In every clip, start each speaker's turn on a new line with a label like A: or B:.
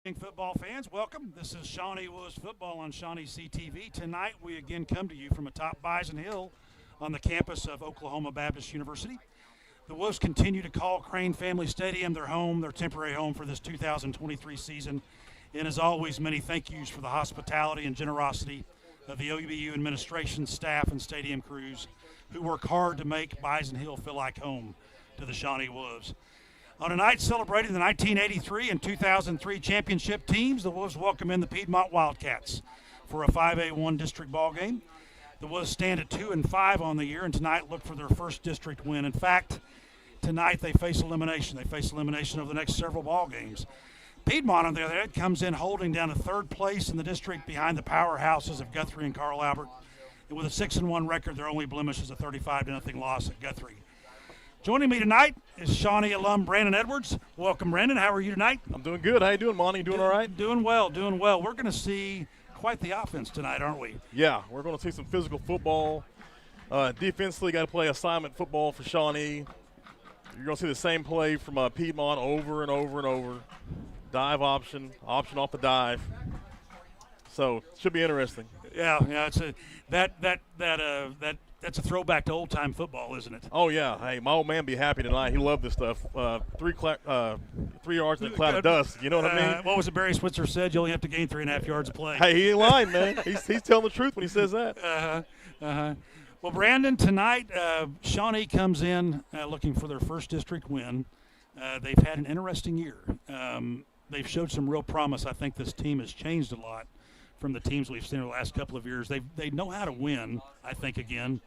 A: Football fans, welcome. This is Shawnee Wolves football on ShawneeCTV. Tonight, we again come to you from atop Bison Hill on the campus of Oklahoma Baptist University. The Wolves continue to call Crane Family Stadium their home, their temporary home for this 2023 season. And as always, many thank yous for the hospitality and generosity of the OUBU administration, staff, and stadium crews who work hard to make Bison Hill feel like home to the Shawnee Wolves. On a night celebrating the 1983 and 2003 championship teams, the Wolves welcome in the Piedmont Wildcats for a 5A1 district ball game. The Wolves stand at 2-5 on the year, and tonight look for their first district win. In fact, tonight they face elimination. They face elimination over the next several ball games. Piedmont, on the other hand, comes in holding down a third place in the district behind the powerhouses of Guthrie and Carl Albert. And with a 6-1 record, their only blemish is a 35-0 loss at Guthrie. Joining me tonight is Shawnee alum Brandon Edwards. Welcome, Brandon. How are you tonight?
B: I'm doing good. How you doing, Monty? You doing all right?
A: Doing well, doing well. We're going to see quite the offense tonight, aren't we?
B: Yeah, we're going to see some physical football. Defensively, got to play assignment football for Shawnee. You're going to see the same play from Piedmont over and over and over. Dive option off the dive. So should be interesting.
A: Yeah, it's that's a throwback to old-time football, isn't it?
B: Oh, yeah. Hey, my old man be happy tonight. He loved this stuff. 3 yards in a cloud of dust. You know what I mean?
A: What was it Barry Switzer said? You only have to gain 3.5 yards of play.
B: Hey, he ain't lying, man. He's telling the truth when he says that.
A: Well, Brandon, tonight Shawnee comes in looking for their first district win. They've had an interesting year. They've showed some real promise. I think this team has changed a lot from the teams we've seen in the last couple of years. They know how to win, I think, again.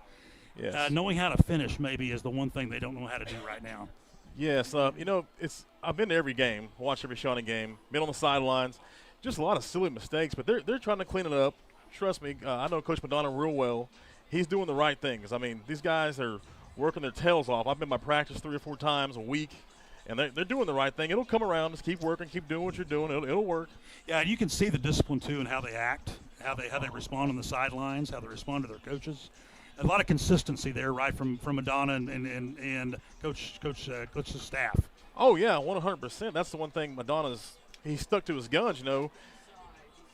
B: Yes.
A: Knowing how to finish maybe is the one thing they don't know how to do right now.
B: Yes, I've been to every game, watched every Shawnee game, been on the sidelines. Just a lot of silly mistakes, but they're trying to clean it up. Trust me, I know Coach Madonna real well. He's doing the right things. I mean, these guys are working their tails off. I've been by practice 3 or 4 times a week, and they're doing the right thing. It'll come around. Just keep working, keep doing what you're doing. It'll work. Yeah,
A: and you can see the discipline too in how they act, how they respond on the sidelines, how they respond to their coaches. A lot of consistency there, right, from Madonna and Coach's staff.
B: Oh yeah, 100%. That's the one thing he stuck to his guns. You know,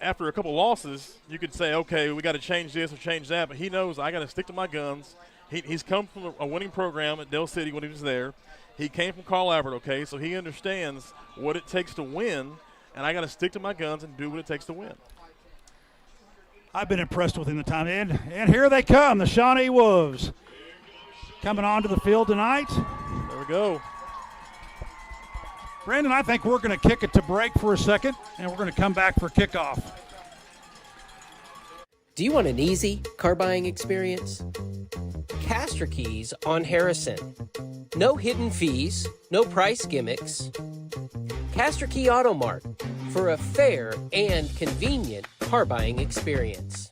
B: after a couple losses, you could say, okay, we got to change this or change that, but he knows I got to stick to my guns. He's come from a winning program at Dell City when he was there. He came from Carl Albert, okay, so he understands what it takes to win, and I got to stick to my guns and do what it takes to win.
A: I've been impressed with him the time. And here they come, the Shawnee Wolves. Coming onto the field tonight.
B: There we go.
A: Brandon, I think we're going to kick it to break for a second, and we're going to come back for kickoff.
C: Do you want an easy car buying experience? Castor Keys on Harrison. No hidden fees, no price gimmicks. Castor Key Auto Mart for a fair and convenient car buying experience.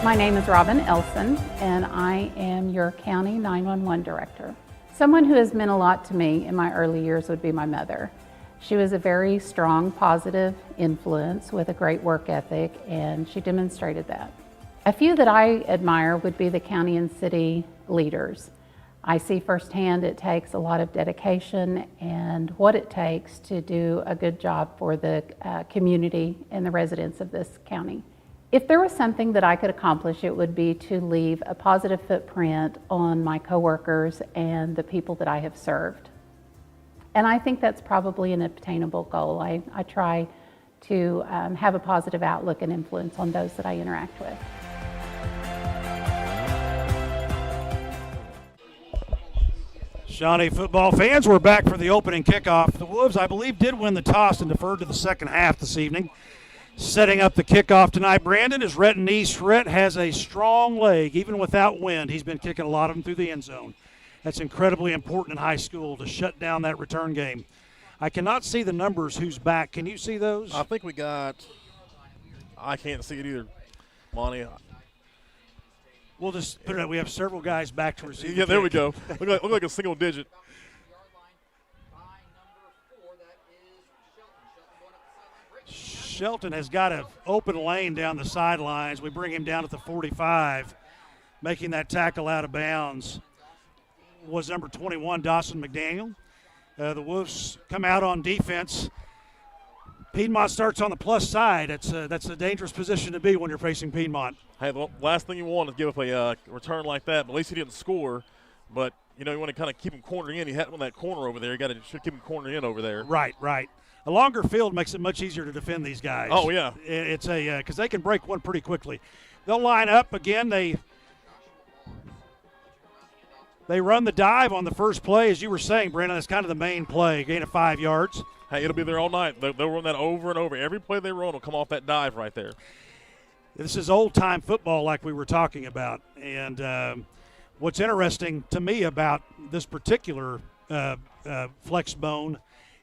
D: My name is Robin Elson, and I am your County 911 Director. Someone who has meant a lot to me in my early years would be my mother. She was a very strong, positive influence with a great work ethic, and she demonstrated that. A few that I admire would be the county and city leaders. I see firsthand it takes a lot of dedication and what it takes to do a good job for the community and the residents of this county. If there was something that I could accomplish, it would be to leave a positive footprint on my coworkers and the people that I have served. And I think that's probably an obtainable goal. I try to have a positive outlook and influence on those that I interact with.
A: Shawnee football fans, we're back for the opening kickoff. The Wolves, I believe, did win the toss and deferred to the second half this evening. Setting up the kickoff tonight, Brandon, is Rhett Neese. Rhett has a strong leg. Even without wind, he's been kicking a lot of them through the end zone. That's incredibly important in high school to shut down that return game. I cannot see the numbers who's back. Can you see those?
B: I think I can't see it either, Monty.
A: We'll just put it out. We have several guys back to receive.
B: Yeah, there we go. Look like a single digit.
A: Shelton has got an open lane down the sidelines. We bring him down at the 45. Making that tackle out of bounds was number 21, Dawson McDaniel. The Wolves come out on defense. Piedmont starts on the plus side. That's a dangerous position to be when you're facing Piedmont.
B: Hey, the last thing you want is give up a return like that. But at least he didn't score. But, you want to kind of keep him cornering in. He had him on that corner over there. You should keep him cornering in over there.
A: Right. A longer field makes it much easier to defend these guys.
B: Oh, yeah.
A: It's because they can break one pretty quickly. They'll line up again. They run the dive on the first play, as you were saying, Brandon. That's kind of the main play, gain of 5 yards.
B: Hey, it'll be there all night. They'll run that over and over. Every play they run will come off that dive right there.
A: This is old-time football like we were talking about. And what's interesting to me about this particular flex bone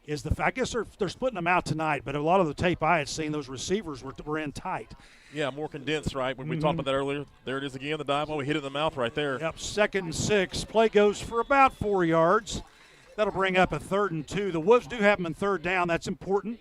A: is I guess they're splitting them out tonight, but a lot of the tape I had seen, those receivers were in tight.
B: Yeah, more condensed, right? When we talked about that earlier. There it is again, the dive. Oh, we hit it in the mouth right there.
A: Yep, 2nd and 6. Play goes for about 4 yards. That'll bring up a 3rd and 2. The Wolves do have them in 3rd down. That's important.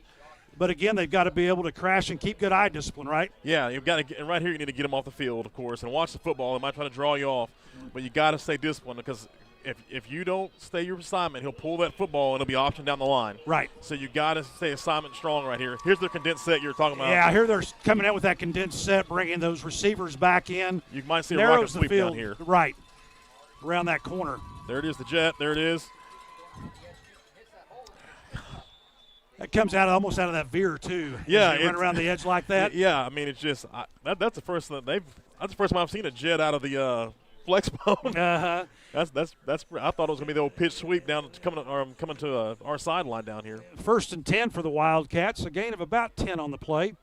A: But, again, they've got to be able to crash and keep good eye discipline, right?
B: Yeah, you've got to get – and right here you need to get them off the field, of course, and watch the football. They might try to draw you off. But you got to stay disciplined because if you don't stay your assignment, he'll pull that football and it'll be option down the line.
A: Right.
B: So you got to stay assignment strong right here. Here's the condensed set you were talking about.
A: Yeah, here they're coming out with that condensed set, bringing those receivers back in.
B: You might see a rocket
A: narrows the
B: sweep
A: field,
B: down here.
A: right, around that corner.
B: There it is, the jet. There it is.
A: That comes out almost out of that veer too.
B: Yeah,
A: run around the edge like that.
B: Yeah, I mean it's just that's the first thing that's the first time I've seen a jet out of the flex bone.
A: Uh-huh.
B: That's I thought it was gonna be the old pitch sweep down coming to our sideline down here.
A: 1st and 10 for the Wildcats, a gain of about 10 on the play.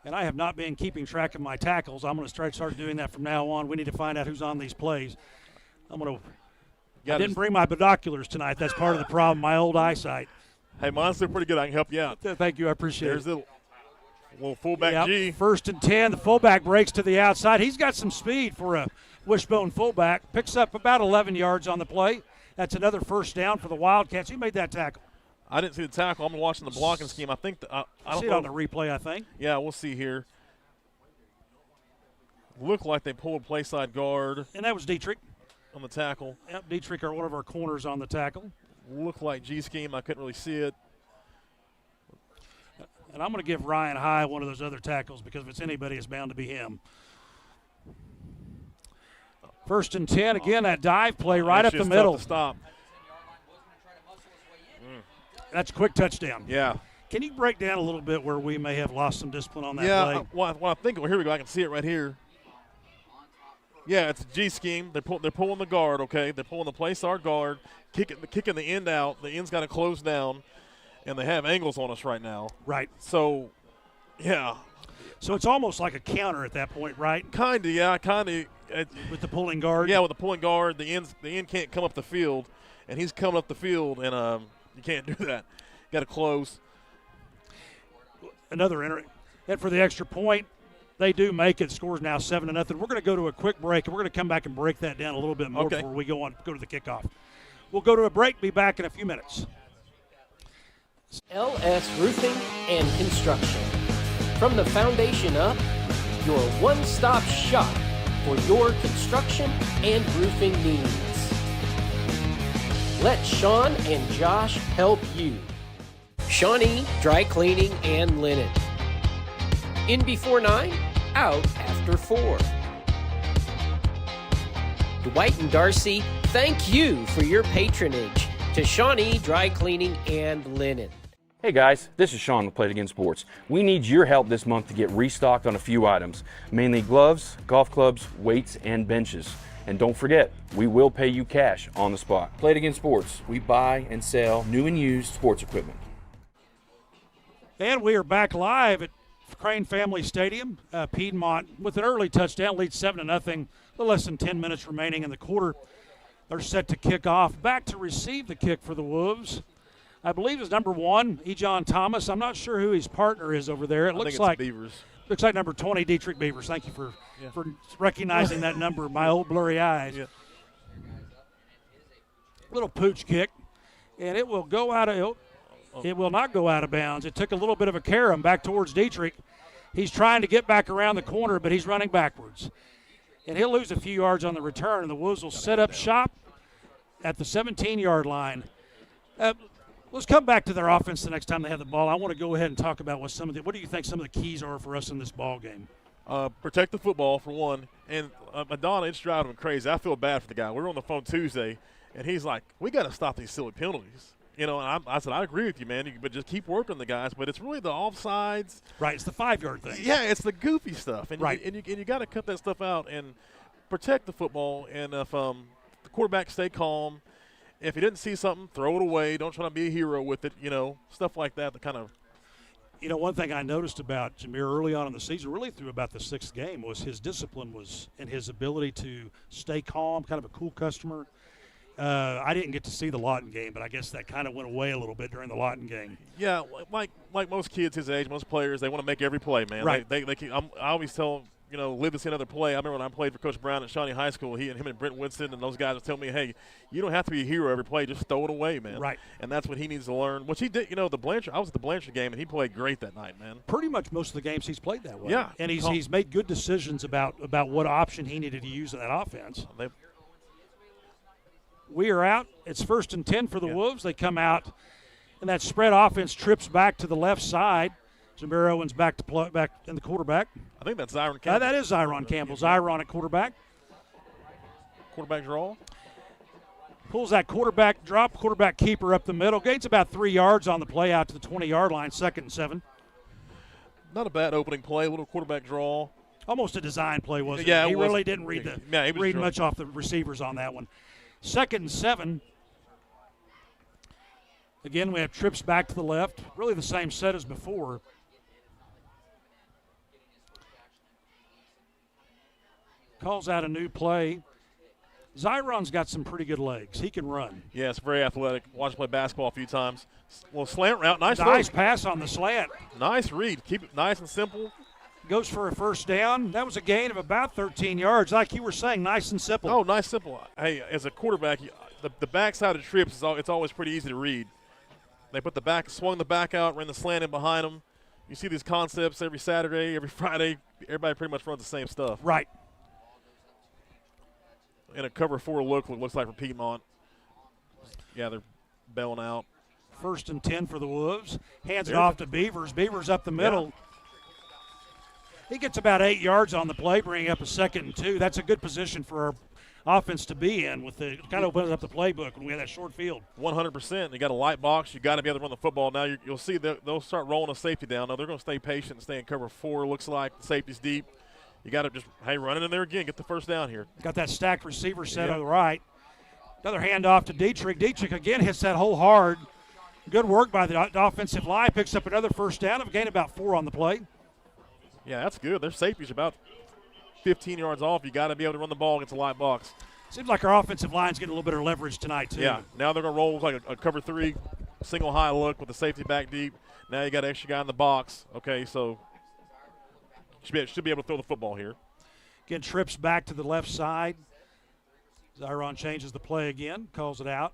A: And I have not been keeping track of my tackles. I'm going to start doing that from now on. We need to find out who's on these plays. I didn't bring my binoculars tonight. That's part of the problem. My old eyesight.
B: Hey, mine's still pretty good. I can help you out.
A: Thank you. I appreciate
B: There's
A: it.
B: There's the little fullback G.
A: 1st and 10. The fullback breaks to the outside. He's got some speed for a wishbone fullback. Picks up about 11 yards on the play. That's another 1st down for the Wildcats. Who made that tackle?
B: I didn't see the tackle. I'm watching the blocking scheme. I think I don't
A: see it
B: know.
A: on the replay, I think.
B: Yeah, we'll see here. Looked like they pulled play side guard.
A: And that was Dietrich.
B: On the tackle.
A: Yep, Dietrich are one of our corners on the tackle.
B: Looked like G scheme. I couldn't really see it.
A: And I'm going to give Ryan High one of those other tackles because if it's anybody, it's bound to be him. 1st and 10. Again, that dive play right up the middle.
B: Tough to stop.
A: That's a quick touchdown.
B: Yeah.
A: Can you break down a little bit where we may have lost some discipline on that play?
B: Well, I think, here we go. I can see it right here. Yeah, it's a G scheme. They're pulling the guard, okay? They're pulling the place our guard, kicking the end out. The end's got to close down, and they have angles on us right now.
A: Right.
B: So, yeah.
A: So it's almost like a counter at that point, right?
B: Kind of, yeah. Kind of.
A: With the pulling guard?
B: Yeah, with the pulling guard. The end can't come up the field, and he's coming up the field, and you can't do that. You got to close.
A: And for the extra point, they do make it. Scores now 7-0. We're going to go to a quick break, and we're going to come back and break that down a little bit more before we go to the kickoff. We'll go to a break, be back in a few minutes.
C: LS Roofing and Construction. From the foundation up, your one-stop shop for your construction and roofing needs. Let Sean and Josh help you. Shawnee Dry Cleaning and Linen. In before 9, out after 4. Dwight and Darcy, thank you for your patronage to Shawnee Dry Cleaning and Linen.
E: Hey guys, this is Sean with Play It Again Sports. We need your help this month to get restocked on a few items, mainly gloves, golf clubs, weights, and benches. And don't forget, we will pay you cash on the spot. Play It Again Sports. We buy and sell new and used sports equipment.
A: And we are back live at Crane Family Stadium. Piedmont with an early touchdown, leads 7-0. A little less than 10 minutes remaining in the quarter. They're set to kick off. Back to receive the kick for the Wolves, I believe, is number 1, Ejon Thomas. I'm not sure who his partner is over there. It looks like
B: Beavers.
A: Looks like number 20, Dietrich Beavers. Thank you for recognizing that number. My old blurry eyes.
B: Yeah.
A: Little pooch kick, and it will go out of It will not go out of bounds. It took a little bit of a carom back towards Dietrich. He's trying to get back around the corner, but he's running backwards. And he'll lose a few yards on the return, and the Wolves will set up shop at the 17-yard line. Let's come back to their offense the next time they have the ball. I want to go ahead and talk about what do you think some of the keys are for us in this ball game?
B: Protect the football, for one. And Madonna, it's driving him crazy. I feel bad for the guy. We were on the phone Tuesday, and he's like, we got to stop these silly penalties. You know, and I said, I agree with you, man, but just keep working the guys. But it's really the offsides.
A: Right, it's the 5-yard thing.
B: Yeah, it's the goofy stuff. And
A: right.
B: You got to cut that stuff out and protect the football. And if the quarterback stay calm, if he didn't see something, throw it away. Don't try to be a hero with it, you know, stuff like that that kind of.
A: You know, one thing I noticed about Jameer early on in the season, really through about the 6th game, was his discipline and his ability to stay calm, kind of a cool customer. I didn't get to see the Lawton game, but I guess that kind of went away a little bit during the Lawton game.
B: Yeah, like most kids his age, most players, they want to make every play, man.
A: Right.
B: I always tell them, you know, live to see another play. I remember when I played for Coach Brown at Shawnee High School, him and Brent Winston and those guys would tell me, hey, you don't have to be a hero every play. Just throw it away, man.
A: Right.
B: And that's what he needs to learn, which he did. You know, I was at the Blanchard game, and he played great that night, man.
A: Pretty much most of the games he's played that way.
B: Yeah.
A: And he's made good decisions about what option he needed to use in that offense. We are out. It's 1st and 10 for the Wolves. They come out, and that spread offense trips back to the left side. Jameer Owens back in the quarterback.
B: I think that's Zyron Campbell.
A: That is Zyron Campbell. Zyron at quarterback.
B: Quarterback draw.
A: Pulls that quarterback drop, quarterback keeper up the middle. Gains about 3 yards on the play out to the 20-yard line, 2nd and 7.
B: Not a bad opening play, a little quarterback draw.
A: Almost a design play, wasn't
B: it?
A: He really didn't read
B: read
A: much off the receivers on that one. 2nd and 7. Again, we have trips back to the left. Really the same set as before. Calls out a new play. Zyron's got some pretty good legs. He can run.
B: Yeah, it's very athletic. Watched him play basketball a few times. Well, slant route. Nice
A: pass on the slant.
B: Nice read. Keep it nice and simple.
A: Goes for a first down. That was a gain of about 13 yards. Like you were saying, nice and simple.
B: Oh, nice, simple. Hey, as a quarterback, the backside of trips, it's always pretty easy to read. They swung the back out, ran the slant in behind them. You see these concepts every Saturday, every Friday. Everybody pretty much runs the same stuff.
A: Right.
B: In a cover 4 look, what it looks like for Piedmont. Yeah, they're bailing out.
A: 1st and 10 for the Wolves. Hands it off to Beavers. Beavers up the middle. Yeah. He gets about 8 yards on the play, bringing up a 2nd and 2. That's a good position for our offense to be in. Kind of opens up the playbook when we have that short field.
B: 100%. You got a light box. You got to be able to run the football. Now you'll see they'll start rolling a safety down. Now they're going to stay patient and stay in cover 4. Looks like the safety's deep. You got to just run it in there again. Get the first down here.
A: Got that stacked receiver set on the right. Another handoff to Dietrich. Dietrich again hits that hole hard. Good work by the offensive line. Picks up another first down. Gained about 4 on the play.
B: Yeah, that's good. Their safety's about 15 yards off. You got to be able to run the ball against a light box.
A: Seems like our offensive line's getting a little bit of leverage tonight, too.
B: Yeah, now they're going to roll like a cover 3, single high look with the safety back deep. Now you got an extra guy in the box. Okay, so should be able to throw the football here.
A: Again, trips back to the left side. Zyron changes the play again, calls it out.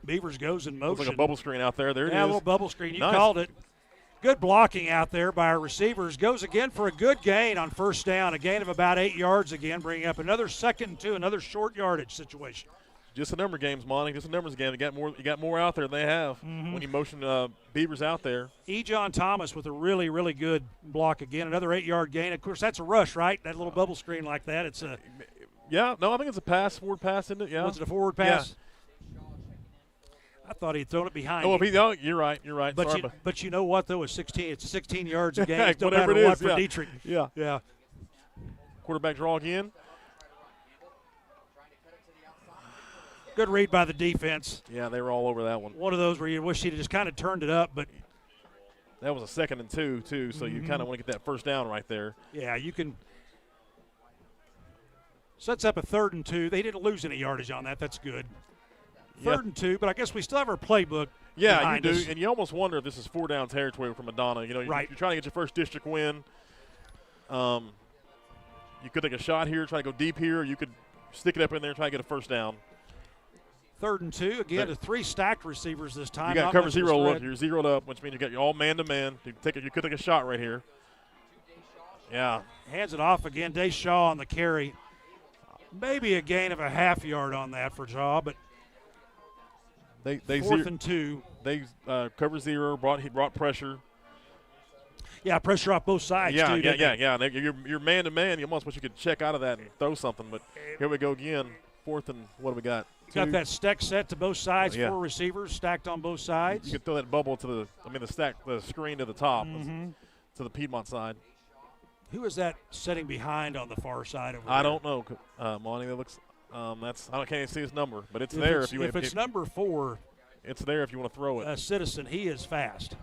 A: Beavers goes in motion.
B: Looks like a bubble screen out there. There it is.
A: Yeah, a little bubble screen. You
B: nice.
A: Called it. Good blocking out there by our receivers. Goes again for a good gain on first down. A gain of about 8 yards again, bringing up another 2nd and 2, another short yardage situation.
B: Just a number games, Monty. Just a numbers game. You got more out there than they have when you motion Beavers out there.
A: E. John Thomas with a really, really good block again. Another 8-yard gain. Of course, that's a rush, right? That little bubble screen like that. It's a.
B: Yeah. No, I think it's a forward pass, isn't it? Yeah.
A: Was it a forward pass?
B: Yeah.
A: I thought he'd thrown it behind.
B: Oh, you're right.
A: But you know what though? It's 16 yards a game. No
B: Whatever
A: matter
B: it is,
A: what for Dietrich.
B: Yeah.
A: Yeah.
B: Quarterback draw again.
A: Good read by the defense.
B: Yeah, they were all over that one.
A: One of those where you wish he'd just kind of turned it up, but
B: that was a 2nd and 2 too. So you kind of want to get that first down right there.
A: Yeah, you can. Sets up a 3rd and 2. They didn't lose any yardage on that. That's good. 3rd and 2, but I guess we still have our playbook.
B: Yeah, you do,
A: us.
B: and you almost wonder if this is 4-down territory for Madonna. You know,
A: right.
B: You're trying to get your first district win. You could take a shot here, try to go deep here. You could stick it up in there and try to get a first down.
A: 3rd and 2. Again, to 3 stacked receivers this time.
B: You got
A: not
B: cover
A: much of a
B: zero look.
A: spread.
B: You're zeroed up, which means you got you all man-to-man. You could take a shot right here. Yeah.
A: Hands it off again. Shaw on the carry. Maybe a gain of a half yard on that for Shaw, but
B: They
A: 4th and 2.
B: They cover zero, brought pressure.
A: Yeah, pressure off both sides.
B: Yeah. You're man to man. You almost wish you could check out of that and throw something. But here we go again. 4th and what do we got?
A: Got that stack set to both sides.
B: Yeah.
A: 4 receivers stacked on both sides.
B: You could throw that bubble to the screen to the top, to the Piedmont side.
A: Who is that sitting behind on the far side over there?
B: I don't know, Monty. That looks. I can't even see his number, but it's there.
A: If it's number 4,
B: it's there if you want to throw it.
A: Citizen, he is fast.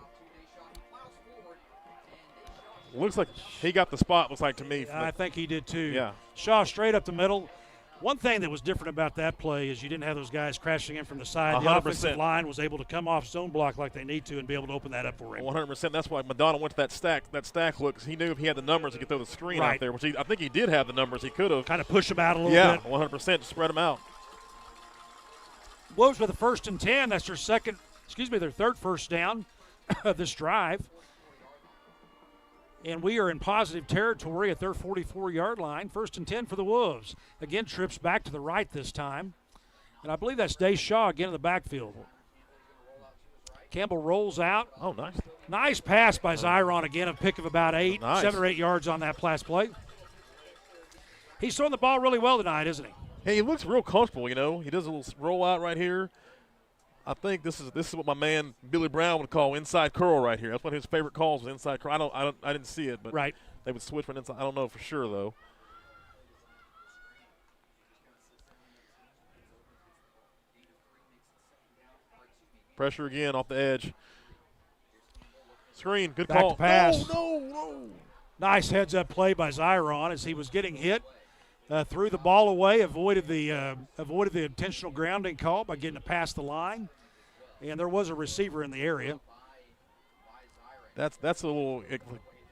B: Looks like he got the spot. Looks like to me.
A: I think he did too.
B: Yeah.
A: Shaw straight up the middle. One thing that was different about that play is you didn't have those guys crashing in from the side. The
B: 100%.
A: offensive line was able to come off zone block like they need to and be able to open that up for him.
B: 100%. That's why Madonna went to that stack look, 'cause he knew if he had the numbers, he could throw the screen
A: Right.
B: out there, which I think he did have the numbers. He could have.
A: Kind of push him out a little
B: Yeah,
A: bit.
B: 100%. To spread them out.
A: Wolves with a 1st and 10. That's their their 3rd first down of this drive. And we are in positive territory at their 44-yard line. 1st and 10 for the Wolves. Again, trips back to the right this time. And I believe that's Shaw again in the backfield. Campbell rolls out.
B: Oh, nice.
A: Nice pass by Zyron again, a pick of about 7 or 8 yards on that pass play. He's throwing the ball really well tonight, isn't he?
B: Hey, he looks real comfortable, you know. He does a little roll out right here. I think this is what my man Billy Brown would call inside curl right here. That's one of his favorite calls was inside curl. I didn't see it, but
A: right.
B: They would switch from inside. I don't know for sure though. Pressure again off the edge. Screen, good
A: Back
B: call.
A: to pass.
B: No.
A: Nice heads-up play by Zyron as he was getting hit. Threw the ball away, avoided the intentional grounding call by getting it past the line, and there was a receiver in the area.
B: That's a little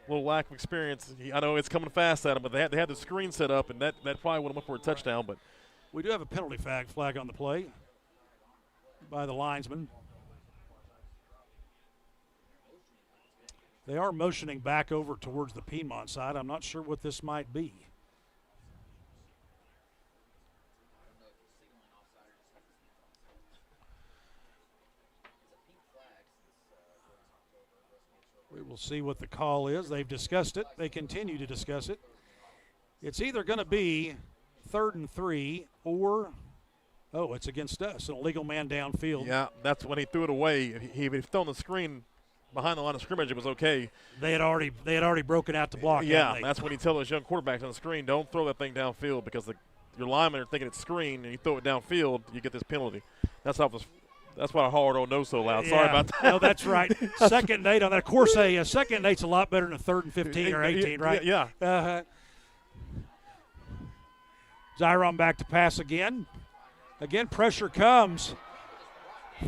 B: lack of experience. I know it's coming fast at him, but they had the screen set up, and that probably would have went for a touchdown. But
A: we do have a penalty flag on the play by the linesman. They are motioning back over towards the Piedmont side. I'm not sure what this might be. We will see what the call is. They've discussed it. They continue to discuss it. It's either going to be 3rd and 3 or, it's against us, an illegal man downfield.
B: Yeah, that's when he threw it away. If he had thrown the screen behind the line of scrimmage, it was okay.
A: They had already broken out to block.
B: Yeah, that's when you tell those young quarterbacks on the screen, don't throw that thing downfield because your linemen are thinking it's screen, and you throw it downfield, you get this penalty. That's why Howard don't know so loud. Sorry about that.
A: No, that's right. 2nd and 8 on that. Of course, a 2nd and 8's a lot better than a 3rd and 15 or 18, right?
B: Yeah.
A: Zyron back to pass again. Again, pressure comes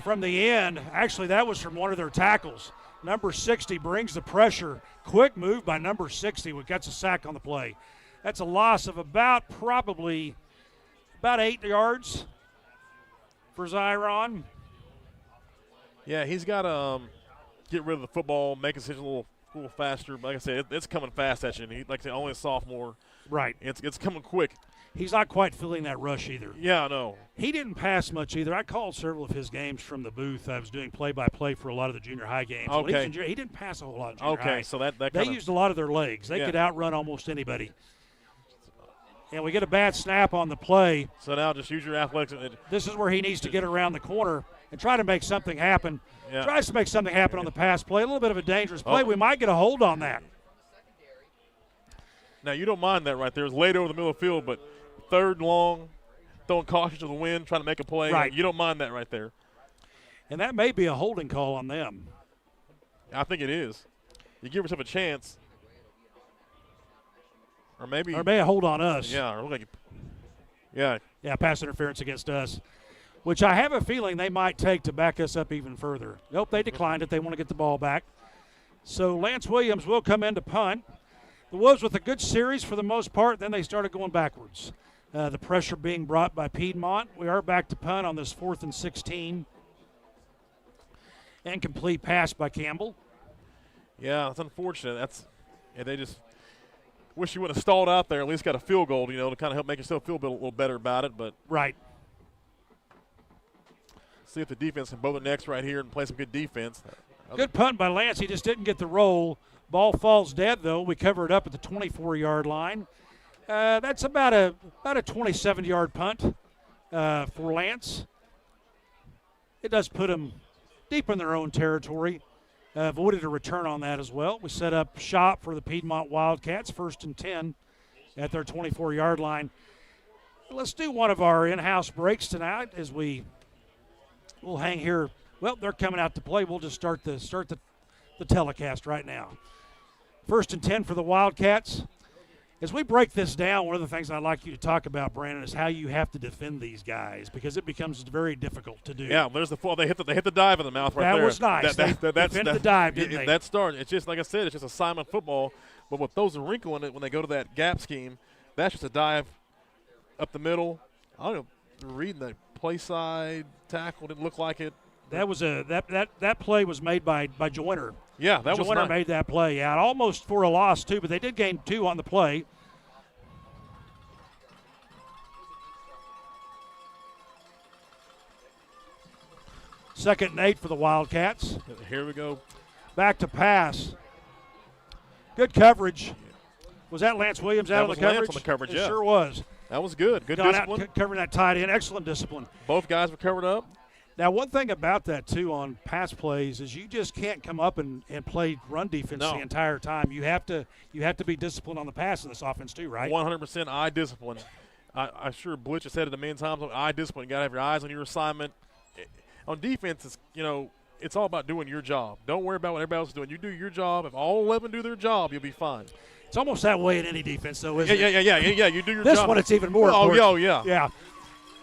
A: from the end. Actually, that was from one of their tackles. Number 60 brings the pressure. Quick move by number 60, which gets a sack on the play. That's a loss of about 8 yards for Zyron.
B: Yeah, he's got to get rid of the football, make a decision a little faster. But like I said, it's coming fast at you. And like I said, only a sophomore.
A: Right.
B: It's coming quick.
A: He's not quite feeling that rush either.
B: Yeah, I know.
A: He didn't pass much either. I called several of his games from the booth. I was doing play-by-play for a lot of the junior high games.
B: Okay.
A: He didn't pass a whole lot in junior high.
B: Okay, so that
A: they used a lot of their legs. They could outrun almost anybody. And we get a bad snap on the play.
B: So now just use your athletics.
A: This is where he needs to get around the corner and try to make something happen.
B: Yeah.
A: Tries to make something happen on the pass play. A little bit of a dangerous play. We might get a hold on that.
B: Now, you don't mind that right there. It's laid over the middle of the field, but 3rd and long, throwing caution to the wind, trying to make a play.
A: Right.
B: You don't mind that right there.
A: And that may be a holding call on them.
B: I think it is. You give yourself a chance. Or maybe
A: a hold on us.
B: Yeah.
A: Yeah, pass interference against us, which I have a feeling they might take to back us up even further. Nope, they declined it. They want to get the ball back. So Lance Williams will come in to punt. The Wolves with a good series for the most part, then they started going backwards. The pressure being brought by Piedmont. We are back to punt on this 4th and 16. Incomplete pass by Campbell.
B: Yeah, it's unfortunate. They just wish you would have stalled out there, at least got a field goal, to kind of help make yourself feel a little better about it. But
A: right.
B: See if the defense can bow the necks right here and play some good defense.
A: Good punt by Lance. He just didn't get the roll. Ball falls dead, though. We cover it up at the 24-yard line. That's about a 27-yard punt for Lance. It does put them deep in their own territory. Avoided a return on that as well. We set up shop for the Piedmont Wildcats, 1st and 10 at their 24-yard line. Let's do one of our in-house breaks tonight as we'll hang here. Well, they're coming out to play. We'll just start the telecast right now. 1st and 10 for the Wildcats. As we break this down, one of the things I'd like you to talk about, Brandon, is how you have to defend these guys because it becomes very difficult to do.
B: Yeah, there's the fall. They hit the dive in the mouth right there.
A: That was nice. They defended the dive, didn't they?
B: That start. It's just like I said. It's just assignment football. But what throws a wrinkle in it when they go to that gap scheme, that's just a dive up the middle. I don't know. Reading the play side tackle didn't look like it.
A: That was that play was made by Joyner.
B: Yeah, that was
A: Joyner
B: nice.
A: made that play out almost for a loss too, but they did gain 2 on the play. Second and 8 for the Wildcats.
B: Here we go.
A: Back to pass. Good coverage. Was that Lance Williams out of the coverage?
B: Lance on the coverage,
A: It
B: yeah.
A: sure was.
B: That was good. Good
A: Gone
B: discipline.
A: out covering that tight end. Excellent discipline.
B: Both guys were covered up.
A: Now, one thing about that, too, on pass plays is you just can't come up and play run defense the entire time. You have to be disciplined on the pass in this offense, too, right?
B: 100% eye discipline. I sure Blitch has said it a million times. Eye discipline. You got to have your eyes on your assignment. On defense, it's all about doing your job. Don't worry about what everybody else is doing. You do your job. If all 11 do their job, you'll be fine.
A: It's almost that way in any defense, though, isn't it?
B: Yeah. You do your
A: this
B: job.
A: This one, it's even more important.
B: Oh, yeah.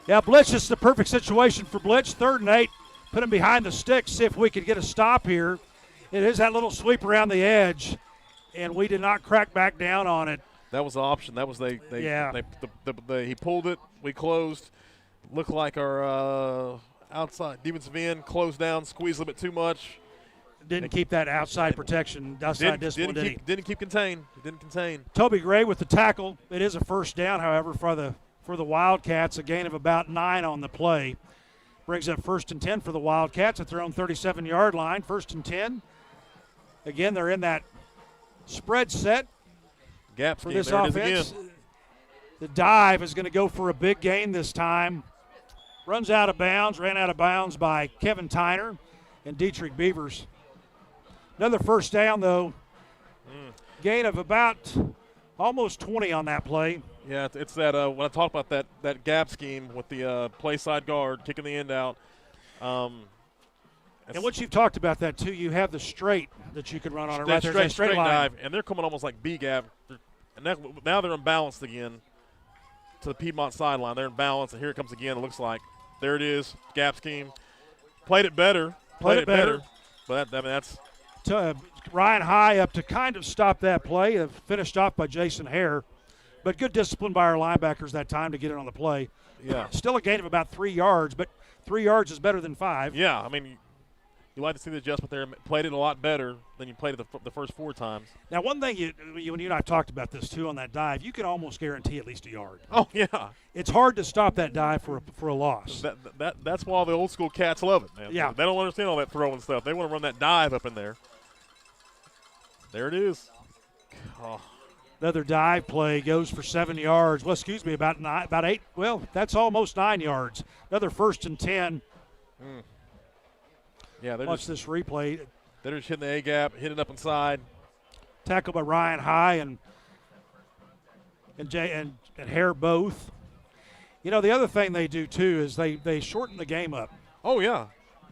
A: Yeah, Blitz is the perfect situation for Blitz. 3rd and 8. Put him behind the sticks, see if we could get a stop here. It is that little sweep around the edge, and we did not crack back down on it.
B: That was the option. That was he pulled it. We closed. Looked like our outside defensive end closed down, squeezed a little bit too much.
A: Didn't keep that outside protection, outside discipline, did he?
B: Didn't keep contained. Didn't contain.
A: Toby Gray with the tackle. It is a first down, however, for the Wildcats, a gain of about 9 on the play. Brings up 1st and 10 for the Wildcats at their own 37-yard line. 1st and 10. Again, they're in that spread set
B: Gap
A: for
B: scheme.
A: this
B: there
A: offense. The dive is going to go for a big gain this time. Ran out of bounds by Kevin Tyner and Dietrich Beavers. Another first down, though. Gain of about almost 20 on that play.
B: Yeah, it's that when I talk about that gap scheme with the play side guard kicking the end out.
A: And once you've talked about that, too, you have the straight that you can run on it right there. That straight line.
B: Dive, and they're coming almost like B-gap. Now they're imbalanced again to the Piedmont sideline. They're in balance, and here it comes again. It looks like there it is, gap scheme. Played it better. But that's
A: Ryan High up to kind of stop that play. Finished off by Jason Hare. But good discipline by our linebackers that time to get it on the play.
B: Yeah.
A: Still a gain of about 3 yards, but 3 yards is better than 5.
B: Yeah, I mean, you like to see the adjustment there. Played it a lot better than you played it the first 4 times.
A: Now, one thing, when you and I talked about this, too, on that dive, you can almost guarantee at least a yard.
B: Oh, yeah.
A: It's hard to stop that dive for a loss.
B: That's why all the old school cats love it, man.
A: Yeah.
B: They don't understand all that throwing stuff. They want to run that dive up in there. There it is. Oh.
A: Another dive play goes for 7 yards. Well, excuse me, about 8. Well, that's almost 9 yards. Another 1st and 10.
B: Yeah,
A: watch this replay.
B: They're just hitting the A gap, hitting up inside.
A: Tackled by Ryan High and Hare both. You know, the other thing they do too is they shorten the game up.
B: Oh yeah.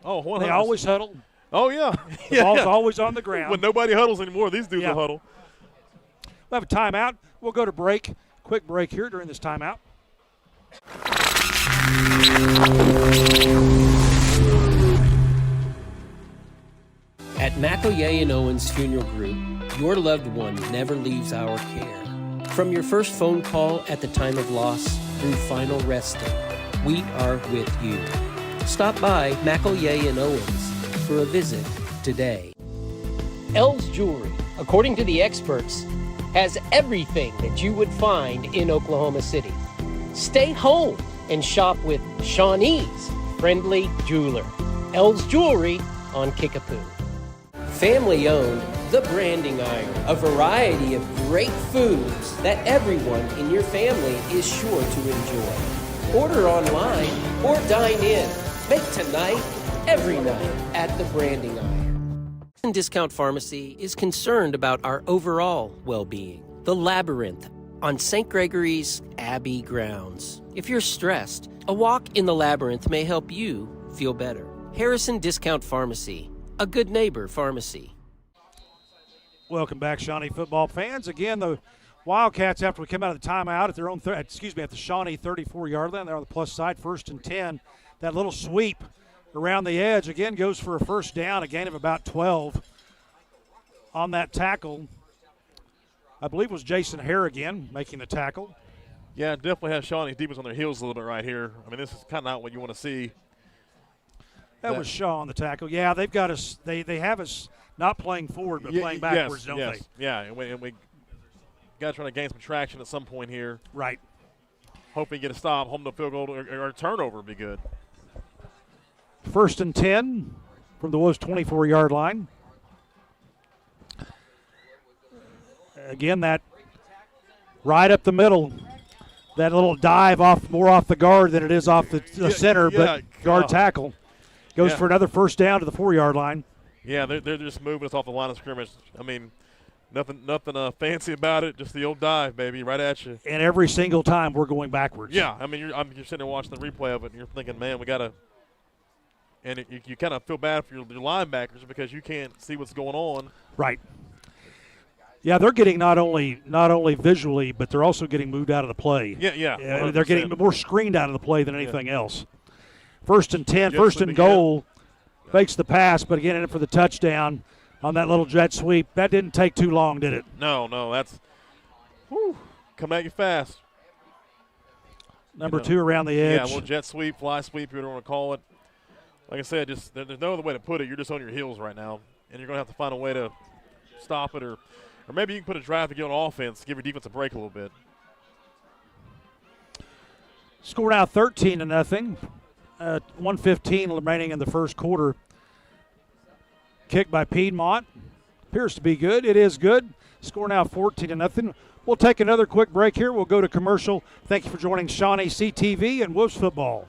B: Oh, 100%.
A: They always huddle.
B: Oh yeah.
A: The ball's always on the ground.
B: When nobody huddles anymore, these dudes will huddle.
A: We'll have a timeout. We'll go to break. Quick break here during this timeout.
C: At McElroy and Owens Funeral Group, your loved one never leaves our care. From your first phone call at the time of loss through final resting. We are with you. Stop by McElroy and Owens for a visit today. L's Jewelry, according to the experts, has everything that you would find in Oklahoma City. Stay home and shop with Shawnee's friendly jeweler. L's Jewelry on Kickapoo. Family owned, The Branding Iron, a variety of great foods that everyone in your family is sure to enjoy. Order online or dine in. Make tonight every night at The Branding Iron. Discount Pharmacy is concerned about our overall well-being. The Labyrinth on St. Gregory's Abbey grounds. If you're stressed, a walk in the Labyrinth may help you feel better. Harrison Discount Pharmacy, a good neighbor pharmacy.
A: Welcome back, Shawnee football fans. Again, the Wildcats, after we come out of the timeout at their own, at the Shawnee 34-yard line, they're on the plus side, 1st and 10. That little sweep around the edge, again, goes for a first down, a gain of about 12 on that tackle. I believe it was Jason Hare again making the tackle.
B: Yeah, definitely has Shawnee's defense on their heels a little bit right here. I mean, this is kind of not what you want to see.
A: That was Shaw on the tackle. Yeah, they've got us. They have us not playing forward, but playing backwards, don't they?
B: Yeah, and we got to try to gain some traction at some point here.
A: Right.
B: Hoping to get a stop, home to field goal or a turnover would be good.
A: 1st and 10 from the Wolves' 24-yard line. Again, that right up the middle, that little dive more off the guard than it is off the center, but guard tackle. Goes for another first down to the 4-yard line.
B: Yeah, they're just moving us off the line of scrimmage. I mean, nothing fancy about it. Just the old dive, baby, right at you.
A: And every single time we're going backwards.
B: Yeah, I mean, you're sitting there watching the replay of it, and you're thinking, man, we got to – and you kind of feel bad for your linebackers because you can't see what's going on.
A: Right. Yeah, they're getting not only visually, but they're also getting moved out of the play.
B: Yeah.
A: They're getting more screened out of the play than anything else. 1st and 10, first and goal. Fakes the pass, but again in it for the touchdown on that little jet sweep. That didn't take too long, did it?
B: No, that's come at you fast.
A: Number 2 around the edge.
B: Yeah, a little jet sweep, fly sweep, whatever you want to call it. Like I said, just there's no other way to put it. You're just on your heels right now, and you're going to have to find a way to stop it, or maybe you can put a drive to get on offense, give your defense a break a little bit.
A: Score now 13-0. 1:15 remaining in the first quarter. Kick by Piedmont. Appears to be good. It is good. Score now 14-0. We'll take another quick break here. We'll go to commercial. Thank you for joining ShawneeCTV and Wolves football.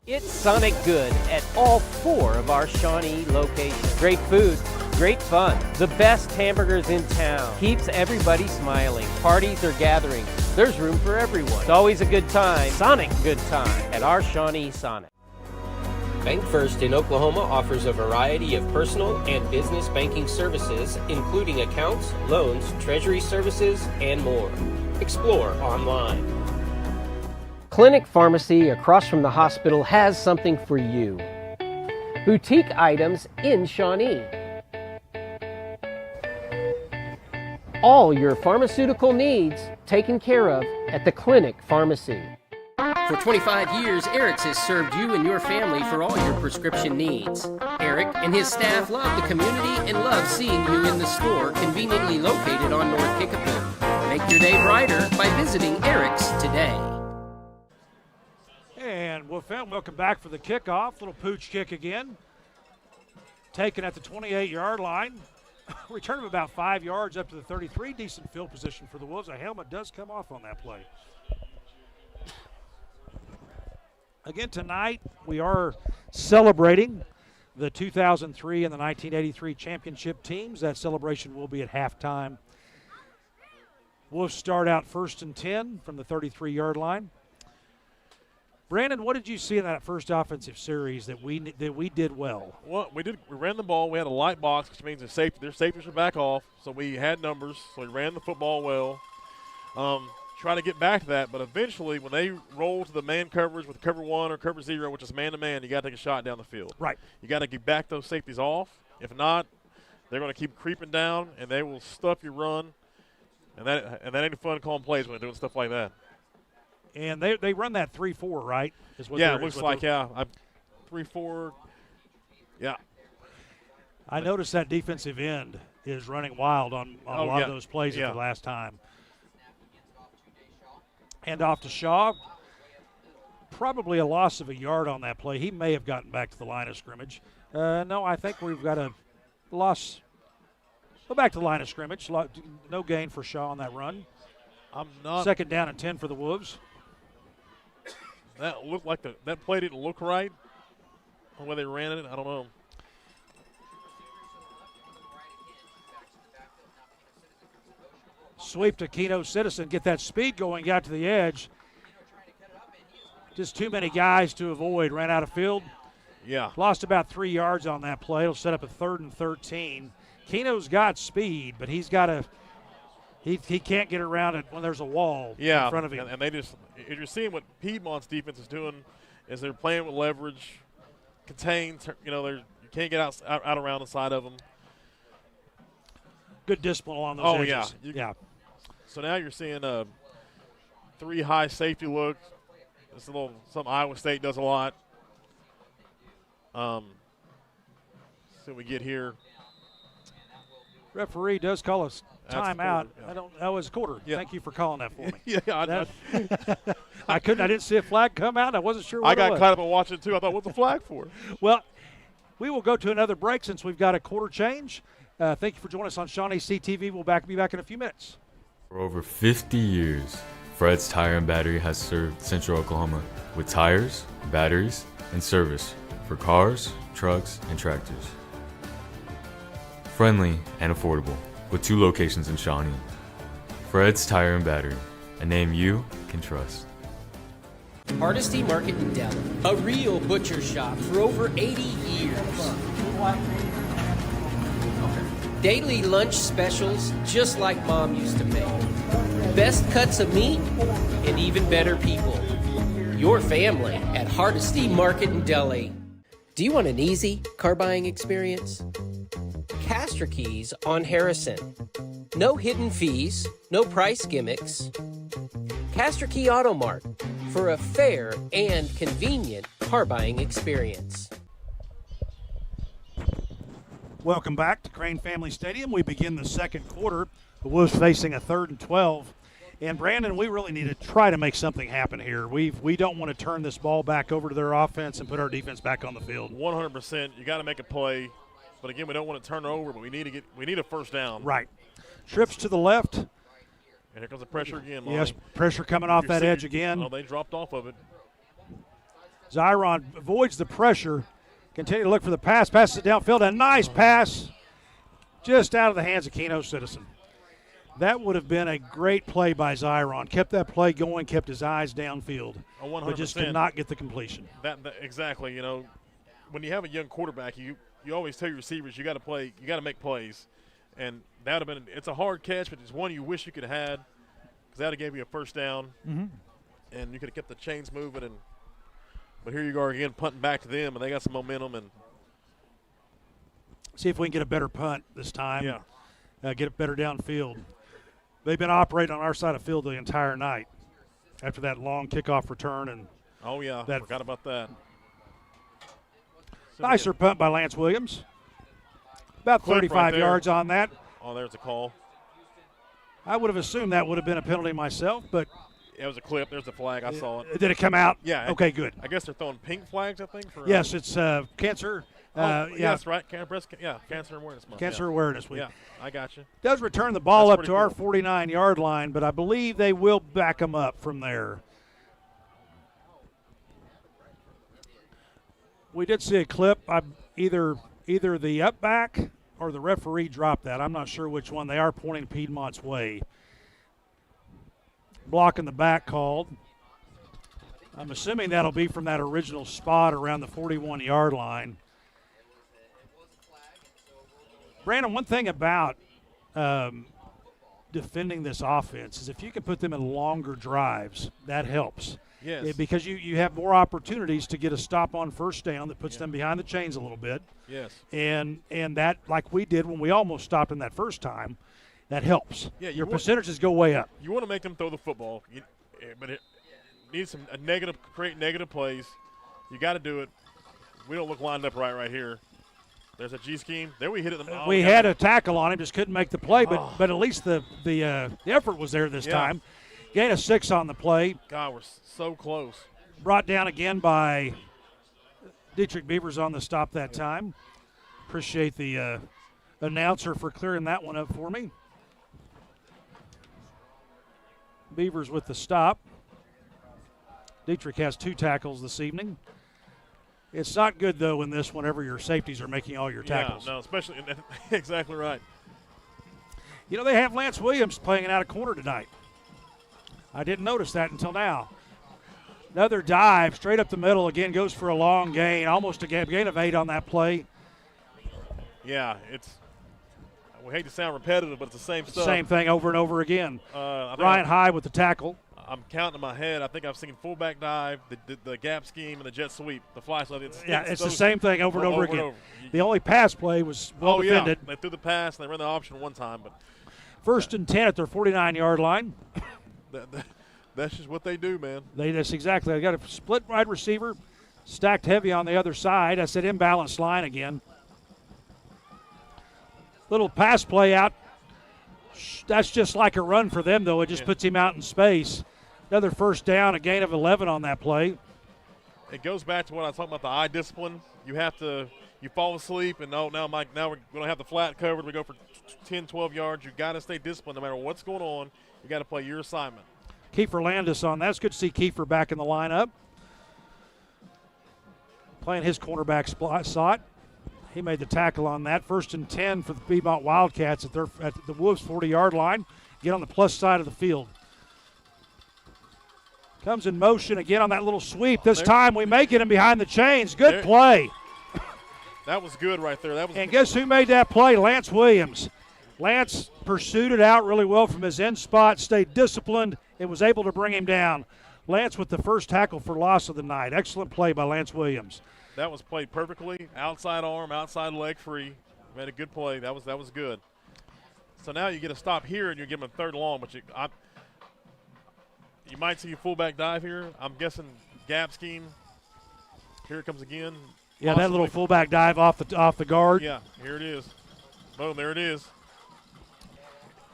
C: It's Sonic Good at all 4 of our Shawnee locations. Great food, great fun, the best hamburgers in town. Keeps everybody smiling. Parties or gatherings, there's room for everyone. It's always a good time, Sonic good time, at our Shawnee Sonic. Bank First in Oklahoma offers a variety of personal and business banking services, including accounts, loans, treasury services, and more. Explore online. Clinic Pharmacy across from the hospital has something for you. Boutique items in Shawnee. All your pharmaceutical needs taken care of at the Clinic Pharmacy. For 25 years, Eric's has served you and your family for all your prescription needs. Eric and his staff love the community and love seeing you in the store conveniently located on North Kickapoo. Make your day brighter by visiting Eric's today.
A: And welcome back for the kickoff. Little pooch kick again. Taken at the 28-yard line. Return of about 5 yards up to the 33. Decent field position for the Wolves. A helmet does come off on that play. Again, tonight we are celebrating the 2003 and the 1983 championship teams. That celebration will be at halftime. Wolves start out 1st and 10 from the 33-yard line. Brandon, what did you see in that first offensive series that we did well?
B: Well, we ran the ball. We had a light box, which means their safeties were back off, so we had numbers. So we ran the football well. Try to get back to that, but eventually when they roll to the man coverage with cover 1 or cover 0, which is man-to-man, you got to take a shot down the field.
A: Right.
B: You got to get back those safeties off. If not, they're going to keep creeping down, and they will stuff your run. And that ain't fun calling plays when they're doing stuff like that.
A: And they run that 3-4, right? Is what
B: Yeah,
A: they're-
B: it looks
A: is what
B: like,
A: they're-
B: yeah. 3-4. Yeah.
A: I noticed that defensive end is running wild on a lot of those plays at the last time. Hand off to Shaw. Probably a loss of a yard on that play. He may have gotten back to the line of scrimmage. No, I think we've got a loss. Go back to the line of scrimmage. No gain for Shaw on that run.
B: I'm not.
A: Second down and 10 for the Wolves.
B: That looked like that play didn't look right. The way they ran it, I don't know.
A: Sweep to Keno Citizen. Get that speed going. Got to the edge. Just too many guys to avoid. Ran out of field.
B: Yeah.
A: Lost about 3 yards on that play. It'll set up a 3rd and 13. Keno's got speed, but he's got to. He can't get around it when there's a wall in front of him.
B: And they just, if you're seeing what Piedmont's defense is doing, is they're playing with leverage, contained. You can't get out around the side of them.
A: Good discipline along those edges.
B: Yeah. So now you're seeing 3 high safety looks. It's something Iowa State does a lot. So we get here.
A: Referee does call us timeout.
B: Yeah.
A: That was a quarter.
B: Yeah.
A: Thank you for calling that for me.
B: I
A: didn't see a flag come out. I wasn't sure what
B: I
A: it
B: got
A: was.
B: caught up on watching it too. I thought, what's the flag for?
A: Well, we will go to another break since we've got a quarter change. Thank you for joining us on ShawneeCTV. We'll be back in a few minutes.
F: For over 50 years, Fred's Tire and Battery has served Central Oklahoma with tires, batteries, and service for cars, trucks, and tractors. Friendly and affordable, with 2 locations in Shawnee. Fred's Tire and Battery, a name you can trust.
C: Hardesty Market in Delaware, a real butcher shop for over 80 years. Daily lunch specials just like Mom used to make. Best cuts of meat and even better people. Your family at Hardesty Market in Delhi. Do you want an easy car buying experience? Castor Keys on Harrison. No hidden fees, no price gimmicks. Castor Key Auto Mart for a fair and convenient car buying experience.
A: Welcome back to Crane Family Stadium. We begin the second quarter. The Wolves facing a 3rd and 12. And Brandon, we really need to try to make something happen here. We don't want to turn this ball back over to their offense and put our defense back on the field.
B: 100%. You got to make a play. But again, we don't want to turn it over, but we need a first down.
A: Right. Trips to the left.
B: And here comes the pressure again, Lonnie.
A: Yes, pressure coming off that edge again.
B: Oh, they dropped off of it.
A: Zyron avoids the pressure. Continue to look for the pass. Passes it downfield. A nice pass just out of the hands of Keno Citizen. That would have been a great play by Zyron. Kept that play going, kept his eyes downfield.
B: 100%.
A: But just could not get the completion.
B: That exactly. When you have a young quarterback, you always tell your receivers you got to play, you got to make plays, and that would have been. It's a hard catch, but it's one you wish you could have had because that would have gave you a first down, and you could have kept the chains moving. But here you are again punting back to them, and they got some momentum. And
A: see if we can get a better punt this time.
B: Yeah,
A: get it better downfield. They've been operating on our side of field the entire night after that long kickoff return. And
B: forgot about that.
A: Nicer punt by Lance Williams. About 35 yards on that.
B: Oh, there's a call.
A: I would have assumed that would have been a penalty myself, but
B: it was a clip. There's the flag. I saw it.
A: Did it come out?
B: Yeah.
A: Okay, good.
B: I guess they're throwing pink flags, I think.
A: Yes, it's cancer.
B: Yes, right. Cancer Awareness Month.
A: Cancer Awareness Week.
B: Yeah, I got you.
A: Does return the ball up to our 49-yard line, but I believe they will back them up from there. We did see a clip. Either the up back or the referee dropped that. I'm not sure which one. They are pointing Piedmont's way. Block in the back called. I'm assuming that'll be from that original spot around the 41-yard line. Brandon, one thing about defending this offense is if you can put them in longer drives, that helps.
B: Yes.
A: Because you have more opportunities to get a stop on first down that puts them behind the chains a little bit.
B: Yes.
A: And that, like we did when we almost stopped them that first time, that helps.
B: Yeah,
A: your percentages go way up.
B: You want to make them throw the football, but need create negative plays. You got to do it. We don't look lined up right here. There's a G scheme. There we hit it.
A: We had a tackle on him, just couldn't make the play, but at least the effort was there this time. Gain of 6 on the play.
B: God, we're so close.
A: Brought down again by Dietrich Beavers on the stop that time. Appreciate the announcer for clearing that one up for me. Beavers with the stop. Dietrich has 2 tackles this evening. It's not good, though, in this whenever your safeties are making all your tackles.
B: Yeah, no, especially – exactly right.
A: You know, they have Lance Williams playing it out of corner tonight. I didn't notice that until now. Another dive straight up the middle. Again, goes for a long gain, almost a gain of 8 on that play.
B: Yeah, we hate to sound repetitive, but it's the same stuff.
A: Same thing over and over again. Ryan High with the tackle.
B: I'm counting in my head. I think I've seen fullback dive, the gap scheme, and the jet sweep, the fly slide.
A: It's the same thing over and over again. The only pass play was well defended.
B: They threw the pass, and they ran the option one time. But
A: First and 10 at their 49-yard line.
B: That's just what they do, man.
A: That's exactly. They got a split wide receiver, stacked heavy on the other side. I said imbalanced line again. Little pass play out. That's just like a run for them, though. It just puts him out in space. Another first down, a gain of 11 on that play.
B: It goes back to what I was talking about, the eye discipline. You fall asleep, and now we don't have the flat covered. We go for 10, 12 yards. You got to stay disciplined no matter what's going on. You got to play your assignment.
A: Kiefer Landis on that. It's good to see Kiefer back in the lineup. Playing his cornerback slot. He made the tackle on that. First and 10 for the Piedmont Wildcats at the Wolves' 40-yard line. Get on the plus side of the field. Comes in motion again on that little sweep. This time we make it in behind the chains. Good play.
B: That was good right there.
A: And guess who made that play? Lance Williams. Lance pursued it out really well from his end spot, stayed disciplined, and was able to bring him down. Lance with the first tackle for loss of the night. Excellent play by Lance Williams.
B: That was played perfectly. Outside arm, outside leg free. Made a good play. That was good. So now you get a stop here, and you give him a third and long, but you might see a fullback dive here. I'm guessing gap scheme. Here it comes again.
A: Yeah, possibly. That little fullback dive off the guard.
B: Yeah, here it is. Boom, there it is.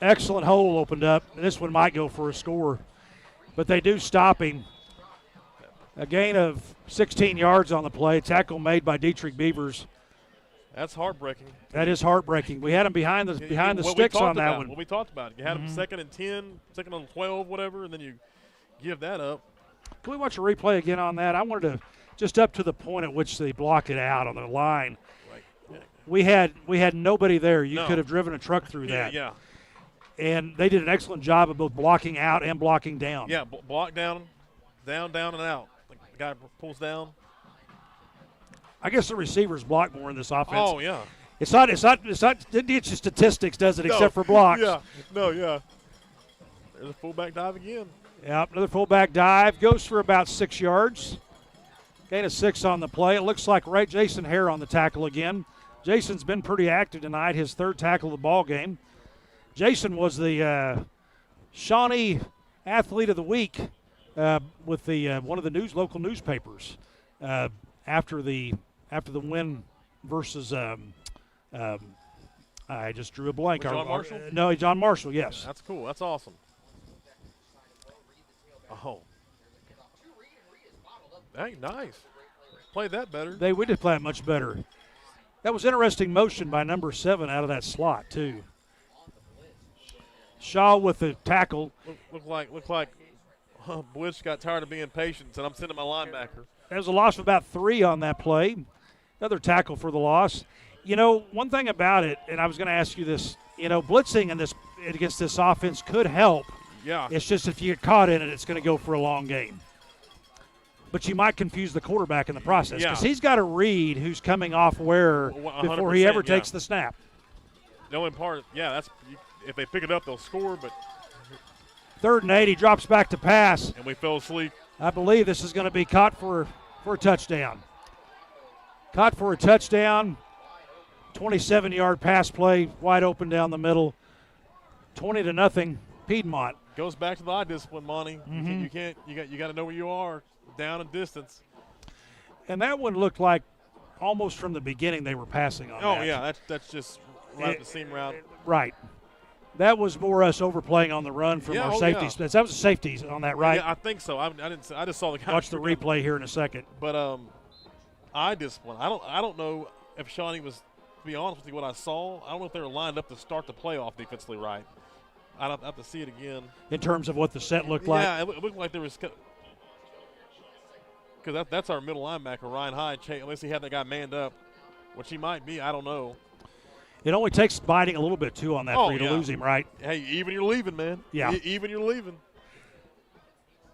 A: Excellent hole opened up. This one might go for a score, but they do stop him. A gain of 16 yards on the play. Tackle made by Dietrich Beavers.
B: That's heartbreaking.
A: That is heartbreaking. We had him behind the sticks on that one.
B: What we talked about. You had him second and 10, second and 12, whatever, and then you give that up.
A: Can we watch a replay again on that? I wanted to just up to the point at which they block it out on the line. Right. We had nobody there. You could have driven a truck through that.
B: Yeah.
A: And they did an excellent job of both blocking out and blocking down.
B: Yeah, block down, and out. The guy pulls down.
A: I guess the receivers block more in this offense.
B: Oh yeah.
A: It's not it's just statistics, does it? Except for blocks.
B: Yeah. No. Yeah. There's a fullback dive again.
A: Yeah, another fullback dive goes for about 6 yards. Gain of 6 on the play. It looks like Jason Hare on the tackle again. Jason's been pretty active tonight. His third tackle of the ball game. Jason was the Shawnee Athlete of the Week with the one of the local newspapers after the win versus I just drew a blank.
B: John Marshall?
A: No, John Marshall. Yes.
B: That's cool. That's awesome. Oh. Dang, nice. Played that better.
A: We did play it much better. That was interesting motion by number 7 out of that slot too. Shaw with the tackle.
B: Looked like Blitz got tired of being patient, and I'm sending my linebacker.
A: There's a loss of about 3 on that play. Another tackle for the loss. You know, one thing about it, and I was going to ask you this, blitzing against this offense could help.
B: Yeah.
A: It's just if you get caught in it, it's going to go for a long game. But you might confuse the quarterback in the process because he's got to read who's coming off where before he ever takes the snap.
B: The only part, that's if they pick it up, they'll score. But
A: 3rd and 8, he drops back to pass.
B: And we fell asleep.
A: I believe this is going to be caught for a touchdown. Caught for a touchdown. 27-yard pass play, wide open down the middle. 20-0 Piedmont.
B: Goes back to the eye discipline, Monty. You got to know where you are, down and distance.
A: And that one looked like almost from the beginning they were passing on that.
B: Oh, yeah, that's just right up the seam route.
A: Right. That was more us overplaying on the run from our safeties.
B: Yeah.
A: That was a safety on that, right?
B: Yeah, I think so. I just saw the guy.
A: Watch the replay here in a second.
B: But eye discipline. I don't know if Shawnee was, to be honest with you, what I saw. I don't know if they were lined up to start the playoff defensively right. I'd have to see it again.
A: In terms of what the set looked like?
B: Yeah, it looked like there was – because that's our middle linebacker, Ryan Hyde, unless he had that guy manned up, which he might be. I don't know.
A: It only takes biting a little bit, too, on that for you to lose him, right?
B: Hey, even you're leaving, man.
A: Yeah.
B: Even you're leaving.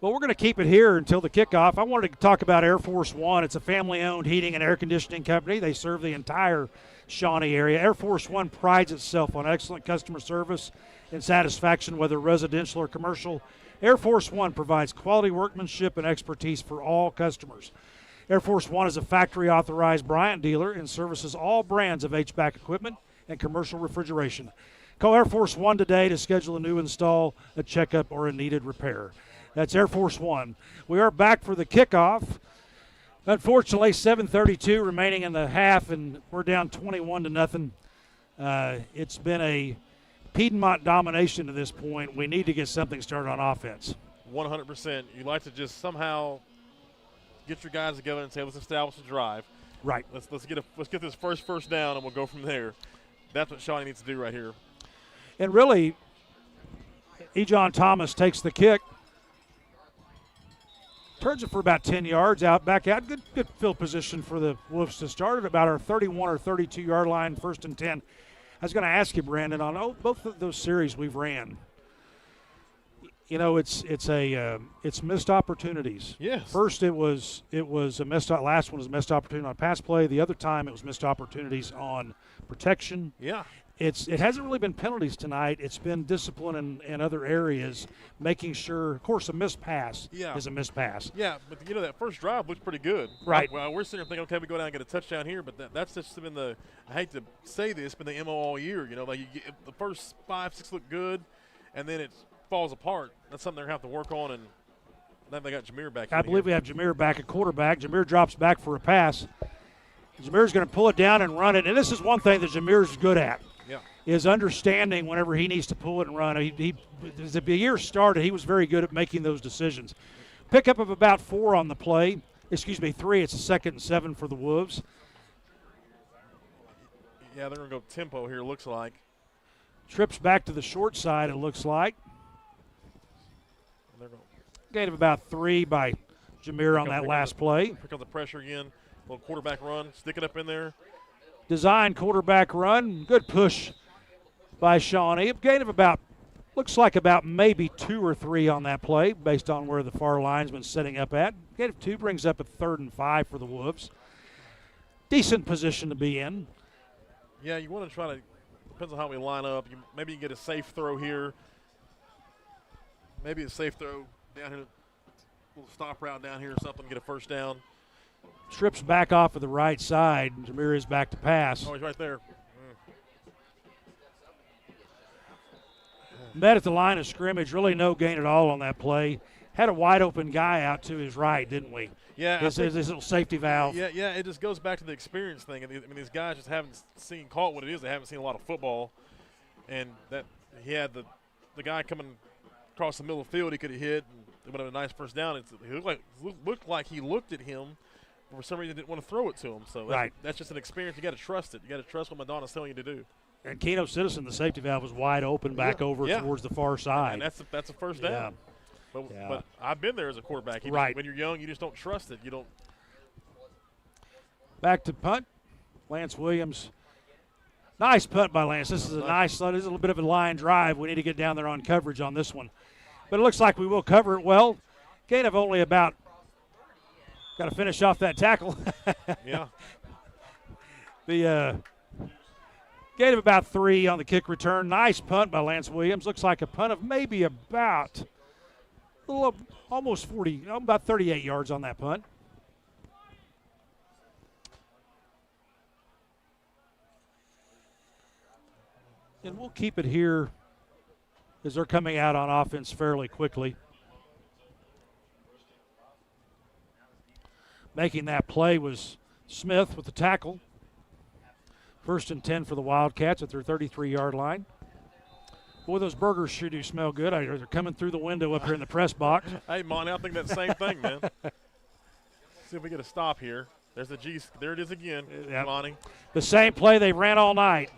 A: Well, we're going to keep it here until the kickoff. I wanted to talk about Air Force One. It's a family-owned heating and air conditioning company. They serve the entire Shawnee area. Air Force One prides itself on excellent customer service and satisfaction, whether residential or commercial. Air Force One provides quality workmanship and expertise for all customers. Air Force One is a factory-authorized Bryant dealer and services all brands of HVAC equipment and commercial refrigeration. Call Air Force One today to schedule a new install, a checkup, or a needed repair. That's Air Force One. We are back for the kickoff. Unfortunately, 7:32 remaining in the half, and we're down 21-0. It's been a Piedmont domination to this point. We need to get something started on offense.
B: 100%. You'd like to just somehow get your guys together and say, let's establish a drive.
A: Right.
B: Let's get this first down, and we'll go from there. That's what Shawnee needs to do right here.
A: And really, Ejon Thomas takes the kick, turns it for about 10 yards back out. Good field position for the Wolves to start at about our 31 or 32-yard line, 1st and 10. I was going to ask you, Brandon, on both of those series we've ran. You know, it's missed opportunities.
B: Yes.
A: First, it was a missed. Last one was a missed opportunity on pass play. The other time, it was missed opportunities on protection.
B: Yeah.
A: It hasn't really been penalties tonight. It's been discipline in other areas, making sure. Of course, a missed pass is a missed pass.
B: Yeah, but that first drive looked pretty good.
A: Right.
B: Well, we're sitting there thinking, okay, we go down and get a touchdown here, but that's just been I hate to say this, been the MO all year. Like the first 5-6 look good, and then it falls apart. That's something they're going to have to work on, and then they got Jameer back.
A: I believe we have Jameer back at quarterback. Jameer drops back for a pass. Jameer's going to pull it down and run it, and this is one thing that Jameer's good at.
B: Yeah.
A: Is understanding whenever he needs to pull it and run. As the year started, he was very good at making those decisions. Pickup of about 4 on the play. 3. It's a 2nd and 7 for the Wolves.
B: Yeah, they're going to go tempo here, looks like.
A: Trips back to the short side, it looks like. Gain of about 3 by Jameer on that last play.
B: Pick up the pressure again. Little quarterback run. Stick it up in there.
A: Design quarterback run. Good push by Shawnee. Gain of about, looks like about maybe 2 or 3 on that play based on where the far linesman's setting up at. Gain of 2 brings up a 3rd and 5 for the Wolves. Decent position to be in.
B: Yeah, you want to try to, depends on how we line up. Maybe you get a safe throw here. Maybe a safe throw down here. A little stop route down here or something, get a first down.
A: Trips back off of the right side. Jameer is back to pass.
B: Oh, he's right there.
A: Met at the line of scrimmage. Really no gain at all on that play. Had a wide open guy out to his right, didn't we?
B: Yeah.
A: His little safety valve.
B: Yeah, it just goes back to the experience thing. I mean, these guys just haven't caught what it is. They haven't seen a lot of football. And that he had the guy coming across the middle of the field he could have hit. And it would have been a nice first down. It looked like he looked at him. For some reason, didn't want to throw it to him. So that's just an experience. You got to trust it. You got to trust what Madonna's telling you to do.
A: And Keno Citizen, the safety valve, was wide open back over towards the far side.
B: And that's a first down. But I've been there as a quarterback. When you're young, you just don't trust it. You don't.
A: Back to punt. Lance Williams. Nice punt by Lance. This is this is a little bit of a line drive. We need to get down there on coverage on this one. But it looks like we will cover it well. Gain of only about. Got to finish off that tackle.
B: Yeah.
A: The gain of about 3 on the kick return. Nice punt by Lance Williams. Looks like a punt of maybe about almost 40, about 38 yards on that punt. And we'll keep it here as they're coming out on offense fairly quickly. Making that play was Smith with the tackle. 1st and 10 for the Wildcats at their 33-yard line. Boy, those burgers sure do smell good. They're coming through the window up here in the press box.
B: Hey, Monty, I think that's the same thing, man. See if we get a stop here. There's the G. There it is again,
A: Yep.
B: Monty.
A: The same play they ran all night.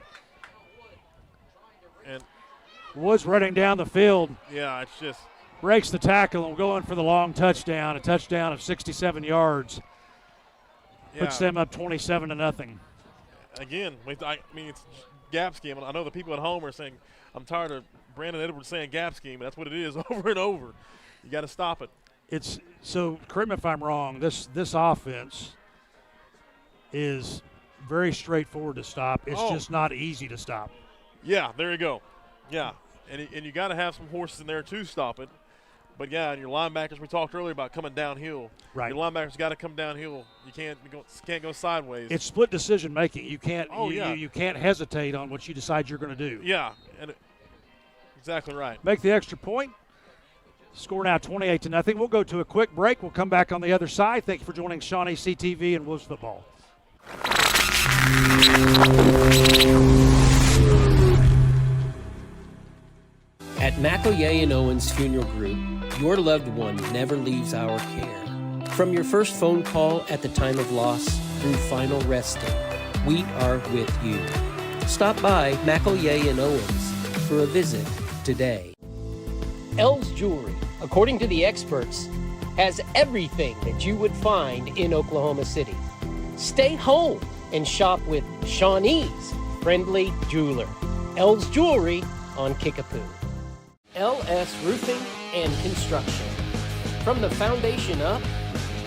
B: And,
A: Woods running down the field.
B: yeah, it's just –
A: Breaks the tackle and going for the long touchdown, a touchdown of 67 yards. Puts them up 27-0.
B: Again, I mean, it's gap scheme. I know the people at home are saying, I'm tired of Brandon Edwards saying gap scheme, but that's what it is over and over. You got to stop it.
A: It's so, correct me if I'm wrong, this offense is very straightforward to stop. It's just not easy to stop.
B: Yeah, there you go. Yeah, and you got to have some horses in there to stop it. But, yeah, and your linebackers, we talked earlier about coming downhill.
A: Right.
B: Your linebackers got to come downhill. You can't go sideways.
A: It's split decision making. You can't you can't hesitate on what you decide you're going to do.
B: Yeah, exactly right.
A: Make the extra point. Score now 28-0. We'll go to a quick break. We'll come back on the other side. Thank you for joining ShawneeCTV and Wolves Football.
C: At McElroy and Owens Funeral Group, your loved one never leaves our care. From your first phone call at the time of loss through final resting, we are with you. Stop by McElroy and Owens for a visit today. L's Jewelry, according to the experts, has everything that you would find in Oklahoma City. Stay home and shop with Shawnee's friendly jeweler. L's Jewelry on Kickapoo. LS Roofing and Construction. From the foundation up,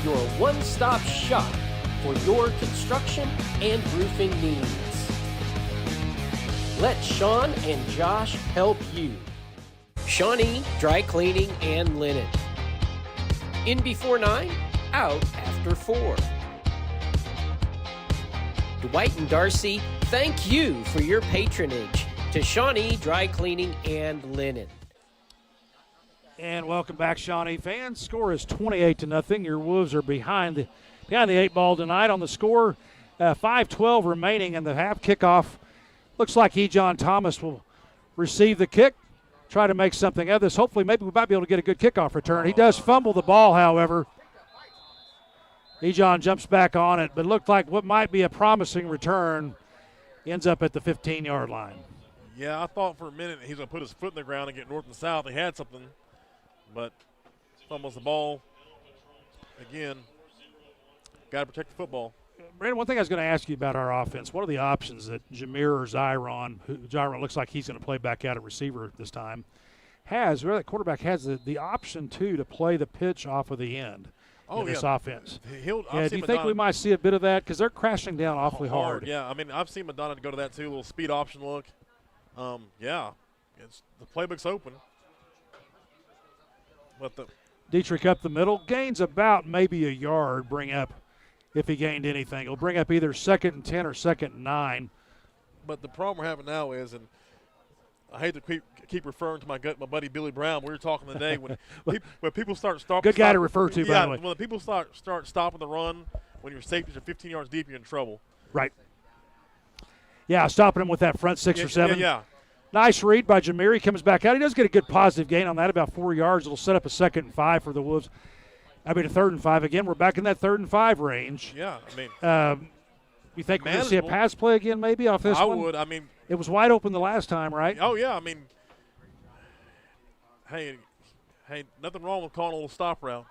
C: your one-stop shop for your construction and roofing needs. Let Sean and Josh help you. Shawnee Dry Cleaning and Linen. In before 9, out after 4. Dwight and Darcy, thank you for your patronage to Shawnee Dry Cleaning and Linen.
A: And welcome back, Shawnee fans. Score is 28-0. Your Wolves are behind the 8 ball tonight on the score. 5:12 remaining in the half. Kickoff. Looks like John Thomas will receive the kick, try to make something of this. Hopefully, maybe we might be able to get a good kickoff return. He does fumble the ball, however. John jumps back on it, but looked like what might be a promising return ends up at the 15-yard line.
B: Yeah, I thought for a minute he's going to put his foot in the ground and get north and south. He had something, but fumbles the ball. Again, got to protect the football.
A: Brandon, one thing I was going to ask you about our offense, what are the options that Jameer or Zyron, who Zyron looks like he's going to play back out at receiver this time, has, where that quarterback has the option, too, to play the pitch off of the end in this offense.
B: Do you
A: think we might see a bit of that? Because they're crashing down awfully hard.
B: Yeah, I mean, I've seen Madonna go to that, too, a little speed option look. Yeah, the playbook's open. But
A: Dietrich up the middle, gains about maybe a yard, bring up, if he gained anything. He'll bring up either 2nd and 10 or 2nd and 9.
B: But the problem we're having now is, and I hate to keep referring to my buddy Billy Brown. We were talking today when people start stopping.
A: Good guy to refer to, by the way.
B: When the people start stopping the run, when your safeties are 15 yards deep, you're in trouble.
A: Right. Yeah, stopping him with that front 6 or 7.
B: Yeah.
A: Nice read by Jameer. He comes back out. He does get a good positive gain on that, about 4 yards. It'll set up a 2nd and 5 for the Wolves. A 3rd and 5 again. We're back in that 3rd and 5 range.
B: Yeah, I mean.
A: You think we're going to see a pass play again maybe off this one?
B: I would. I mean.
A: It was wide open the last time, right?
B: Oh, yeah. I mean, hey, nothing wrong with calling a little stop route.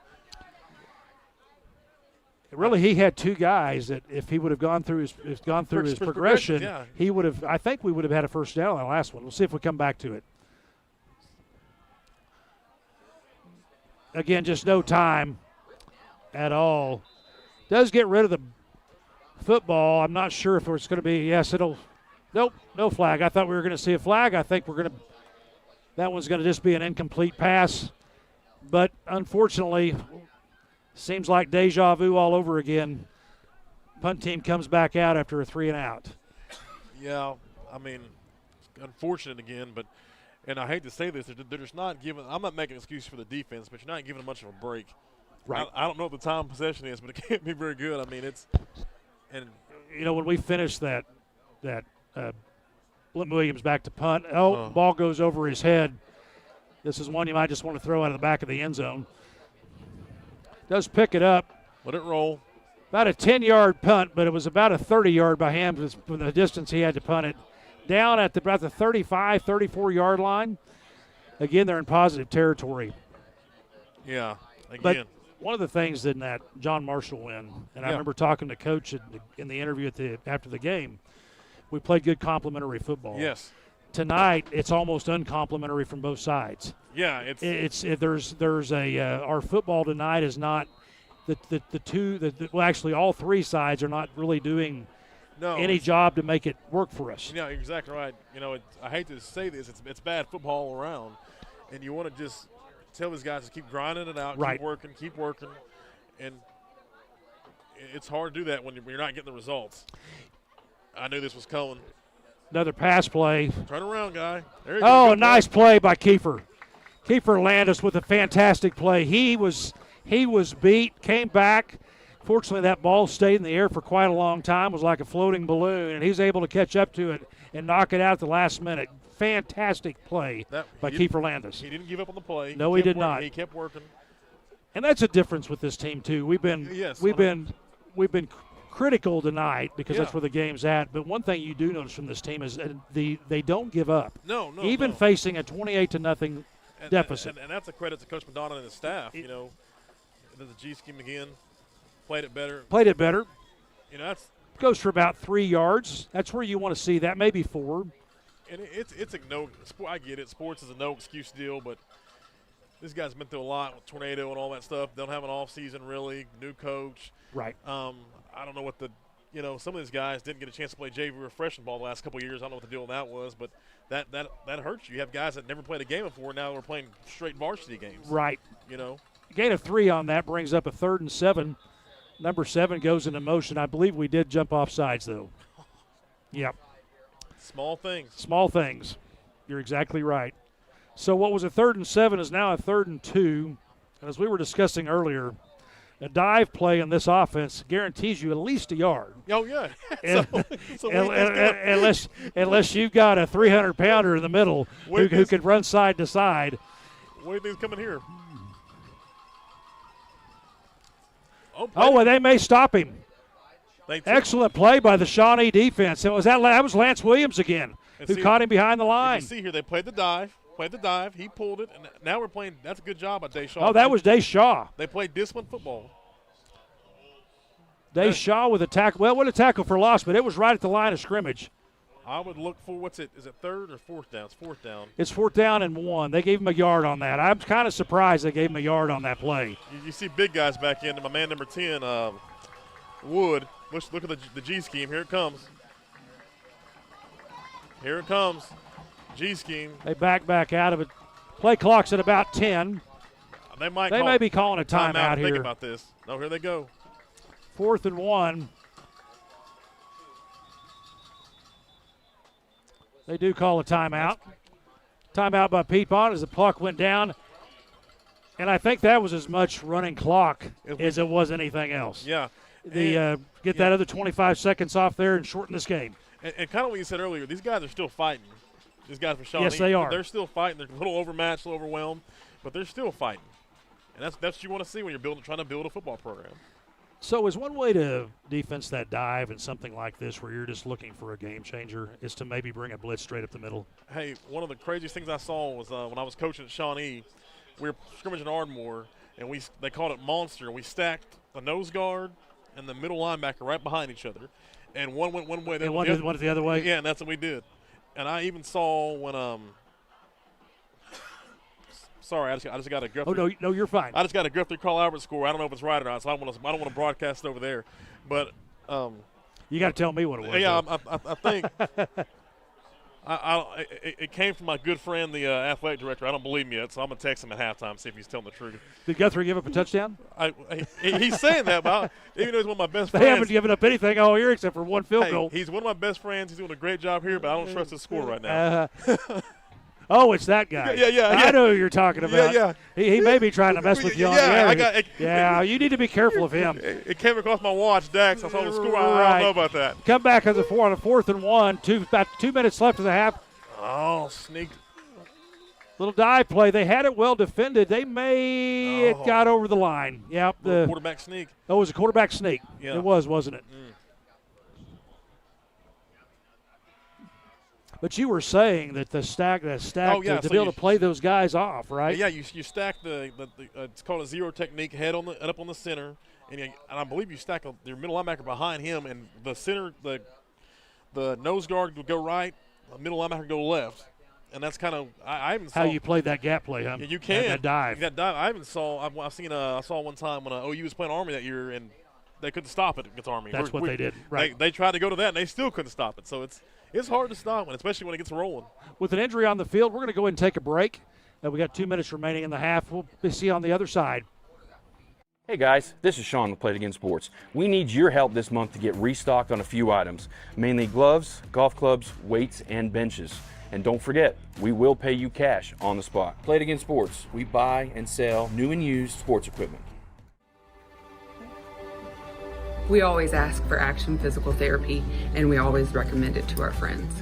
A: Really, he had 2 guys that if he would have gone through his progression,
B: yeah.
A: he would have. I think we would have had a first down on the last one. We'll see if we come back to it. Again, just no time at all. Does get rid of the football. I'm not sure if it's going to be. Yes, it'll. Nope, no flag. I thought we were going to see a flag. I think we're going to. That one's going to just be an incomplete pass. But unfortunately, seems like deja vu all over again. Punt team comes back out after a 3 and out.
B: Yeah, I mean, unfortunate again, but And I hate to say this, they're just not giving – I'm not making an excuse for the defense, but you're not giving them much of a break.
A: Right.
B: I don't know what the time possession is, but it can't be very good. I mean, it's – and
A: you know, when we finished that Flint Williams back to punt, ball goes over his head. This is one you might just want to throw out of the back of the end zone. Does pick it up.
B: Let it roll.
A: About a 10-yard punt, but it was about a 30-yard by him from the distance he had to punt it. Down at about the 35, 34-yard line. Again, they're in positive territory.
B: Yeah, again.
A: But one of the things in that John Marshall win, and I remember talking to Coach in the interview after the game, we played good complementary football.
B: Yes.
A: Tonight, it's almost uncomplimentary from both sides.
B: Yeah,
A: our football tonight is not actually all three sides are not really doing any job to make it work for us.
B: Yeah, exactly right. You know, I hate to say this, it's bad football all around, and you want to just tell these guys to keep grinding it out,
A: right.
B: keep working, and it's hard to do that when you're not getting the results. I knew this was coming.
A: Another pass play.
B: Turn around, guy. There you
A: go.
B: Oh,
A: nice play by Kiefer. Kiefer Landis with a fantastic play. He was beat, came back. Fortunately, that ball stayed in the air for quite a long time. It was like a floating balloon, and he's able to catch up to it and knock it out at the last minute. Fantastic play by Kiefer Landis.
B: He didn't give up on the play.
A: No, he did not.
B: He kept working.
A: And that's a difference with this team too. We've been critical tonight because that's where the game's at. But one thing you do notice from this team is they don't give up.
B: No.
A: Even facing a 28-0 deficit.
B: And that's a credit to Coach Madonna and his staff. You know, the G scheme again. Played it better. You know, that's
A: goes for about 3 yards. That's where you want to see that, maybe 4.
B: And it's a no. I get it. Sports is a no excuse deal, but this guy's been through a lot with tornado and all that stuff. They don't have an off season really. New coach.
A: Right.
B: I don't know what some of these guys didn't get a chance to play JV or freshman ball the last couple of years. I don't know what the deal on that was, but that hurts you. You have guys that never played a game before. Now we're playing straight varsity games.
A: Right.
B: You know.
A: Gain of 3 on that brings up a 3rd and 7. Number 7 goes into motion. I believe we did jump off sides, though. Yep.
B: Small things.
A: You're exactly right. So what was a 3rd and 7 is now a 3rd and 2. And as we were discussing earlier, a dive play in this offense guarantees you at least a yard.
B: Oh, yeah.
A: Unless you've got a 300-pounder in the middle who can run side to side.
B: What do you think's coming here?
A: Well, they may stop him. Excellent play by the Shawnee defense. That was Lance Williams again, who caught him behind the line.
B: You see here, they played the dive. He pulled it, and now we're playing. That's a good job by Day Shaw.
A: Oh, that was Day Shaw.
B: They played disciplined football.
A: Day Shaw with a tackle. Well, what a tackle for loss, but it was right at the line of scrimmage.
B: I would look for is it 3rd or 4th down? It's 4th down.
A: It's 4th down and 1. They gave him a yard on that. I'm kind of surprised they gave him a yard on that play.
B: You see big guys back in. My man number 10, Wood. Look at the G scheme. Here it comes. G scheme.
A: They back out of it. Play clock's at about 10.
B: They
A: may be calling a timeout here.
B: Think about this. No, here they go.
A: 4th and 1. They do call a timeout. Timeout by Piedmont as the clock went down. And I think that was as much running clock as it was anything else.
B: Yeah.
A: Get that other 25 seconds off there and shorten this game.
B: And kind of what you said earlier, these guys are still fighting. These guys from Shawnee.
A: Yes, they are.
B: They're still fighting. They're a little overmatched, a little overwhelmed, but they're still fighting. And that's what you want to see when you're trying to build a football program.
A: So is one way to defense that dive and something like this where you're just looking for a game changer is to maybe bring a blitz straight up the middle?
B: Hey, one of the craziest things I saw was when I was coaching at Shawnee, we were scrimmaging Ardmore, and they called it monster. We stacked the nose guard and the middle linebacker right behind each other. And one went one way.
A: And one went the other way?
B: Yeah, and that's what we did. And I even saw when sorry, I just got a Guthrie.
A: Oh, no, you're fine.
B: I just got a Guthrie Carl Albert score. I don't know if it's right or not, so I don't want to broadcast it over there. But
A: you got to tell me what it was.
B: Yeah, I think it came from my good friend, the athletic director. I don't believe me yet, so I'm gonna text him at halftime see if he's telling the truth.
A: Did Guthrie give up a touchdown?
B: He's saying that, but even though he's one of my best friends,
A: they haven't given up anything all year except for one field goal.
B: He's one of my best friends. He's doing a great job here, but I don't trust his score right now.
A: Oh, it's that guy.
B: Yeah.
A: I know who you're talking about.
B: Yeah.
A: He may be trying to mess with you on the air.
B: Yeah,
A: you need to be careful of him.
B: It came across my watch, Dax. I saw the score.
A: Right.
B: I don't know about that.
A: Come back on a 4th and 1. About 2 minutes left of the half.
B: Oh, sneak.
A: Little dive play. They had it well defended. They may it got over the line. Yep. The
B: Quarterback sneak.
A: Oh, it was a quarterback sneak.
B: Yeah.
A: It was, wasn't it? But you were saying that the stack to
B: So
A: be able to play those guys off, right?
B: Yeah, you stack the it's called a zero technique, head up on the center, and I believe you stack your middle linebacker behind him, and the center, the nose guard will go right, the middle linebacker go left, and that's kind of I haven't
A: how
B: saw,
A: you played that gap play, huh?
B: Yeah, you can
A: that dive.
B: That dive. I saw one time when OU was playing Army that year, and they couldn't stop it against Army.
A: That's what they did. Right.
B: They tried to go to that, and they still couldn't stop it. So it's hard to stop, especially when it gets rolling.
A: With an injury on the field, we're going to go ahead and take a break. We got 2 minutes remaining in the half. We'll see you on the other side.
E: Hey guys, this is Sean with Play It Again Sports. We need your help this month to get restocked on a few items, mainly gloves, golf clubs, weights, and benches. And don't forget, we will pay you cash on the spot. Play It Again Sports. We buy and sell new and used sports equipment.
G: We always ask for Action Physical Therapy, and we always recommend it to our friends.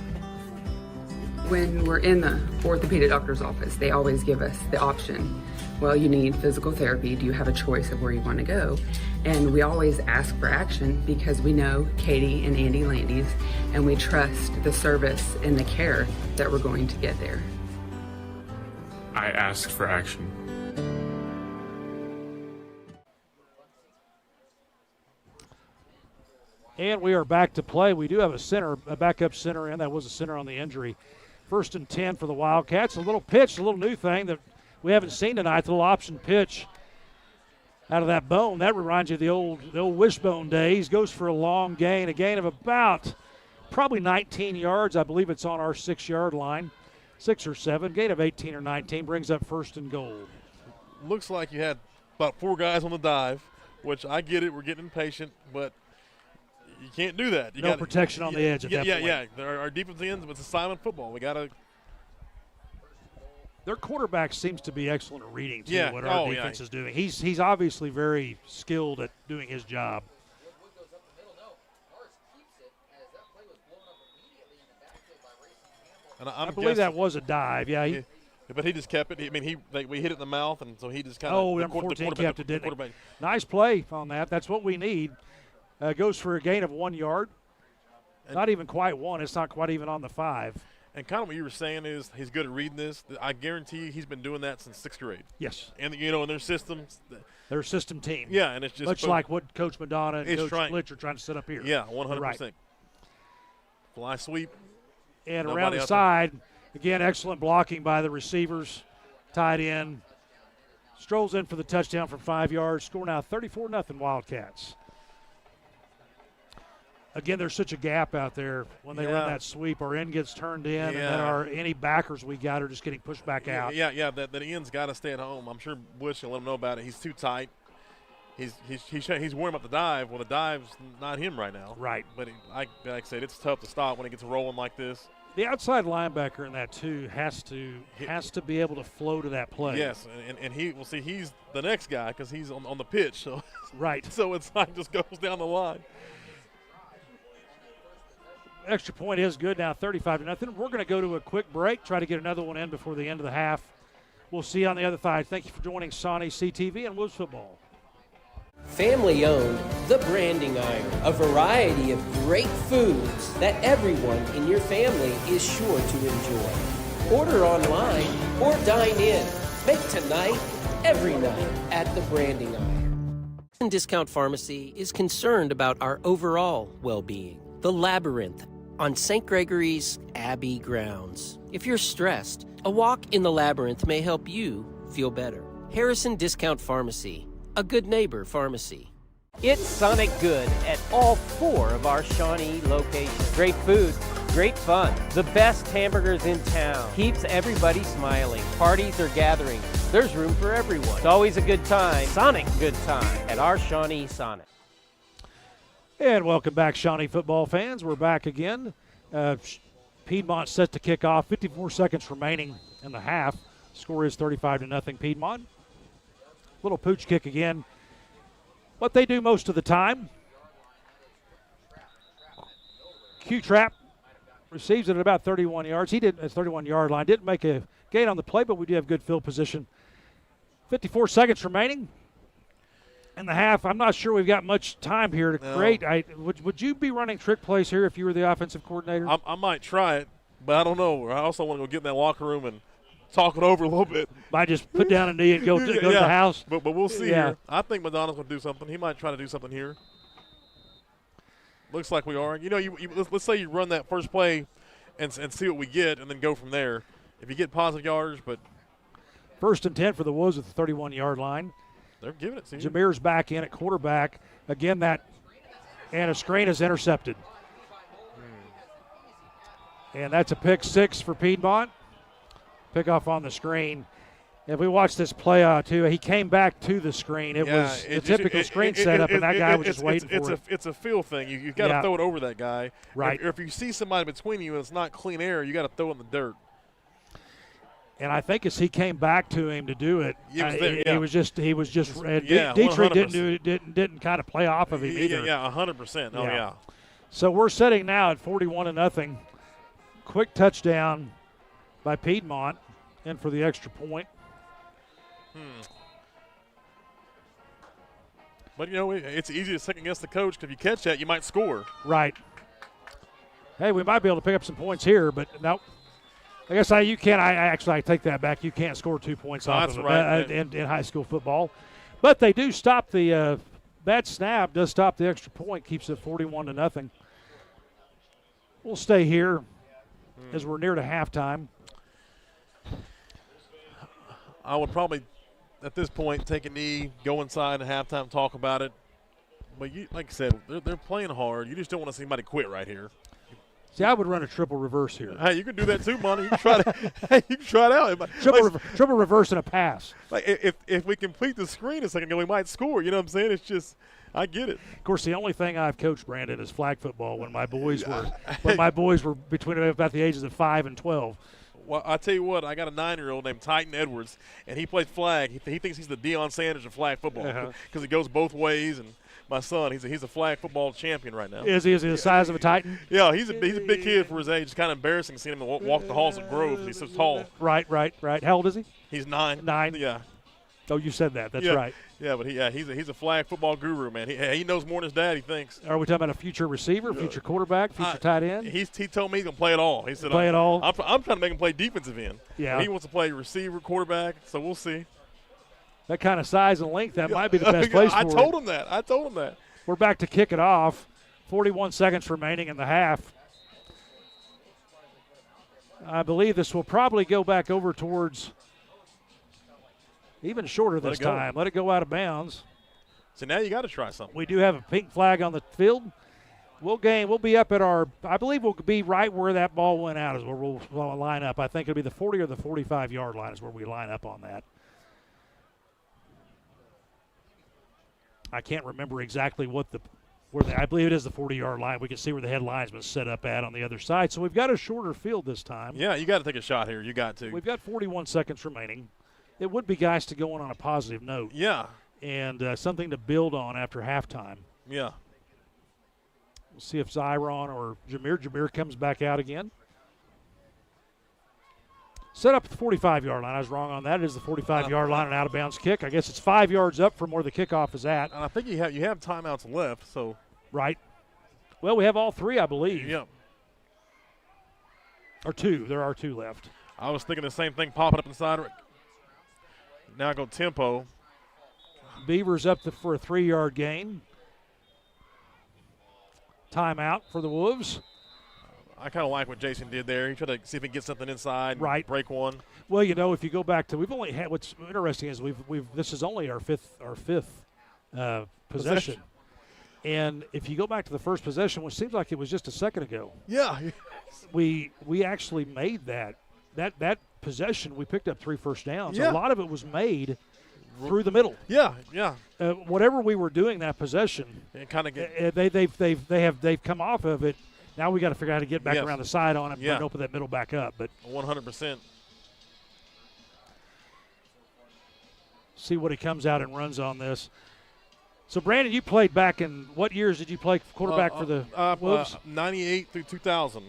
G: When we're in the orthopedic doctor's office, they always give us the option, well, you need physical therapy. Do you have a choice of where you want to go? And we always ask for Action because we know Katie and Andy Landys, and we trust the service and the care that we're going to get there.
H: I asked for Action.
A: And we are back to play. We do have a backup center, and that was a center on the injury. 1st and 10 for the Wildcats. A little pitch, a little new thing that we haven't seen tonight, the little option pitch out of that bone. That reminds you of the old wishbone days. Goes for a long gain, a gain of about probably 19 yards. I believe it's on our 6-yard line, 6 or 7. Gain of 18 or 19 brings up 1st and goal.
B: Looks like you had about 4 guys on the dive, which I get it. We're getting impatient, but you can't do that.
A: No protection on the edge at that point.
B: Yeah. There are defensive ends, but it's assignment football. We got to.
A: Their quarterback seems to be excellent at reading, too,
B: Yeah.
A: what our defense is doing. He's obviously very skilled at doing his job.
B: And
A: I believe that was a dive. Yeah.
B: But he just kept it. We hit it in the mouth, and so he just kind of.
A: Oh, number 14 kept it, didn't he? Nice play on that. That's what we need. Goes for a gain of 1 yard. Not even quite 1. It's not quite even on the 5.
B: And kind of what you were saying is he's good at reading this. I guarantee you he's been doing that since 6th grade.
A: Yes.
B: And, in their systems.
A: Their system team.
B: Yeah, and it's just.
A: Much like what Coach Madonna and Coach Blitch are trying to set up here.
B: Yeah, 100%.
A: Right.
B: Fly sweep.
A: And around the side, again, excellent blocking by the receivers. Tied in. Strolls in for the touchdown from 5 yards. Score now 34-0 Wildcats. Again, there's such a gap out there when they run that sweep. Our end gets turned in, and then any backers we got are just getting pushed back out.
B: Yeah. That end's got to stay at home. I'm sure Bush will let him know about it. He's too tight. He's worrying about the dive. Well, the dive's not him right now.
A: Right.
B: But like I said, it's tough to stop when it gets rolling like this.
A: The outside linebacker in that too has to be able to flow to that play.
B: Yes, and he's the next guy because he's on the pitch. So
A: right.
B: So it's like just goes down the line.
A: Extra point is good now, 35-0. We're going to go to a quick break, try to get another one in before the end of the half. We'll see you on the other side. Thank you for joining ShawneeCTV and Wolves Football.
C: Family owned, The Branding Iron. A variety of great foods that everyone in your family is sure to enjoy. Order online or dine in. Make tonight every night at The Branding Iron. Discount Pharmacy is concerned about our overall well-being. The Labyrinth on St. Gregory's Abbey grounds. If you're stressed, a walk in the Labyrinth may help you feel better. Harrison Discount Pharmacy, a good neighbor pharmacy. It's Sonic Good at all 4 of our Shawnee locations. Great food, great fun, the best hamburgers in town. Keeps everybody smiling. Parties or gatherings, there's room for everyone. It's always a good time, Sonic good time, at our Shawnee Sonic.
A: And welcome back, Shawnee football fans. We're back again. Piedmont set to kick off. 54 seconds remaining in the half. Score is 35-0 Piedmont. Little pooch kick again. What they do most of the time. Q-Trap receives it at about 31 yards. He didn't, at 31-yard line. Didn't make a gain on the play, but we do have good field position. 54 seconds remaining in the half. I'm not sure we've got much time here to create. Would you be running trick plays here if you were the offensive coordinator?
B: I might try it, but I don't know. I also want to go get in that locker room and talk it over a little bit.
A: Might just put down a knee and go to the house.
B: But we'll see here. I think Madonna's going to do something. He might try to do something here. Looks like we are. You know, let's say you run that first play and see what we get and then go from there. If you get positive yards, but.
A: 1st and 10 for the Wolves at the 31-yard line.
B: They're giving it to you.
A: Jameer's back in at quarterback. Again, and a screen is intercepted. And that's a pick 6 for Piedmont. Pick off on the screen. If we watch this play out, too, he came back to the screen. It was a typical screen setup, and that guy was just waiting for it.
B: It's a feel thing. You've got to throw it over that guy.
A: Right.
B: If you see somebody between you and it's not clean air, you got to throw it in the dirt.
A: And I think as he came back to him to do it, he was just Dietrich
B: 100%.
A: didn't kind of play off of him either.
B: Yeah, 100%. Oh, yeah.
A: So we're sitting now at 41-0. Quick touchdown by Piedmont, and for the extra point.
B: But, you know, it's easy to second-guess the coach because if you catch that, you might score.
A: Right. Hey, we might be able to pick up some points here, but nope. I guess you can't. I take that back. You can't score 2 points off of it
B: right.
A: in high school football. But they do stop the that snap does stop the extra point, keeps it 41-0. We'll stay here as we're near to halftime.
B: I would probably, at this point, take a knee, go inside at halftime, talk about it. But like I said, they're playing hard. You just don't want to see anybody quit right here.
A: See, I would run a triple reverse here.
B: Hey, you can do that too, Monty. You can try it. You can try it out.
A: Triple reverse and a pass.
B: Like if we complete the screen a second ago, we might score. You know what I'm saying? It's just, I get it.
A: Of course, the only thing I've coached, Brandon, is flag football. When my boys were between about the ages of 5 and 12.
B: Well, I tell you what, I got a 9-year-old named Titan Edwards, and he plays flag. He thinks he's the Deion Sanders of flag football because he goes both ways. And my son, he's a flag football champion right now.
A: Is he the size of a Titan?
B: Yeah, he's a big kid for his age. It's kind of embarrassing seeing him walk the halls of Grove. He's so tall.
A: Right. How old is he?
B: He's 9.
A: 9.
B: Yeah.
A: Oh, you said that. That's right.
B: Yeah, but he's a flag football guru, man. He knows more than his dad, he thinks.
A: Are we talking about a future receiver, future quarterback, future tight end?
B: He told me he's going to play it all. He said,
A: play it all?
B: I'm trying to make him play defensive end.
A: Yeah.
B: He wants to play receiver, quarterback, so we'll see.
A: That kind of size and length, that might be the best place for him.
B: I told him that.
A: We're back to kick it off. 41 seconds remaining in the half. I believe this will probably go back over towards even shorter this time. Let it go out of bounds.
B: So now you got to try something.
A: We do have a pink flag on the field. We'll be up at I believe we'll be right where that ball went out is where we'll line up. I think it'll be the 40 or the 45-yard line is where we line up on that. I can't remember exactly I believe it is the 40-yard line. We can see where the head linesman's set up at on the other side. So we've got a shorter field this time.
B: Yeah, you got to take a shot here. You got to.
A: We've got 41 seconds remaining. It would be nice to go on a positive note.
B: Yeah.
A: And something to build on after halftime.
B: Yeah.
A: We'll see if Zyron or Jameer comes back out again. Set up at the 45-yard line. I was wrong on that. It is the 45-yard line, an out-of-bounds kick. I guess it's 5 yards up from where the kickoff is at.
B: And I think you have timeouts left, so.
A: Right. Well, we have all 3, I believe.
B: Yeah.
A: Or 2. There are 2 left.
B: I was thinking the same thing popping up inside. Now I go tempo.
A: Beavers up for a 3-yard gain. Timeout for the Wolves.
B: I kind of like what Jason did there. He tried to see if he can get something inside,
A: right?
B: Break one.
A: Well, you know, if you go back to, we've only had. What's interesting is this is only our fifth possession, and if you go back to the first possession, which seems like it was just a second ago.
B: Yeah.
A: we actually made that possession. We picked up 3 first downs.
B: Yeah.
A: A lot of it was made through the middle.
B: Yeah.
A: Whatever we were doing that possession,
B: and kind of
A: they've come off of it Now we got to figure out how to get back
B: Yes.
A: around the side on it
B: Yeah.
A: and open that middle back up. But
B: 100%.
A: see what he comes out and runs on this. So, Brandon, you played back in what years did you play quarterback for the Wolves?
B: 98 through 2000,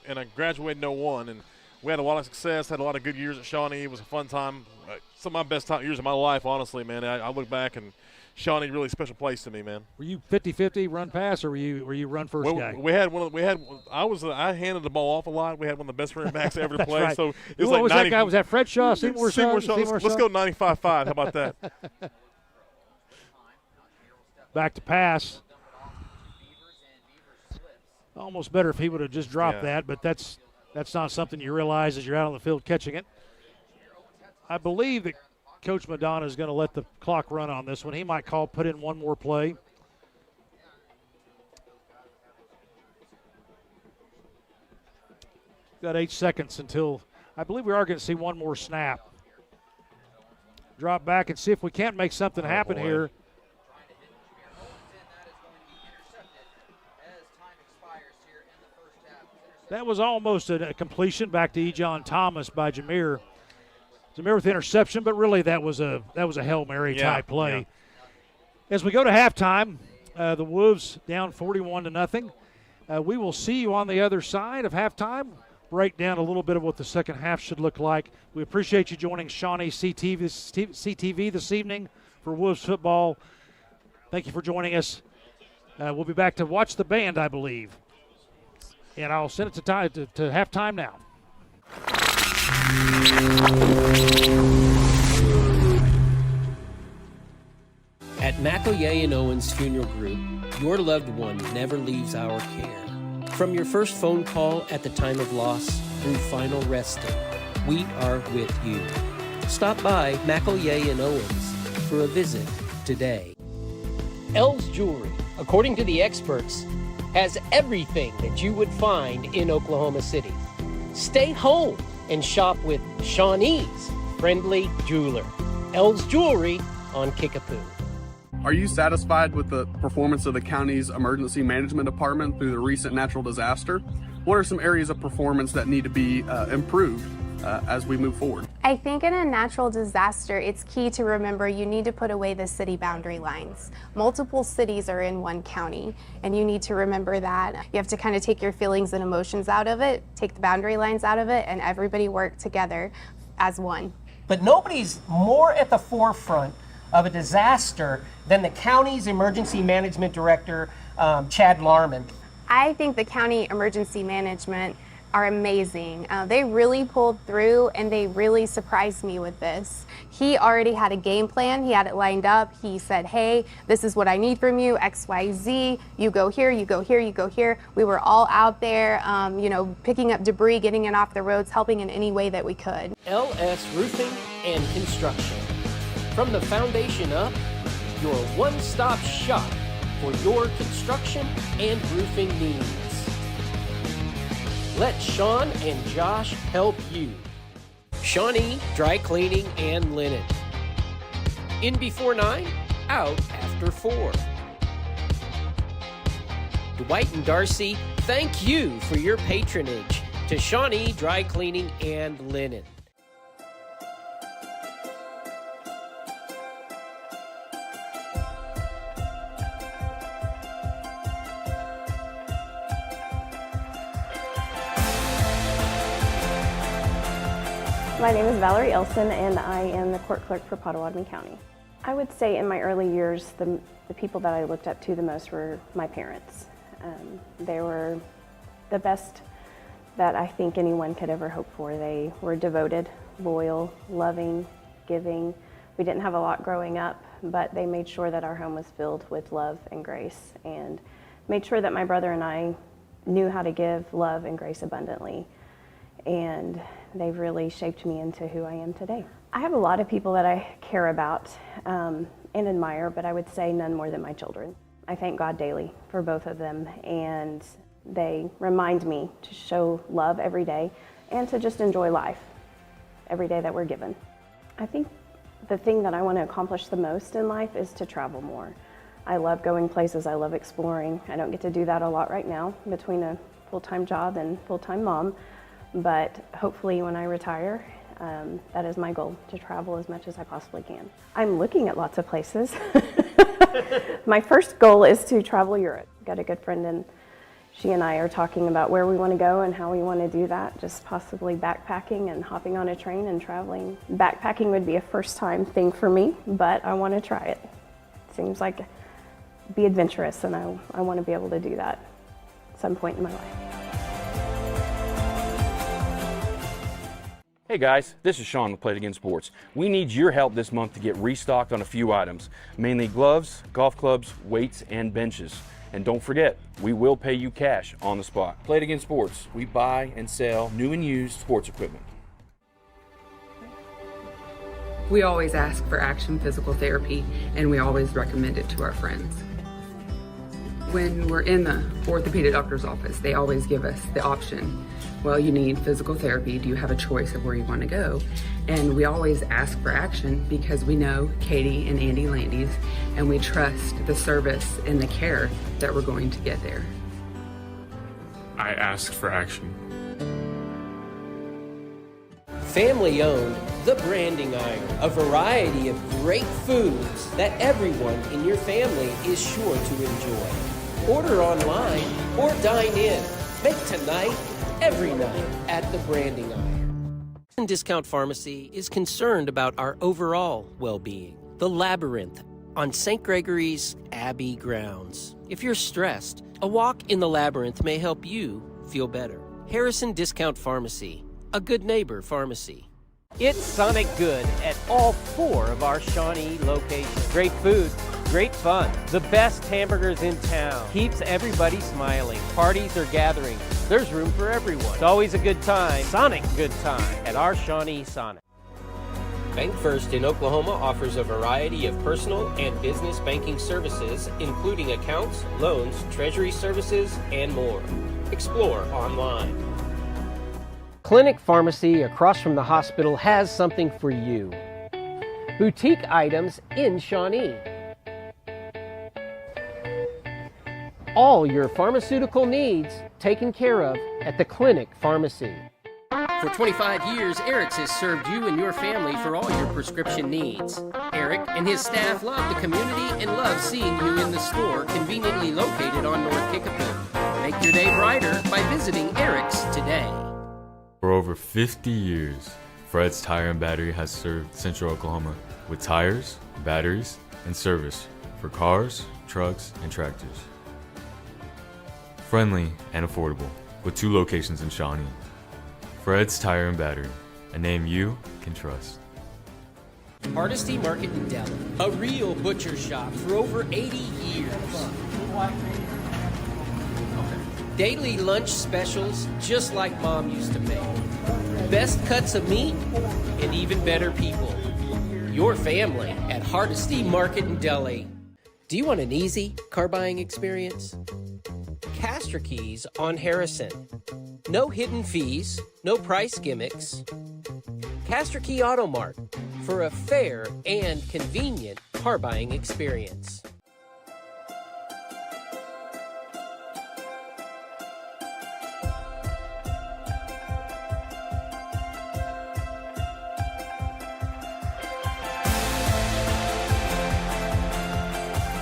B: and I graduated in 01, and we had a lot of success, had a lot of good years at Shawnee. It was a fun time. Some of my best years of my life, honestly, man. I look back, and Shawnee really a special place to me, man.
A: Were you 50-50 run pass, or were you run first guy?
B: I handed the ball off a lot. We had one of the best running backs ever to play.
A: Right.
B: So it was
A: What
B: like
A: was
B: 90,
A: that guy? Was that Fred Shaw? Seymour Shaw?
B: Let's go 95-5. How about that?
A: Back to pass. Almost better if he would have just dropped that, but that's not something you realize as you're out on the field catching it. I believe that Coach Madonna is going to let the clock run on this one. He might put in one more play. Got 8 seconds until I believe we are going to see one more snap. Drop back and see if we can't make something happen here. That was almost a completion back to Ejon Thomas by Jameer. Jameer with the interception, but really that was a Hail Mary type play. Yeah. As we go to halftime, the Wolves down 41-0. We will see you on the other side of halftime. Break down a little bit of what the second half should look like. We appreciate you joining ShawneeCTV this evening for Wolves football. Thank you for joining us. We'll be back to watch the band, I believe. And I'll send it to halftime now.
C: At McElroy and Owens Funeral Group, your loved one never leaves our care. From your first phone call at the time of loss through final resting, we are with you. Stop by McElroy and Owens for a visit today. L's Jewelry, according to the experts, has everything that you would find in Oklahoma City. Stay home and shop with Shawnee's friendly jeweler. L's Jewelry on Kickapoo.
I: Are you satisfied with the performance of the county's emergency management department through the recent natural disaster? What are some areas of performance that need to be improved as we move forward?
J: I think in a natural disaster, it's key to remember you need to put away the city boundary lines. Multiple cities are in one county, and you need to remember that. You have to kind of take your feelings and emotions out of it, take the boundary lines out of it, and everybody work together as one.
C: But nobody's more at the forefront of a disaster than the county's emergency management director, Chad Larman.
J: I think the county emergency management are amazing. They really pulled through, and they really surprised me with this. He already had a game plan. He had it lined up. He said, hey, this is what I need from you, X, Y, Z. You go here, you go here, you go here. We were all out there, picking up debris, getting it off the roads, helping in any way that we could.
C: LS Roofing and Construction. From the foundation up, your one-stop shop for your construction and roofing needs. Let Sean and Josh help you. Shawnee Dry Cleaning and Linen. In before 9, out after 4. Dwight and Darcy, thank you for your patronage to Shawnee Dry Cleaning and Linen.
K: My name is Valerie Elson, and I am the court clerk for Pottawatomie County. I would say in my early years, the people that I looked up to the most were my parents. They were the best that I think anyone could ever hope for. They were devoted, loyal, loving, giving. We didn't have a lot growing up, but they made sure that our home was filled with love and grace, and made sure that my brother and I knew how to give love and grace abundantly. And they've really shaped me into who I am today. I have a lot of people that I care about and admire, but I would say none more than my children. I thank God daily for both of them, and they remind me to show love every day and to just enjoy life every day that we're given. I think the thing that I want to accomplish the most in life is to travel more. I love going places, I love exploring. I don't get to do that a lot right now between a full-time job and full-time mom, but hopefully when I retire, that is my goal, to travel as much as I possibly can. I'm looking at lots of places. My first goal is to travel Europe. Got a good friend, and she and I are talking about where we want to go and how we want to do that, just possibly backpacking and hopping on a train and traveling. Backpacking would be a first-time thing for me, but I want to try it. Seems like be adventurous, and I want to be able to do that at some point in my life.
E: Hey guys, this is Sean with Play It Again Sports. We need your help this month to get restocked on a few items, mainly gloves, golf clubs, weights, and benches. And don't forget, we will pay you cash on the spot. Play It Again Sports. We buy and sell new and used sports equipment.
G: We always ask for Action Physical Therapy, and we always recommend it to our friends. When we're in the orthopedic doctor's office, they always give us the option. Well, you need physical therapy. Do you have a choice of where you want to go? And we always ask for Action because we know Katie and Andy Landys, and we trust the service and the care that we're going to get there.
H: I asked for Action.
C: Family owned, The Branding Iron, a variety of great foods that everyone in your family is sure to enjoy. Order online or dine in. Make tonight every night at The Branding Iron. Discount Pharmacy is concerned about our overall well-being. The Labyrinth on St. Gregory's Abbey grounds. If you're stressed, a walk in the Labyrinth may help you feel better. Harrison Discount Pharmacy, a good neighbor pharmacy. It's Sonic Good at all 4 of our Shawnee locations. Great food, great fun, the best hamburgers in town. Keeps everybody smiling. Parties or gatherings, there's room for everyone. It's always a good time, Sonic good time, at our Shawnee Sonic. Bank First in Oklahoma offers a variety of personal and business banking services, including accounts, loans, treasury services, and more. Explore online. Clinic Pharmacy across from the hospital has something for you. Boutique items in Shawnee. All your pharmaceutical needs taken care of at the Clinic Pharmacy. For 25 years, Eric's has served you and your family for all your prescription needs. Eric and his staff love the community and love seeing you in the store conveniently located on North Kickapoo. Make your day brighter by visiting Eric's today.
F: For over 50 years, Fred's Tire and Battery has served Central Oklahoma with tires, batteries, and service for cars, trucks, and tractors. Friendly and affordable, with 2 locations in Shawnee. Fred's Tire and Battery, a name you can trust.
C: Hardesty Market in Deli, a real butcher shop for over 80 years. Daily lunch specials just like Mom used to make. Best cuts of meat and even better people. Your family at Hardesty Market in Deli. Do you want an easy car buying experience? Castor Keys on Harrison. No hidden fees, no price gimmicks. Castor Key Auto Mart for a fair and convenient car buying experience.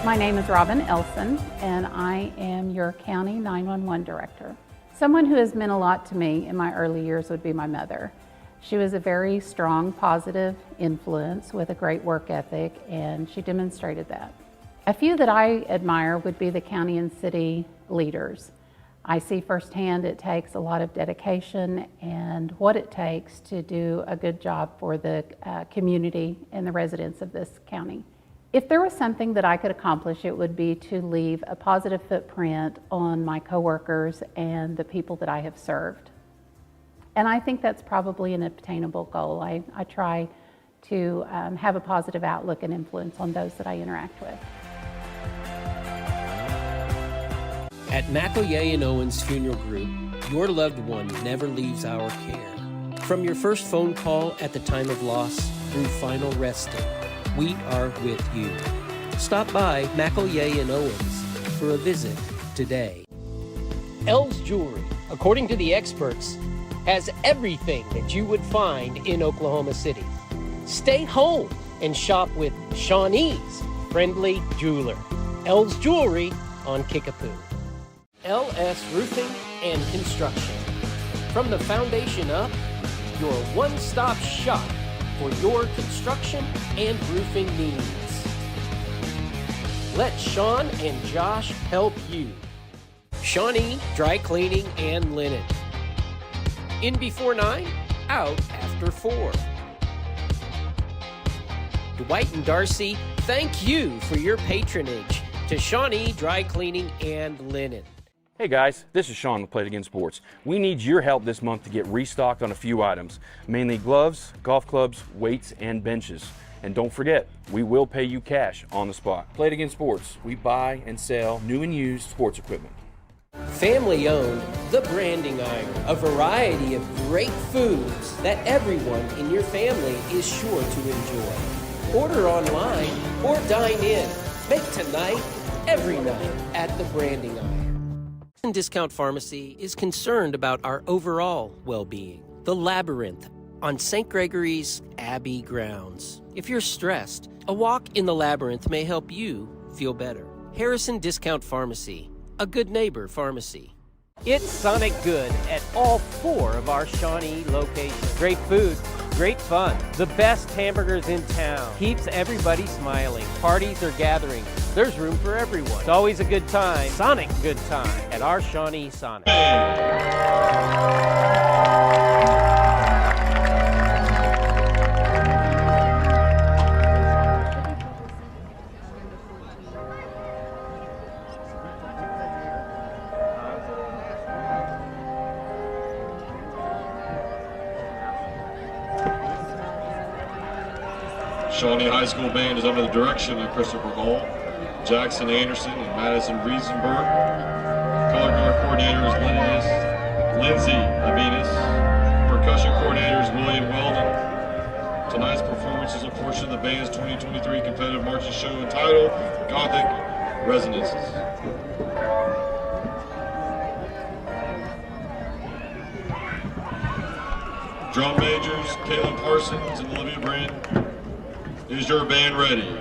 D: My name is Robin Elson, and I am your County 911 Director. Someone who has meant a lot to me in my early years would be my mother. She was a very strong, positive influence with a great work ethic, and she demonstrated that. A few that I admire would be the county and city leaders. I see firsthand it takes a lot of dedication and what it takes to do a good job for the community and the residents of this county. If there was something that I could accomplish, it would be to leave a positive footprint on my coworkers and the people that I have served. And I think that's probably an obtainable goal. I try to have a positive outlook and influence on those that I interact with.
C: At McElroy and Owens Funeral Group, your loved one never leaves our care. From your first phone call at the time of loss through final resting, we are with you. Stop by McElroy and Owens for a visit today. L's Jewelry, according to the experts, has everything that you would find in Oklahoma City. Stay home and shop with Shawnee's friendly jeweler, L's Jewelry on Kickapoo. LS Roofing and Construction. From the foundation up, your one-stop shop for your construction and roofing needs. Let Sean and Josh help you. Shawnee Dry Cleaning and Linen. In before 9, out after 4. Dwight and Darcy, thank you for your patronage to Shawnee Dry Cleaning and Linen.
E: Hey guys, this is Sean with Play It Again Sports. We need your help this month to get restocked on a few items, mainly gloves, golf clubs, weights, and benches. And don't forget, we will pay you cash on the spot. Play It Again Sports. We buy and sell new and used sports equipment.
C: Family owned, The Branding Iron. A variety of great foods that everyone in your family is sure to enjoy. Order online or dine in. Make tonight every night at The Branding Iron. Discount Pharmacy is concerned about our overall well-being. The Labyrinth on St. Gregory's Abbey grounds. If you're stressed, a walk in the Labyrinth may help you feel better. Harrison Discount Pharmacy, a good neighbor pharmacy. It's Sonic Good at all 4 of our Shawnee locations. Great food, great fun, the best hamburgers in town. Keeps everybody smiling. Parties or gatherings, there's room for everyone. It's always a good time, Sonic good time, at our Shawnee Sonic.
L: Shawnee High School Band is under the direction of Christopher Hall, Jackson Anderson, and Madison Riesenberg. Color guard coordinator is Lindsay Levinas. Percussion coordinator is William Weldon. Tonight's performance is a portion of the band's 2023 competitive marching show entitled Gothic Resonances. Drum majors, Caitlin Parsons and Olivia Brand. Is your band ready?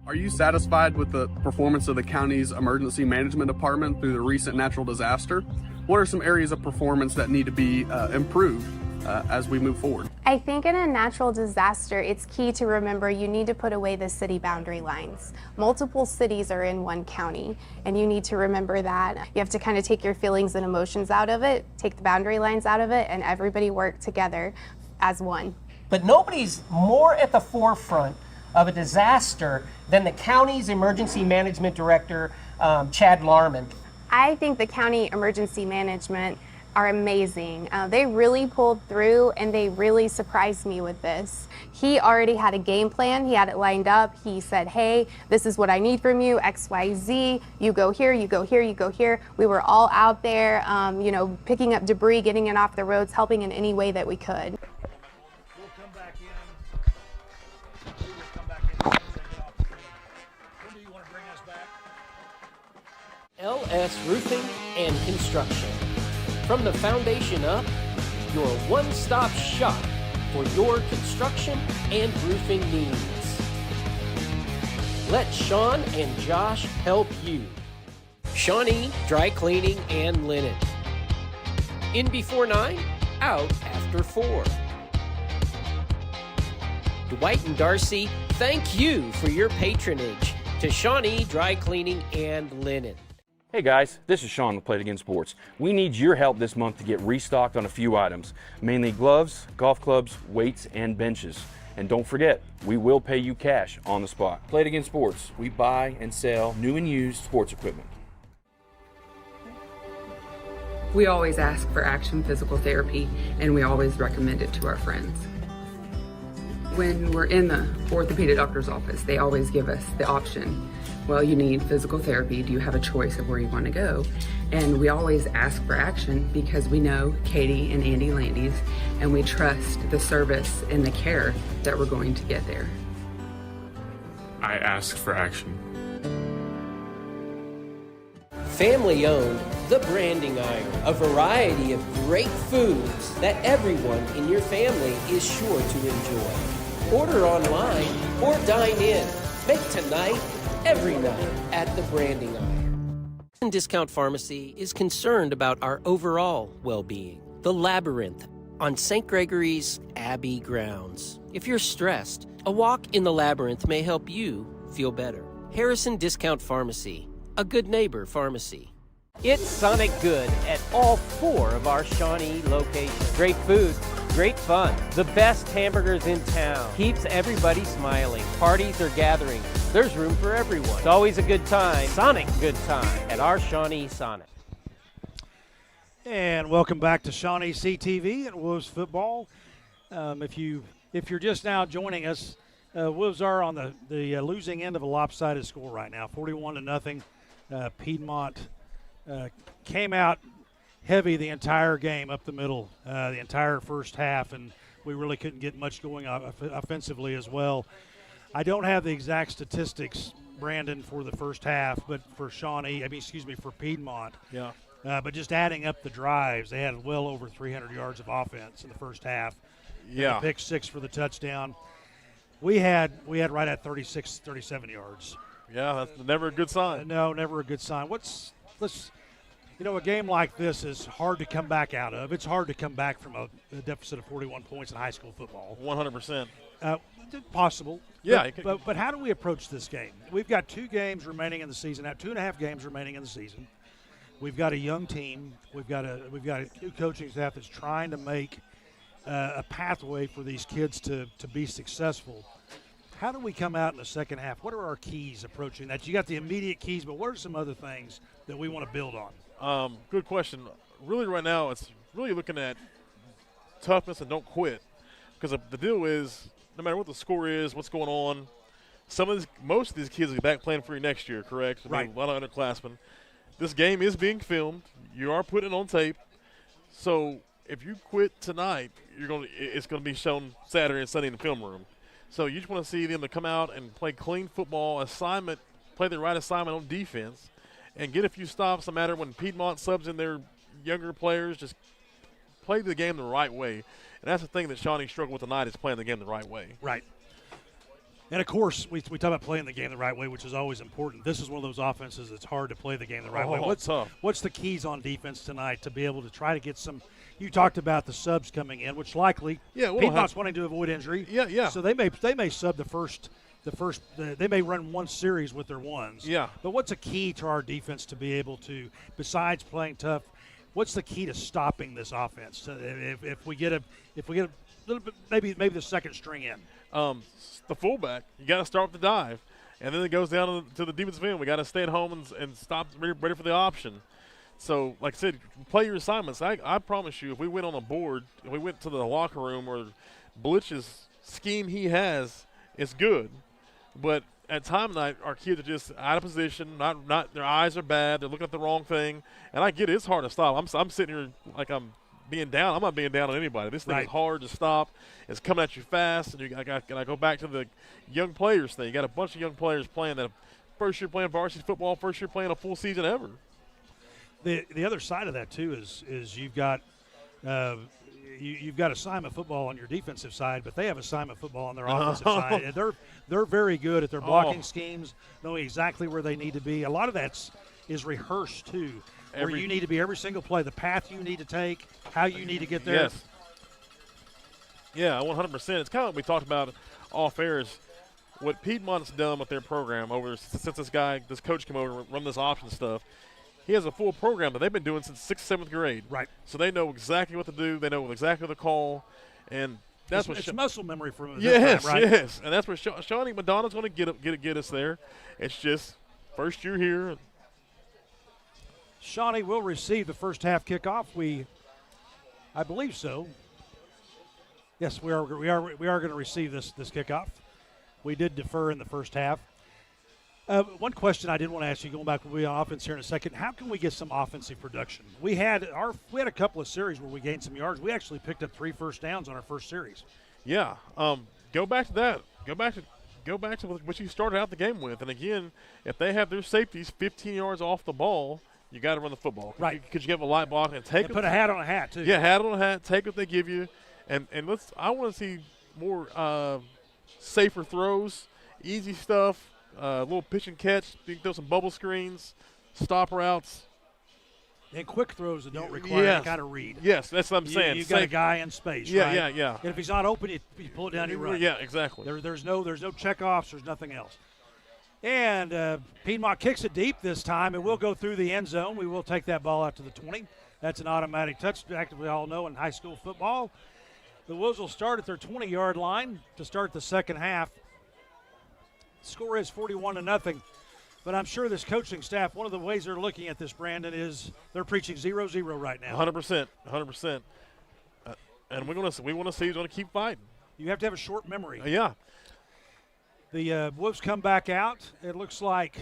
I: Are you satisfied with the performance of the county's emergency management department through the recent natural disaster? What are some areas of performance that need to be improved as we move forward?
J: I think in a natural disaster, it's key to remember you need to put away the city boundary lines. Multiple cities are in one county, and you need to remember that. You have to kind of take your feelings and emotions out of it, take the boundary lines out of it, and everybody work together as one.
C: But nobody's more at the forefront of a disaster than the county's emergency management director, Chad Larman.
J: I think the county emergency management are amazing. They really pulled through and they really surprised me with this. He already had a game plan, he had it lined up. He said, hey, this is what I need from you, X, Y, Z. You go here, you go here, you go here. We were all out there, picking up debris, getting it off the roads, helping in any way that we could.
C: LS Roofing and Construction. From the foundation up, your one-stop shop for your construction and roofing needs. Let Sean and Josh help you. Shawnee Dry Cleaning and Linen. In before 9, out after 4. Dwight and Darcy, thank you for your patronage to Shawnee Dry Cleaning and Linen.
E: Hey guys, this is Sean with Play It Again Sports. We need your help this month to get restocked on a few items, mainly gloves, golf clubs, weights, and benches. And don't forget, we will pay you cash on the spot. Play It Again Sports. We buy and sell new and used sports equipment.
G: We always ask for Action Physical Therapy, and we always recommend it to our friends. When we're in the orthopedic doctor's office, they always give us the option. Well, you need physical therapy. Do you have a choice of where you want to go? And we always ask for Action because we know Katie and Andy Landys, and we trust the service and the care that we're going to get there.
H: I ask for Action.
C: Family owned, The Branding Iron, a variety of great foods that everyone in your family is sure to enjoy. Order online or dine in. Make tonight every night at The Branding Iron. Discount Pharmacy is concerned about our overall well-being. The Labyrinth on St. Gregory's Abbey grounds. If you're stressed, a walk in the Labyrinth may help you feel better. Harrison Discount Pharmacy, a good neighbor pharmacy. It's Sonic Good at all 4 of our Shawnee locations. Great food, great fun, the best hamburgers in town. Keeps everybody smiling. Parties or gatherings, there's room for everyone. It's always a good time, Sonic good time, at our Shawnee Sonic.
A: And welcome back to ShawneeCTV and Wolves football. If you're just now joining us, Wolves are on the losing end of a lopsided score right now, 41-0. Piedmont came out heavy the entire game up the middle, the entire first half, and we really couldn't get much going offensively as well. I don't have the exact statistics, Brandon, for the first half, but for for Piedmont.
B: Yeah.
A: But just adding up the drives, they had well over 300 yards of offense in the first half.
B: Yeah.
A: And a pick 6 for the touchdown. We had right at 36, 37 yards.
B: Yeah, that's never a good sign.
A: No, never a good sign. A game like this is hard to come back out of. It's hard to come back from a deficit of 41 points in high school football.
B: 100%.
A: Possible.
B: Yeah.
A: But how do we approach this game? We've got 2 games remaining in the season. Now 2.5 games remaining in the season. We've got a young team. We've got a new coaching staff that's trying to make a pathway for these kids to be successful. How do we come out in the second half? What are our keys approaching that? You got the immediate keys, but what are some other things that we want to build on?
B: Good question. Really, right now, it's really looking at toughness and don't quit. Because the deal is, no matter what the score is, what's going on, most of these kids will be back playing for you next year, correct?
A: Right.
B: A lot of underclassmen. This game is being filmed. You are putting it on tape. So if you quit tonight, it's going to be shown Saturday and Sunday in the film room. So you just want to see them to come out and play clean football, play the right assignment on defense, and get a few stops no matter when Piedmont subs in their younger players. Just play the game the right way. And that's the thing that Shawnee struggled with tonight, is playing the game the right way.
A: Right. And, of course, we talk about playing the game the right way, which is always important. This is one of those offenses that's hard to play the game the right way. What's the keys on defense tonight to be able to try to get some – you talked about the subs coming in, which likely Piedmont's wanting to avoid injury.
B: Yeah.
A: So they may sub they may run one series with their ones.
B: Yeah.
A: But what's a key to our defense to be able to, besides playing tough, what's the key to stopping this offense? If we get a little bit, maybe the second string in.
B: The fullback, you got to start with the dive, and then it goes down to the defensive end. We got to stay at home and stop ready for the option. So, like I said, play your assignments. I promise you, if we went on a board, if we went to the locker room or Blitz's scheme he has, it's good. But at time night, our kids are just out of position. Not their eyes are bad. They're looking at the wrong thing. And I get it. It's hard to stop. I'm sitting here like I'm being down. I'm not being down on anybody. This thing is hard to stop. It's coming at you fast. And I go back to the young players thing. You got a bunch of young players playing that first year playing varsity football, first year playing a full season ever.
A: The other side of that too is you've got assignment football on your defensive side, but they have assignment football on their offensive side. And they're very good at their blocking schemes, knowing exactly where they need to be. A lot of that is rehearsed too, where you need to be every single play, the path you need to take, how you need to get there.
B: Yes. Yeah, 100%. It's kind of what we talked about off air is what Piedmont's done with their program over since this coach came over and run this option stuff. He has a full program that they've been doing since 6th, 7th grade.
A: Right.
B: So they know exactly what to do. They know exactly the call. And that's
A: it's muscle memory for him.
B: Yes,
A: time, right?
B: yes. And that's where Shawnee Madonna's going to get us there. It's just first year here.
A: Shawnee will receive the first half kickoff. I believe so. Yes, we are going to receive this kickoff. We did defer in the first half. One question I did want to ask you, going back, we'll be on offense here in a second. How can we get some offensive production? We had a couple of series where we gained some yards. We actually picked up 3 first downs on our first series.
B: Yeah. Go back to that. Go back to what you started out the game with. And again, if they have their safeties 15 yards off the ball, you got to run the football,
A: right?
B: Because you have a light block and
A: put a hat on a hat too.
B: Yeah, hat on a hat. Take what they give you, and I want to see more safer throws, easy stuff. Little pitch and catch. You can throw some bubble screens, stop routes.
A: And quick throws that don't require any kind of read.
B: Yes, that's what I'm saying.
A: You got a guy in space,
B: yeah,
A: right?
B: Yeah.
A: And if he's not open, you pull it down, you run.
B: Yeah, exactly.
A: There's no checkoffs. There's nothing else. And Piedmont kicks it deep this time. It will go through the end zone. We will take that ball out to the 20. That's an automatic touchback that we all know in high school football. The Wolves will start at their 20-yard line to start the second half. Score is 41-0. But I'm sure this coaching staff, one of the ways they're looking at this, Brandon, is they're preaching 0-0 right now.
B: 100%. And we want to see who's going to keep fighting.
A: You have to have a short memory.
B: Yeah.
A: The Wolves come back out. It looks like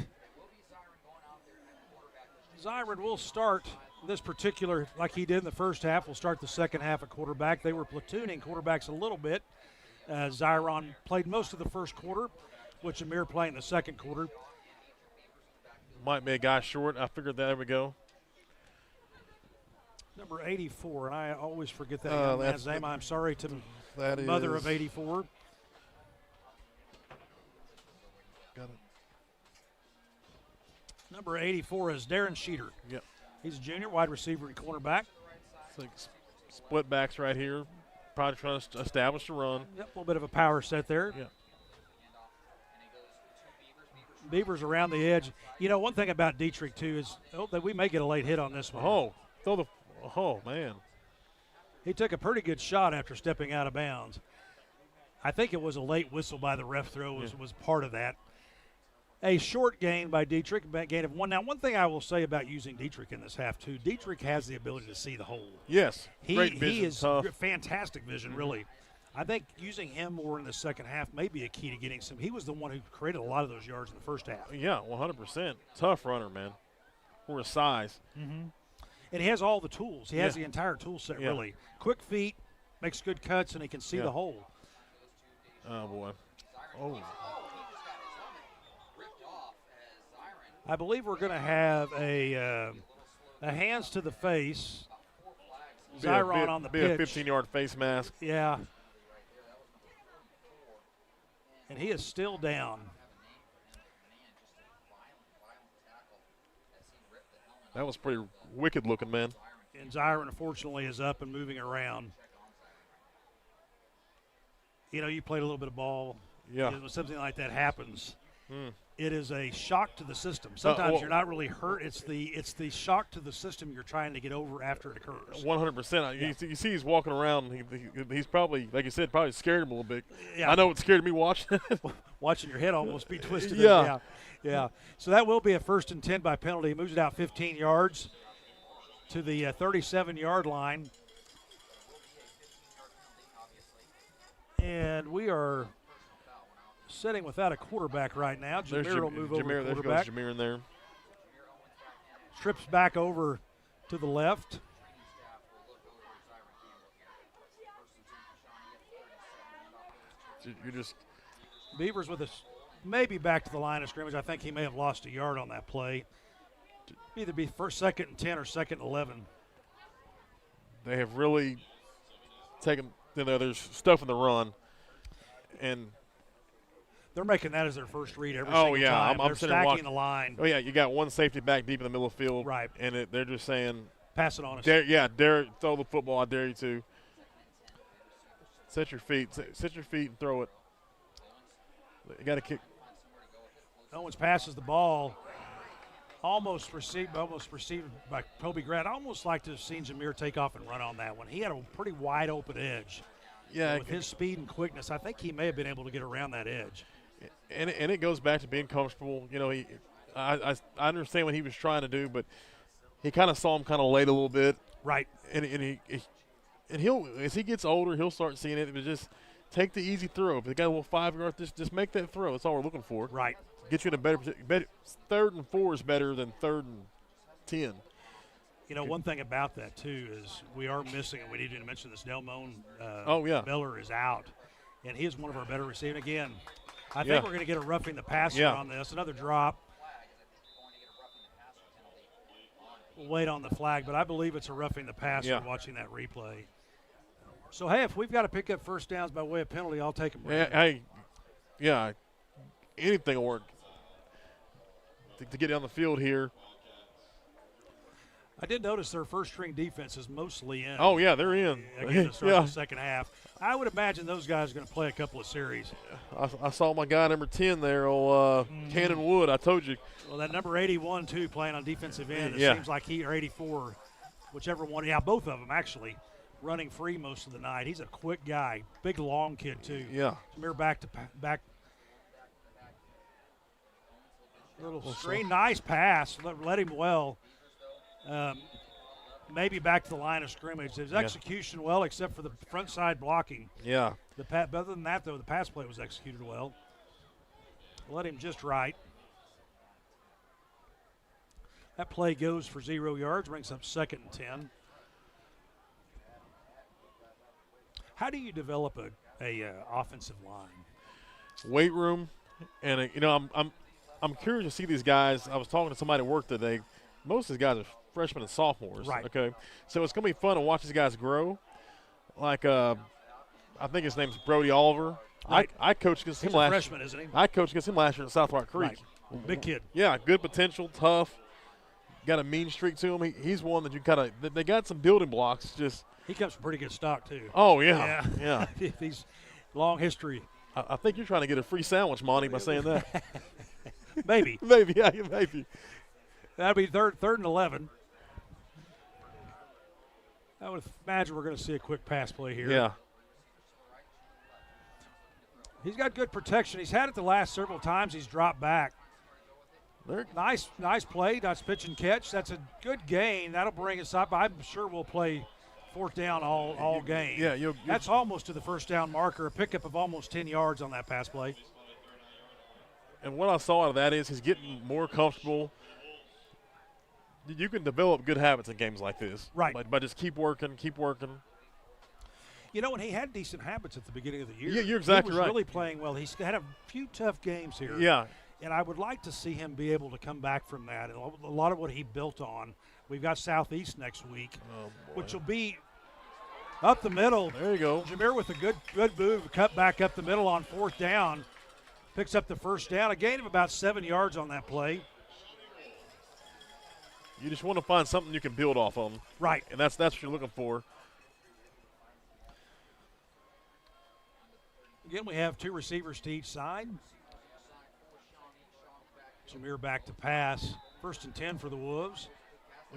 A: Zyron will start this particular, like he did in the first half, will start the second half at quarterback. They were platooning quarterbacks a little bit. Zyron played most of the first quarter, with Jameer playing the second quarter.
B: Might be a guy short. I figured that. There we go.
A: Number 84, and I always forget that young man's name. I'm sorry to the mother of 84.
B: Got it.
A: Number 84 is Darren Sheeter.
B: Yep.
A: He's a junior, wide receiver and cornerback.
B: It's like split backs right here. Probably trying to establish the run.
A: Yep, a little bit of a power set there.
B: Yeah.
A: Beavers around the edge. You know, one thing about Dietrich, too, is that we may get a late hit on this one.
B: Oh, man.
A: He took a pretty good shot after stepping out of bounds. I think it was a late whistle by the ref throw was part of that. A short gain by Dietrich, a gain of 1. Now, one thing I will say about using Dietrich in this half, too, Dietrich has the ability to see the hole.
B: Yes,
A: great vision. He is
B: tough.
A: Fantastic vision, really. I think using him more in the second half may be a key to getting some. He was the one who created a lot of those yards in the first half.
B: Yeah, 100%. Tough runner, man, for his size.
A: Mm-hmm. And he has all the tools. He has the entire tool set, really. Quick feet, makes good cuts, and he can see the hole.
B: Oh, boy. Oh.
A: I believe we're going to have a hands to the face. Zyron on the pitch.
B: A 15-yard face mask.
A: Yeah. And he is still down.
B: That was pretty wicked looking, man.
A: And Zyron, unfortunately, is up and moving around. You know, you played a little bit of ball.
B: Yeah.
A: When something like that happens, it is a shock to the system. Sometimes you're not really hurt. It's the shock to the system you're trying to get over after it occurs.
B: 100%. You see he's walking around. He's probably, like you said, probably scared him a little bit.
A: Yeah.
B: I know it scared me watching.
A: Watching your head almost be twisted.
B: Yeah.
A: Yeah. So that will be a 1st and 10 by penalty. He moves it out 15 yards to the 37-yard line. And we are sitting without a quarterback right now. Jameer will move over to quarterback.
B: There's Jameer in there.
A: Trips back over to the left.
B: You're just
A: Beavers with us, maybe back to the line of scrimmage. I think he may have lost a yard on that play. Either be 2nd and 10 or 2nd and 11.
B: They have really taken, there's stuff in the run, and
A: they're making that as their first read every
B: Oh,
A: single
B: yeah.
A: time.
B: I'm
A: They're
B: sitting
A: stacking the line.
B: Oh, yeah. You got one safety back deep in the middle of the field.
A: Right.
B: And they're just saying,
A: pass it on us.
B: Dare throw the football. I dare you to. Set your feet and throw it. You got to kick.
A: Owens passes the ball. Almost received by Toby Grant. I almost like to have seen Jameer take off and run on that one. He had a pretty wide open edge.
B: Yeah.
A: With his speed and quickness, I think he may have been able to get around that edge.
B: And it goes back to being comfortable. You know, I understand what he was trying to do, but he kind of saw him kind of late a little bit.
A: Right.
B: And he'll, as he gets older, he'll start seeing it. But just take the easy throw. If they got a little 5-yard, just make that throw. That's all we're looking for.
A: Right.
B: Get you in a better 3rd and 4 is better than 3rd and 10.
A: You know, one thing about that, too, is we are missing, and we need to mention this, Delmone Miller is out, and he is one of our better receivers. Again, I think we're going to get a roughing the passer on this. Another drop. We'll wait on the flag, but I believe it's a roughing the passer watching that replay. So, hey, if we've got to pick up first downs by way of penalty, I'll take them.
B: Anything will work to get down the field here.
A: I did notice their first-string defense is mostly in.
B: Oh, yeah, they're in.
A: Again, to start the second half. I would imagine those guys are going to play a couple of series.
B: I saw my guy number 10 there, Cannon Wood. I told you.
A: Well, that number 81, too, playing on defensive end. It seems like or 84, whichever one. Yeah, both of them, actually, running free most of the night. He's a quick guy. Big, long kid, too.
B: Yeah.
A: Jameer back. Little screen, nice pass. Let him well. Maybe back to the line of scrimmage. His execution well, except for the front side blocking.
B: Yeah.
A: Other than that, though, the pass play was executed well. Let him just right. That play goes for 0 yards, brings up 2nd and 10. How do you develop a offensive line?
B: Weight room, and I'm curious to see these guys. I was talking to somebody at work today. Most of these guys are freshmen and sophomores.
A: Right.
B: Okay. So it's going to be fun to watch these guys grow. Like, I think his name's Brody Oliver.
A: Right.
B: I coached against him
A: He's a
B: last
A: freshman, isn't he?
B: I coached against him last year at South Rock Creek.
A: Right. Big kid.
B: Yeah, good potential, tough. Got a mean streak to him. He's one that you kind of – they got some building blocks. Just
A: he comes from pretty good stock, too.
B: Oh, yeah. Yeah.
A: He's long history.
B: I think you're trying to get a free sandwich, Monty, by saying that.
A: Maybe.
B: Maybe, yeah, maybe.
A: That'll be third and 11. I would imagine we're going to see a quick pass play here.
B: Yeah.
A: He's got good protection. He's had it the last several times. He's dropped back. Nice play. Nice pitch and catch. That's a good gain. That'll bring us up. I'm sure we'll play 4th down all game.
B: Yeah,
A: that's almost to the first down marker. A pickup of almost 10 yards on that pass play.
B: And what I saw out of that is he's getting more comfortable. You can develop good habits in games like this.
A: Right.
B: But just keep working.
A: You know, and he had decent habits at the beginning of the year.
B: Yeah, you're exactly right.
A: He was really playing well. He's had a few tough games here.
B: Yeah.
A: And I would like to see him be able to come back from that. And a lot of what he built on. We've got Southeast next week, which will be up the middle.
B: There you go.
A: Jameer with a good move, cut back up the middle on 4th down. Picks up the first down. A gain of about 7 yards on that play.
B: You just want to find something you can build off on.
A: Right.
B: And that's what you're looking for.
A: Again, we have 2 receivers to each side. Jameer back to pass. 1st and 10 for the Wolves.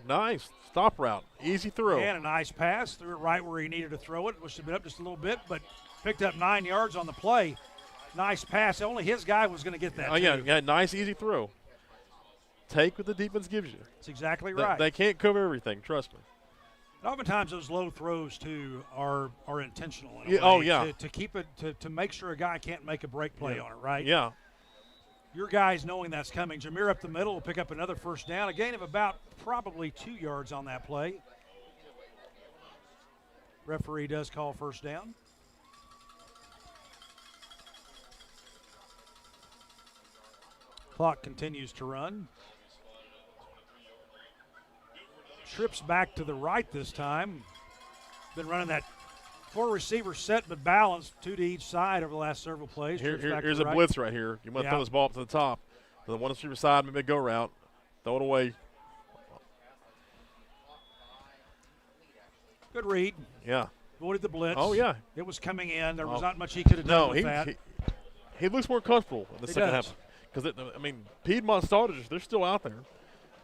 B: Nice. Stop route. Easy throw.
A: And a nice pass. Threw it right where he needed to throw it. Wish it had been up just a little bit, but picked up 9 yards on the play. Nice pass. Only his guy was going to get that.
B: Oh, yeah, nice, easy throw. Take what the defense gives you.
A: That's exactly right.
B: They can't cover everything, trust me.
A: And oftentimes those low throws, too, are intentional. To keep it, to make sure a guy can't make a break play on it, right?
B: Yeah.
A: Your guys knowing that's coming. Jameer up the middle will pick up another first down. A gain of about probably 2 yards on that play. Referee does call first down. Clock continues to run. Trips back to the right this time. Been running that 4-receiver set but balanced, 2 to each side over the last several plays.
B: Here's a blitz right here. You want to throw this ball up to the top. To the 1-receiver side, maybe a go route. Throw it away.
A: Good read.
B: Yeah.
A: avoided the blitz.
B: Oh, yeah.
A: It was coming in. There was not much he could have done with that.
B: He looks more comfortable in the
A: He
B: second
A: does.
B: half. Because, Piedmont starters, they're still out there.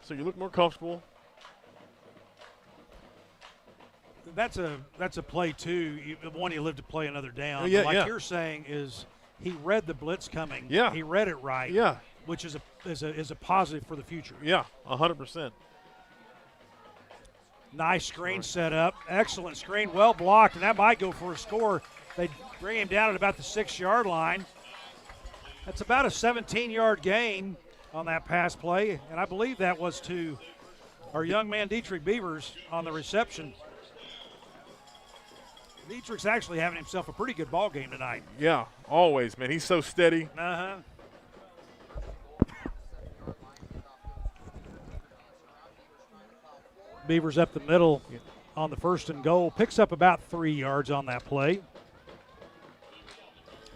B: So you look more comfortable.
A: That's a play, too. One, you live to play another down.
B: Yeah,
A: But like
B: yeah.
A: you're saying is he read the blitz coming.
B: Yeah.
A: He read it right.
B: Yeah.
A: Which is a positive for the future.
B: Yeah, 100%.
A: Nice screen set up. Excellent screen. Well blocked, and that might go for a score. They bring him down at about the 6-yard line. That's about a 17-yard gain on that pass play, and I believe that was to our young man Dietrich Beavers on the reception. Dietrich's actually having himself a pretty good ball game tonight.
B: Yeah, always, man. He's so steady.
A: Uh-huh. Beavers up the middle on the 1st and goal. Picks up about 3 yards on that play.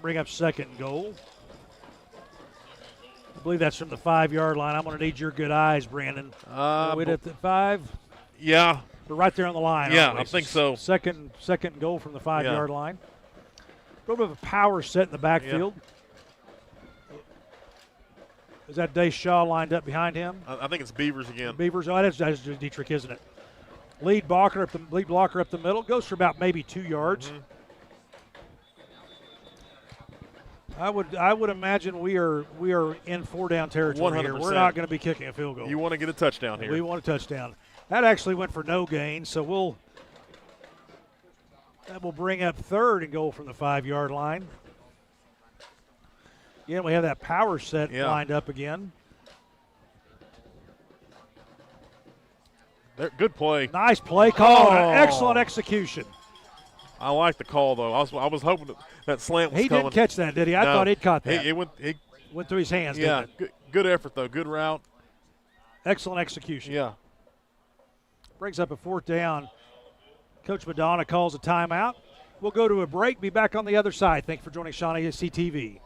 A: Bring up 2nd and goal. I believe that's from the 5-yard line. I'm going to need your good eyes, Brandon. Wait at the 5.
B: Yeah.
A: We're right there on the line.
B: Yeah,
A: aren't we?
B: I think so.
A: Second goal from the 5-yard line. A little bit of a power set in the backfield. Is that Day Shaw lined up behind him?
B: I think it's Beavers again.
A: Beavers. Oh, that's Dietrich, isn't it? Lead blocker up the middle. Goes for about maybe 2 yards. I would imagine we are in 4-down territory
B: 100%.
A: here. We're not going to be kicking a field goal.
B: You want to get a touchdown here.
A: We want a touchdown. That actually went for no gain, so that will bring up 3rd and goal from the 5-yard line. Again, we have that power set lined up again.
B: Good play.
A: Nice play call. Excellent execution.
B: I like the call, though. I was hoping that slant was
A: He
B: coming.
A: didn't catch that, did he? I thought he'd caught that.
B: He went
A: through his hands,
B: yeah,
A: didn't it?
B: Good effort, though. Good route.
A: Excellent execution.
B: Yeah.
A: Brings up a 4th down. Coach Madonna calls a timeout. We'll go to a break. Be back on the other side. Thank you for joining ShawneeCTV.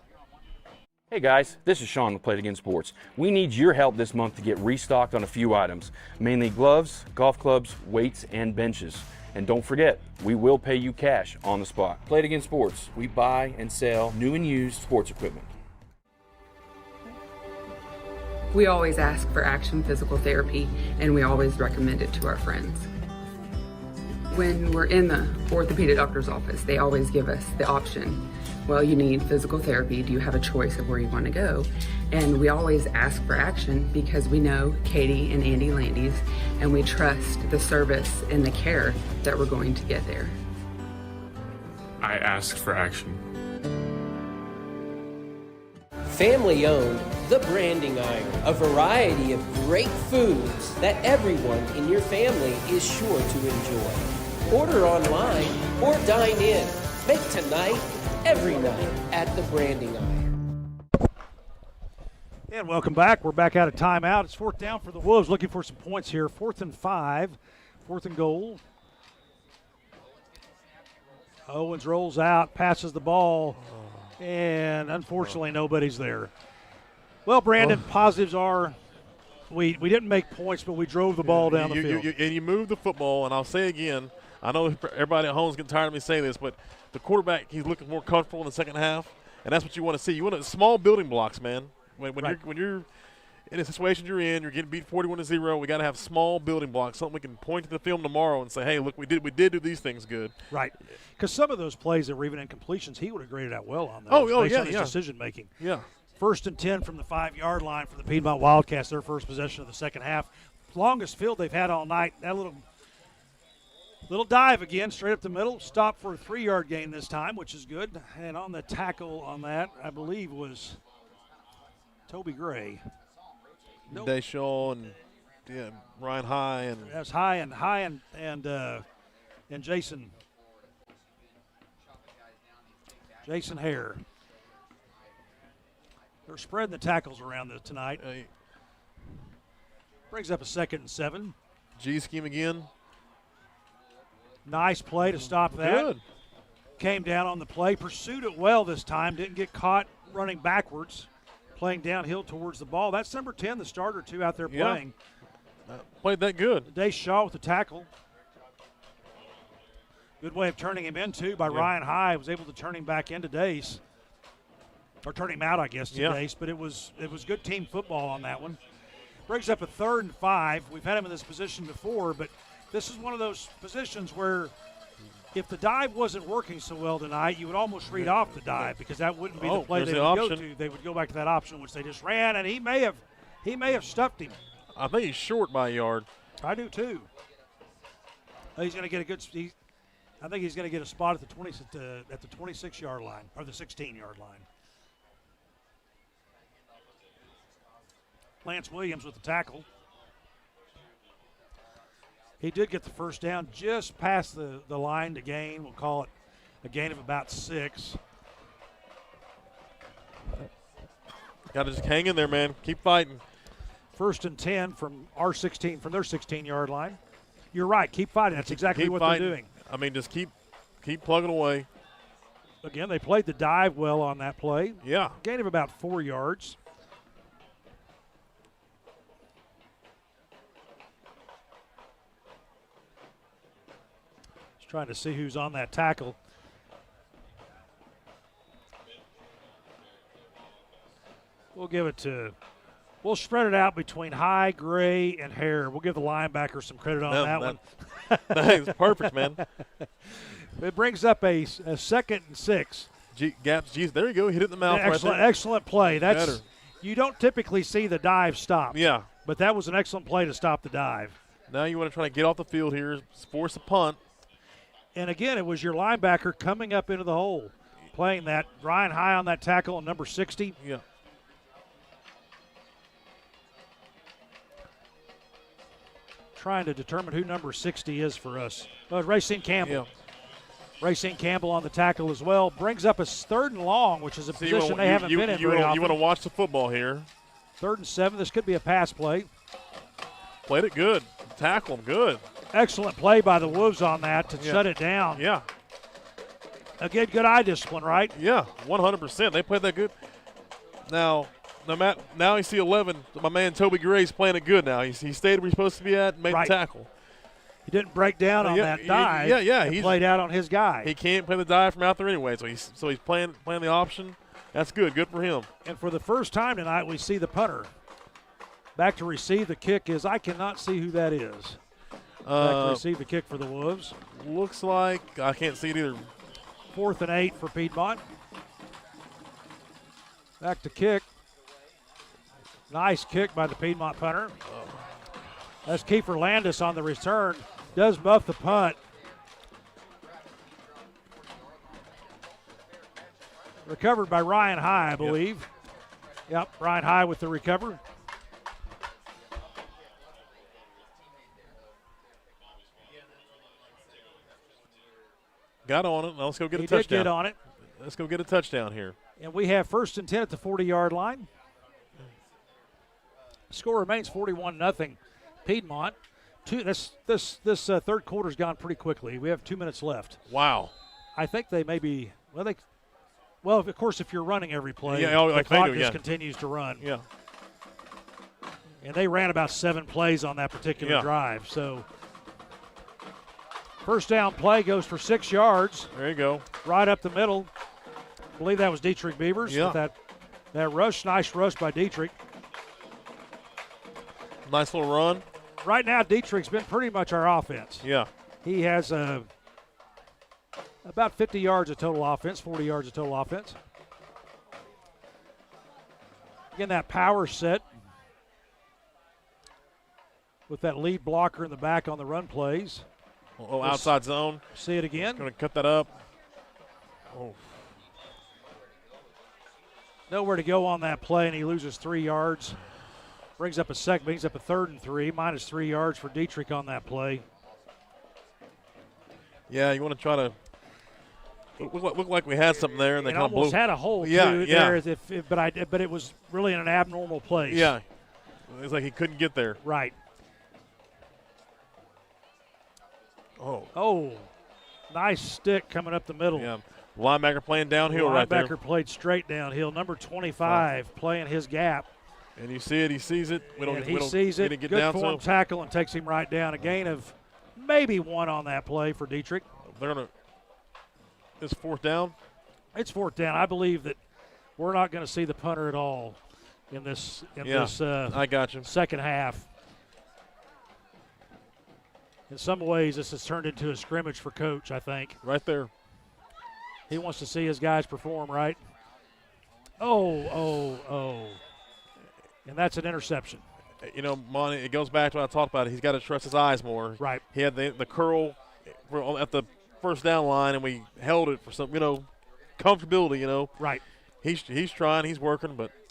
E: Hey guys, this is Sean with Play It Again Sports. We need your help this month to get restocked on a few items, mainly gloves, golf clubs, weights, and benches. And don't forget, we will pay you cash on the spot. Play It Again Sports. We buy and sell new and used sports equipment.
G: We always ask for Action Physical Therapy, and we always recommend it to our friends. When we're in the orthopedic doctor's office, they always give us the option. Well, you need physical therapy. Do you have a choice of where you want to go? And we always ask for Action because we know Katie and Andy Landys, and we trust the service and the care that we're going to get there.
H: I ask for Action.
C: Family owned, The Branding Iron, a variety of great foods that everyone in your family is sure to enjoy. Order online or dine in. Make tonight every night at The Branding Iron.
A: And welcome back. We're back out of timeout. It's 4th down for the Wolves, looking for some points here. 4th and 5, 4th and goal. Owens rolls out, passes the ball, and unfortunately nobody's there. Well, Brandon, positives are we didn't make points, but we drove the ball down the field.
B: And you moved the football, and I'll say again, I know everybody at home is getting tired of me saying this, but the quarterback, he's looking more comfortable in the second half, and that's what you want to see. You want small building blocks, man. When you're in a situation you're getting beat 41-0. We got to have small building blocks, something we can point to the film tomorrow and say, hey, look, we did do these things good.
A: Right, because some of those plays that were even incompletions, he would have graded out well on those.
B: Oh,
A: on his decision making.
B: Yeah.
A: 1st and 10 from the 5-yard line for the Piedmont Wildcats. Their first possession of the second half. Longest field they've had all night. That little dive again, straight up the middle. Stop for a 3-yard gain this time, which is good. And on the tackle on that, I believe, was Toby Gray. Nope.
B: Deshaw and Ryan High and
A: that's High and Jason Hare. They're spreading the tackles around tonight. Brings up a 2nd and 7.
B: G scheme again.
A: Nice play to stop that.
B: Good.
A: Came down on the play, pursued it well this time, didn't get caught running backwards, playing downhill towards the ball. That's number 10, the starter, too, out there playing.
B: Played that good.
A: Day Shaw with the tackle. Good way of turning him into by Ryan High. Was able to turn him back into Dace. Or turn him out, I guess, to Dace. But it was good team football on that one. Brings up a 3rd and 5. We've had him in this position before, but this is one of those positions where if the dive wasn't working so well tonight, you would almost read off the dive because that wouldn't be the play they would go to. They would go back to that option, which they just ran, and he may have stuffed him.
B: I think he's short by a yard.
A: I do too. He's going to get a good. I think he's going to get a spot at the 26-yard line or the 16-yard line. Lance Williams with the tackle. He did get the first down just past the line to gain. We'll call it a gain of about 6.
B: Got to just hang in there, man. Keep fighting.
A: 1st and 10 from their 16-yard line. You're right. Keep fighting. That's exactly what they're doing.
B: I mean, just keep plugging away.
A: Again, they played the dive well on that play.
B: Yeah.
A: Gain of about 4 yards. Just trying to see who's on that tackle. We'll spread it out between High, Gray, and Hare. We'll give the linebacker some credit on that one.
B: That's perfect, man.
A: It brings up a 2nd and 6.
B: Gaps, there you go. Hit it in the mouth right there.
A: Excellent play. You don't typically see the dive stop.
B: Yeah.
A: But that was an excellent play to stop the dive.
B: Now you want to try to get off the field here, force a punt.
A: And again, it was your linebacker coming up into the hole, playing that. Ryan High on that tackle on number 60.
B: Yeah.
A: Trying to determine who number 60 is for us. Racine Campbell.
B: Yeah.
A: Racine Campbell on the tackle as well. Brings up a 3rd and long, which is a position they haven't been in very often.
B: You want to watch the football here.
A: 3rd and 7. This could be a pass play.
B: Played it good. Tackle him good.
A: Excellent play by the Wolves on that to shut it down.
B: Yeah.
A: Again, good eye discipline, right?
B: Yeah, 100%. They played that good. Now you see 11. My man Toby Gray's playing it good now. He stayed where he's supposed to be at and made the tackle.
A: He didn't break down on that dive. He played out on his guy.
B: He can't play the dive from out there anyway, so he's playing the option. That's good. Good for him.
A: And for the first time tonight, we see the punter. Back to receive the kick is I cannot see who that is. Back to receive the kick for the Wolves.
B: Looks like I can't see it either.
A: 4th and 8 for Piedmont. Back to kick. Nice kick by the Piedmont punter. That's Kiefer Landis on the return. Does buff the punt. Recovered by Ryan High, I believe. Yep, Ryan High with the recover.
B: Got on it. Now let's go get a touchdown.
A: He did get on it.
B: Let's go get a touchdown here.
A: And we have 1st and 10 at the 40-yard line. Score remains 41-0 Piedmont. This 3rd quarter's gone pretty quickly. We have 2 minutes left.
B: Wow.
A: I think they may be well, of course, if you're running every play,
B: the
A: clock just continues to run.
B: Yeah.
A: And they ran about 7 plays on that particular drive. So 1st down play goes for 6 yards.
B: There you go.
A: Right up the middle. I believe that was Dietrich Beavers.
B: Yeah.
A: With that rush, nice rush by Dietrich.
B: Nice little run.
A: Right now, Dietrich's been pretty much our offense.
B: Yeah.
A: He has about 50 yards of total offense, 40 yards of total offense. Again, that power set with that lead blocker in the back on the run plays.
B: Oh, outside zone.
A: See it again.
B: Going to cut that up. Oh.
A: Nowhere to go on that play, and he loses 3 yards. Brings up a 3rd and 3, minus 3 yards for Dietrich on that play.
B: Yeah, you want to try to look like we had something there, and they kind of blew.
A: Almost had a hole there, but it was really in an abnormal place.
B: Yeah, it was like he couldn't get there.
A: Right.
B: Oh,
A: nice stick coming up the middle.
B: Yeah, linebacker playing downhill right there.
A: Linebacker played straight downhill. Number 25 playing his gap.
B: And you see it, he sees it.
A: He sees it. Good form tackle and takes him right down. A gain of maybe 1 on that play for Dietrich.
B: they're going to – it's fourth down?
A: It's fourth down. I believe that we're not going to see the punter at all in this
B: I got you.
A: second half. In some ways, this has turned into a scrimmage for Coach, I think.
B: Right there.
A: He wants to see his guys perform, right? Oh. And that's an interception.
B: You know, Monty, it goes back to what I talked about. He's got to trust his eyes more.
A: Right.
B: He had the curl at the first down line, and we held it for some, comfortability,
A: Right.
B: He's trying, he's working, but –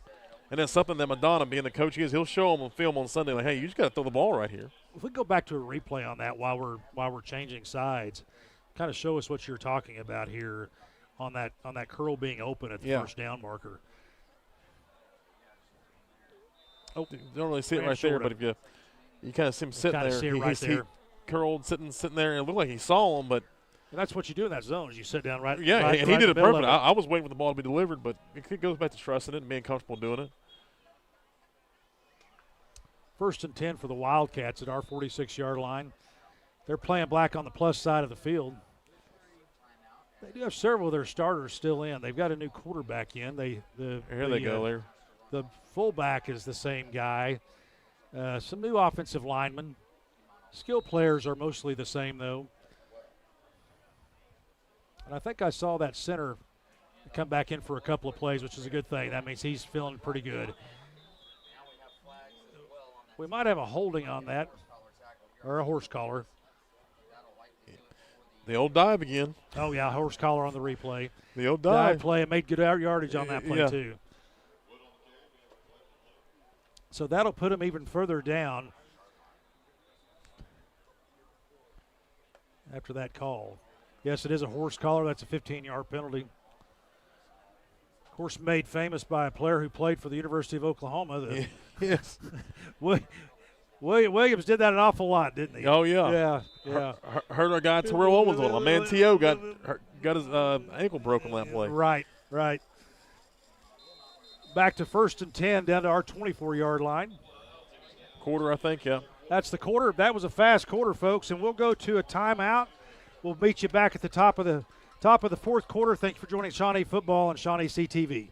B: and then something that Madonna, being the coach he is, he'll show him on film on Sunday, like, hey, you just got to throw the ball right here.
A: If we go back to a replay on that while we're changing sides, kind of show us what you're talking about here on that curl being open at the first down marker.
B: Oh, you don't really see it right there, but if you kind of see him sitting there,
A: he
B: curled, sitting there, and it looked like he saw him, but
A: and that's what you do in that zone is you sit down right.
B: Yeah,
A: right,
B: and
A: right
B: he did it perfect.
A: it.
B: I was waiting for the ball to be delivered, but it goes back to trusting it and being comfortable doing it.
A: 1st and 10 for the Wildcats at our 46-yard line. They're playing black on the plus side of the field. They do have several of their starters still in. They've got a new quarterback in.
B: Here they go there.
A: The fullback is the same guy. Some new offensive linemen. Skill players are mostly the same, though. And I think I saw that center come back in for a couple of plays, which is a good thing. That means he's feeling pretty good. We might have a holding on that, or a horse collar.
B: The old dive again.
A: Oh, yeah, horse collar on the replay.
B: The old dive.
A: Play and made good yardage on that play, too. So that'll put him even further down after that call. Yes, it is a horse collar. That's a 15-yard penalty. Of course, made famous by a player who played for the University of Oklahoma.
B: Yes.
A: Williams did that an awful lot, didn't he?
B: Oh, yeah.
A: Yeah.
B: Heard our guy Terrell Owens on. My man T.O. got his ankle broken on that play.
A: Right. Back to 1st and 10 down to our 24-yard line.
B: Quarter, I think, yeah.
A: That's the quarter. That was a fast quarter, folks, and we'll go to a timeout. We'll meet you back at the top of the fourth quarter. Thank you for joining Shawnee Football and ShawneeCTV.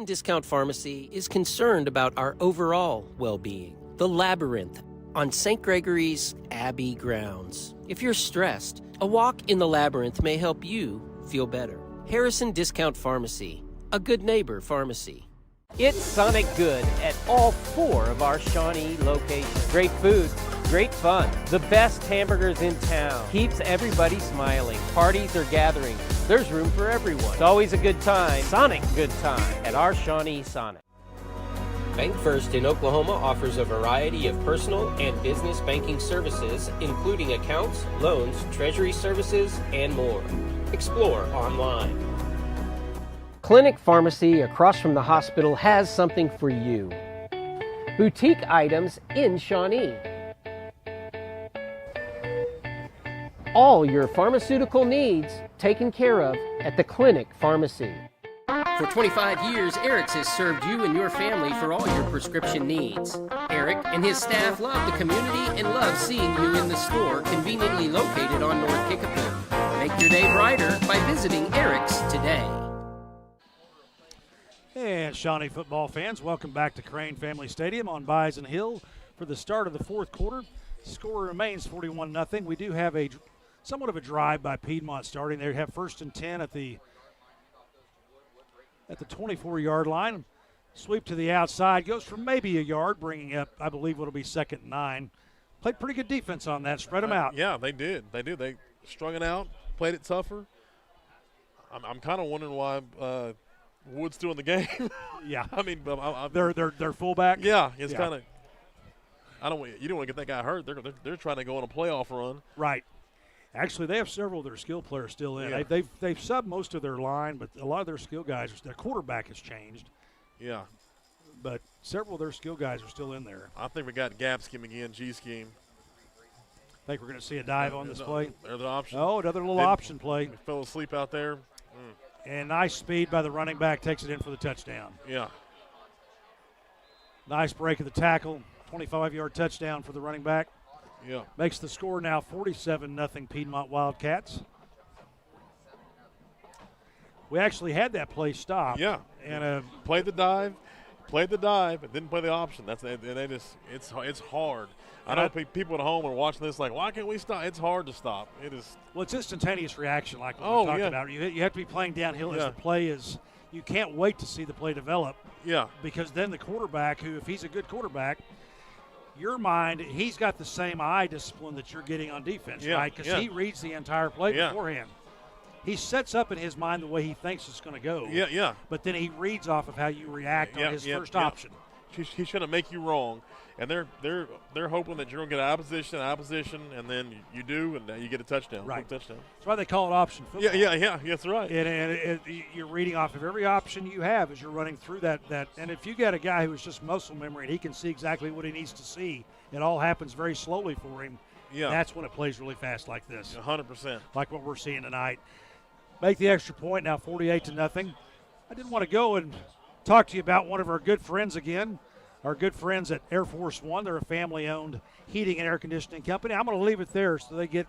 C: Discount Pharmacy is concerned about our overall well-being. The Labyrinth on St. Gregory's Abbey grounds. If you're stressed, a walk in the Labyrinth may help you feel better. Harrison Discount Pharmacy, a good neighbor pharmacy. It's Sonic Good at all 4 of our Shawnee locations. Great food, great fun, the best hamburgers in town. Keeps everybody smiling. Parties or gatherings, there's room for everyone. It's always a good time, Sonic good time, at our Shawnee Sonic. Bank First in Oklahoma offers a variety of personal and business banking services, including accounts, loans, treasury services, and more. Explore online. Clinic Pharmacy across from the hospital has something for you. Boutique items in Shawnee. All your pharmaceutical needs taken care of at the Clinic Pharmacy. For 25 years, Eric's has served you and your family for all your prescription needs. Eric and his staff love the community and love seeing you in the store conveniently located on North Kickapoo. Make your day brighter by visiting Eric's today.
A: And Shawnee football fans, welcome back to Crane Family Stadium on Bison Hill for the start of the fourth quarter. Score remains 41-0. We do have somewhat of a drive by Piedmont starting. They have 1st and 10 at the 24-yard line. Sweep to the outside, goes for maybe a yard, bringing up, I believe, what'll be 2nd and 9. Played pretty good defense on that, spread them out.
B: Yeah, they did. They strung it out, played it tougher. I'm kind of wondering why Wood's still in the game.
A: Yeah.
B: I mean,
A: they're fullback.
B: Yeah, it's kind of. You don't want to get that guy hurt. They're trying to go on a playoff run.
A: Right. Actually, they have several of their skill players still in.
B: Yeah.
A: They've subbed most of their line, but a lot of their skill guys, their quarterback has changed.
B: Yeah.
A: But several of their skill guys are still in there.
B: I think we got gap scheme again, G scheme.
A: Think we're going to see a dive on this play?
B: There's an option.
A: Oh, another little option play.
B: Fell asleep out there.
A: And nice speed by the running back, takes it in for the touchdown.
B: Yeah.
A: Nice break of the tackle, 25-yard touchdown for the running back.
B: Yeah.
A: Makes the score now 47-0 Piedmont Wildcats. We actually had that play stopped.
B: Yeah.
A: And
B: played the dive, but didn't play the option. It's hard. I know people at home are watching this like, why can't we stop? It's hard to stop. It is.
A: Well, it's instantaneous reaction like what we talked about. You have to be playing downhill as the play is. You can't wait to see the play develop.
B: Yeah.
A: Because then the quarterback, who if he's a good quarterback, your mind, he's got the same eye discipline that you're getting on defense, right? Because he reads the entire play beforehand. He sets up in his mind the way he thinks it's going to go.
B: Yeah.
A: But then he reads off of how you react on his first option.
B: He's trying to make you wrong, and they're hoping that you're going to get out of position, and then you do, and you get a touchdown.
A: Right.
B: Touchdown.
A: That's why they call it option football.
B: Yeah. That's right.
A: And you're reading off of every option you have as you're running through that. And if you got a guy who is just muscle memory and he can see exactly what he needs to see, it all happens very slowly for him.
B: Yeah.
A: That's when it plays really fast like this.
B: 100%.
A: Like what we're seeing tonight. Make the extra point now, 48-0. I did want to go and talk to you about one of our good friends again, our good friends at Air Force One. They're a family-owned heating and air conditioning company. I'm going to leave it there so they get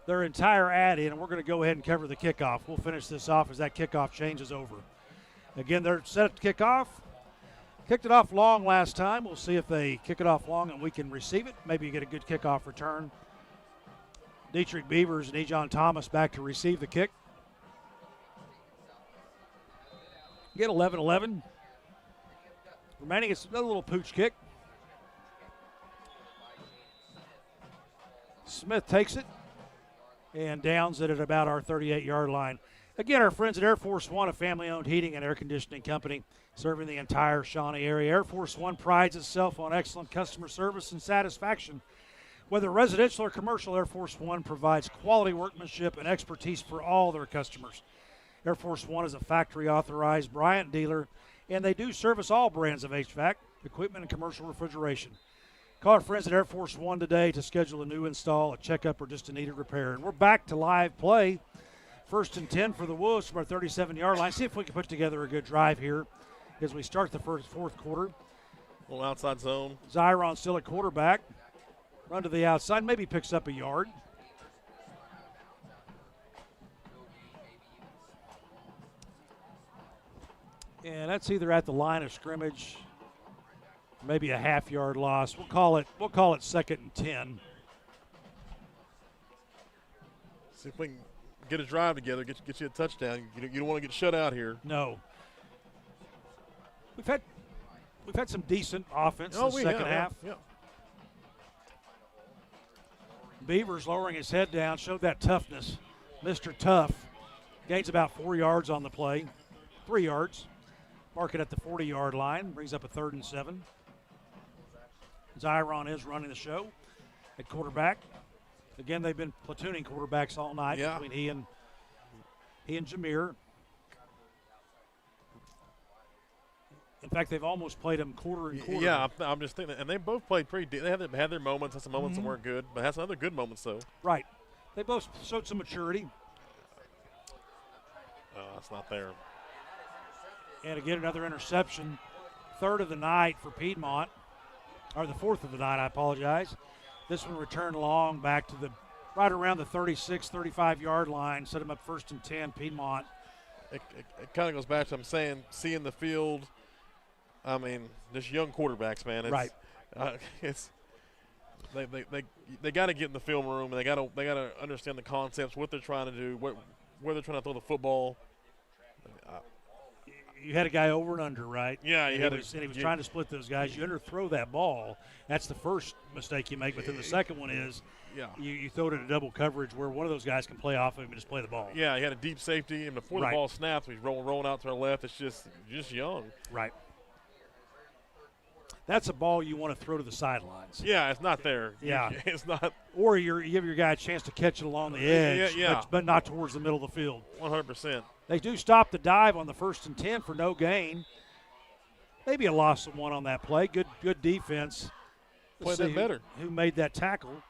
A: their entire ad in, and we're going to go ahead and cover the kickoff. We'll finish this off as that kickoff changes over. Again, they're set to kick off. Kicked it off long last time. We'll see if they kick it off long and we can receive it. Maybe get a good kickoff return. Dietrich Beavers and Ejon Thomas back to receive the kick. Get 11-11. Remaining, it's another little pooch kick. Smith takes it and downs it at about our 38-yard line. Again, our friends at Air Force One, a family-owned heating and air conditioning company serving the entire Shawnee area. Air Force One prides itself on excellent customer service and satisfaction. Whether residential or commercial, Air Force One provides quality workmanship and expertise for all their customers. Air Force One is a factory-authorized Bryant dealer, and they do service all brands of HVAC, equipment, and commercial refrigeration. Call our friends at Air Force One today to schedule a new install, a checkup, or just a needed repair. And we're back to live play. 1st and 10 for the Wolves from our 37-yard line. See if we can put together a good drive here as we start the fourth quarter.
B: A little outside zone.
A: Zyron still at quarterback. Run to the outside, maybe picks up a yard. And that's either at the line of scrimmage, maybe a half-yard loss. We'll call it 2nd and 10.
B: See if we can get a drive together, get you a touchdown. You don't want to get shut out here.
A: No. We've had some decent offense in the second half.
B: Yeah.
A: Beavers lowering his head down, showed that toughness. Mr. Tough gains about 4 yards on the play, 3 yards. Mark it at the 40-yard line, brings up a 3rd and 7. Zyron is running the show at quarterback. Again, they've been platooning quarterbacks all night between he and Jameer. In fact, they've almost played them quarter and quarter.
B: Yeah, I'm just thinking, and they both played pretty. They had their moments. Had some moments that weren't good, but had some other good moments though.
A: Right, they both showed some maturity.
B: It's not there.
A: And again, another interception. 3rd of the night for Piedmont, or the 4th of the night. I apologize. This one returned long back to right around the 36, 35-yard line. Set him up 1st and 10. Piedmont.
B: It kind of goes back to seeing the field. I mean, just young quarterbacks, man.
A: Right.
B: It's they got to get in the film room and they got to understand the concepts, what they're trying to do, where they're trying to throw the football.
A: You had a guy over and under, right?
B: Yeah,
A: he was trying to split those guys. You underthrow that ball. That's the first mistake you make. But then the second one is you throw it in a double coverage where one of those guys can play off of him and just play the ball.
B: Yeah, he had a deep safety, and before the ball snaps, he's rolling out to our left. It's just young.
A: Right. That's a ball you want to throw to the sidelines.
B: Yeah, it's not there.
A: Yeah.
B: It's not.
A: Or you give your guy a chance to catch it along the edge, but not towards the middle of the field.
B: 100%.
A: They do stop the dive on the 1st and 10 for no gain. Maybe a loss of 1 on that play. Good defense.
B: Played that better.
A: Who made that tackle?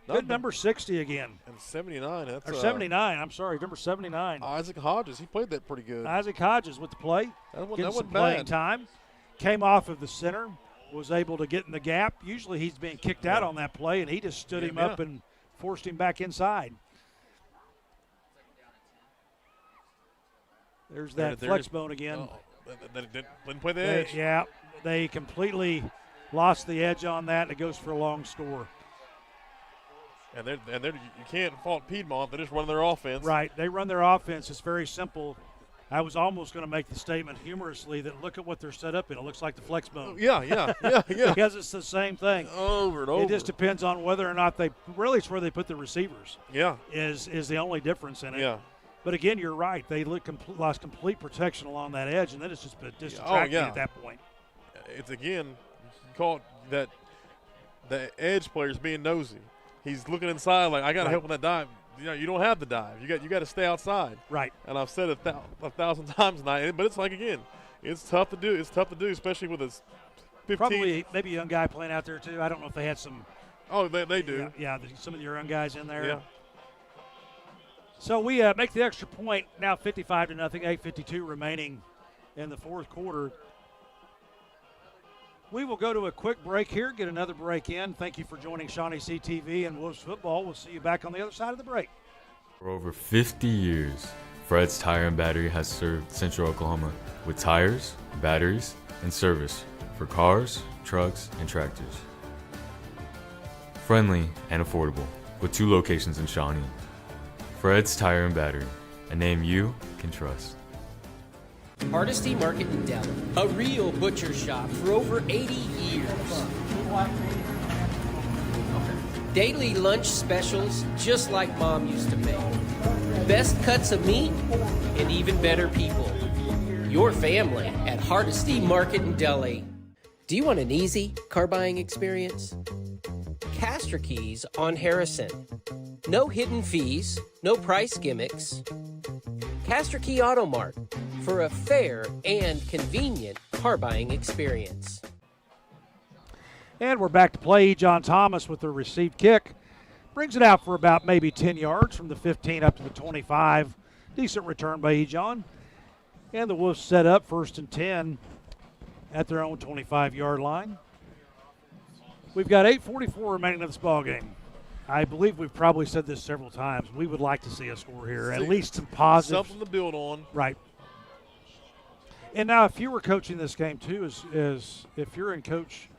A: Good number 60 again.
B: And 79.
A: Or 79. I'm sorry, number 79.
B: Isaac Hodges. He played that pretty good.
A: Isaac Hodges with the play.
B: That
A: getting some
B: wasn't
A: playing
B: bad.
A: time. Came off of the center. Was able to get in the gap. Usually he's being kicked out on that play, and he just stood him up and forced him back inside. There's that flex bone again.
B: Didn't play the edge.
A: Yeah, they completely lost the edge on that, and it goes for a long score.
B: And you can't fault Piedmont. They just run their offense.
A: Right. They run their offense. It's very simple. I was almost going to make the statement humorously that look at what they're set up in. It looks like the flex bone.
B: Yeah.
A: Because it's the same thing.
B: Over and over.
A: It just depends on whether or not it's where they put the receivers.
B: Yeah.
A: Is the only difference in it.
B: Yeah.
A: But again, you're right. They lost complete protection along that edge, and then it's just been distracting at that point.
B: It's again, you call it that the edge player's being nosy. He's looking inside like, I got to help with that dive. You don't have the dive. You got to stay outside.
A: Right.
B: And I've said it 1,000 times tonight. But it's like, again, it's tough to do. It's tough to do, especially with this 15.
A: Probably maybe a young guy playing out there too. I don't know if they had some.
B: Oh, they do.
A: Yeah, some of the young guys in there.
B: Yeah.
A: So we make the extra point now, 55-0, 8:52 remaining in the fourth quarter. We will go to a quick break here, get another break in. Thank you for joining ShawneeCTV and Wolves Football. We'll see you back on the other side of the break.
F: For over 50 years, Fred's Tire and Battery has served Central Oklahoma with tires, batteries, and service for cars, trucks, and tractors. Friendly and affordable, with 2 locations in Shawnee. Fred's Tire and Battery, a name you can trust.
C: Hardesty Market and Deli, a real butcher shop for over 80 years. Daily lunch specials just like Mom used to make. Best cuts of meat and even better people. Your family at Hardesty Market and Deli. Do you want an easy car buying experience? Castor Keys on Harrison. No hidden fees, no price gimmicks. Castor Key Auto Mart for a fair and convenient car buying experience.
A: And we're back to play. John Thomas with the received kick. Brings it out for about maybe 10 yards from the 15 up to the 25. Decent return by John. And the Wolves set up 1st and 10 at their own 25-yard line. We've got 8:44 remaining in this ball game. I believe we've probably said this several times. We would like to see a score here, at least some positive.
B: Something to build on.
A: Right. And now if you were coaching this game too, is if you're in Coach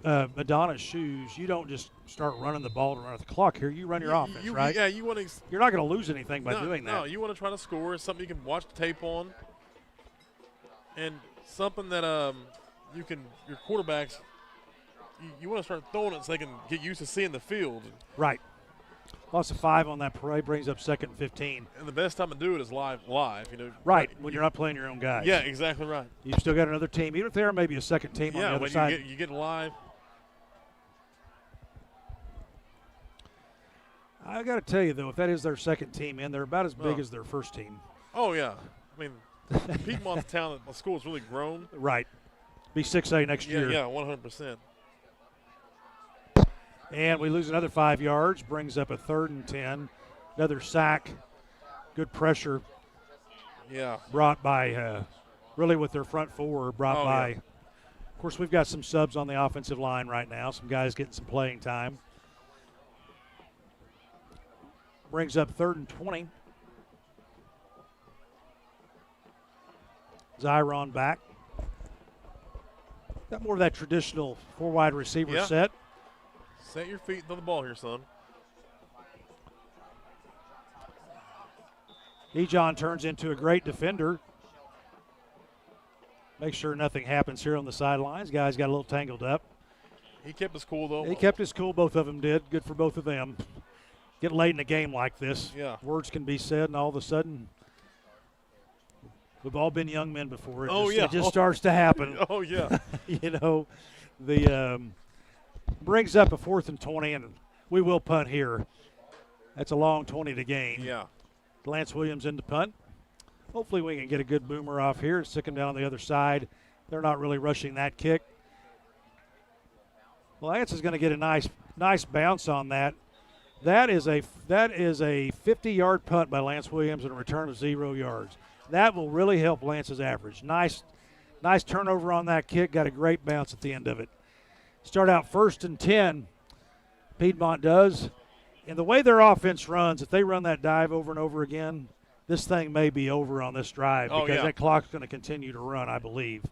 A: Madonna's shoes, you don't just start running the ball to run out the clock here. You run your offense, right?
B: Yeah, you want to.
A: You're not going to lose anything by doing that.
B: No, you want to try to score. It's something you can watch the tape on, and something that your quarterbacks. You want to start throwing it so they can get used to seeing the field.
A: Right. Loss of 5 on that parade brings up 2nd and 15.
B: And the best time to do it is live.
A: Right, when you're not playing your own guys.
B: Yeah, exactly right.
A: You've still got another team, even if they're maybe a second team on the other side.
B: Yeah, you get live.
A: I got to tell you, though, if that is their second team in, they're about as big as their first team.
B: Oh, yeah. I mean, Piedmont's town, the school's really grown.
A: Right. Be 6A next year.
B: Yeah, 100%.
A: And we lose another 5 yards, brings up a 3rd and 10. Another sack. Good pressure.
B: Yeah.
A: Brought by, really with their front four, brought by. Yeah. Of course, we've got some subs on the offensive line right now. Some guys getting some playing time. Brings up 3rd and 20. Zyron back. Got more of that traditional 4 wide receiver set.
B: Set your feet on the ball here, son.
A: Ejon turns into a great defender. Make sure nothing happens here on the sidelines. Guys got a little tangled up.
B: He kept his cool, though.
A: He kept his cool. Both of them did. Good for both of them. Get late in a game like this.
B: Yeah.
A: Words can be said, and all of a sudden, we've all been young men before. It just starts to happen.
B: Oh, yeah.
A: The brings up a 4th and 20, and we will punt here. That's a long 20 to gain.
B: Yeah.
A: Lance Williams in the punt. Hopefully we can get a good boomer off here. Stick him down on the other side. They're not really rushing that kick. Lance is going to get a nice bounce on that. That is a 50-yard punt by Lance Williams and a return of 0 yards. That will really help Lance's average. Nice turnover on that kick. Got a great bounce at the end of it. Start out 1st and 10. Piedmont does. And the way their offense runs, if they run that dive over and over again, this thing may be over on this drive
B: Oh,
A: because
B: yeah.
A: that clock's going to continue to run, I believe.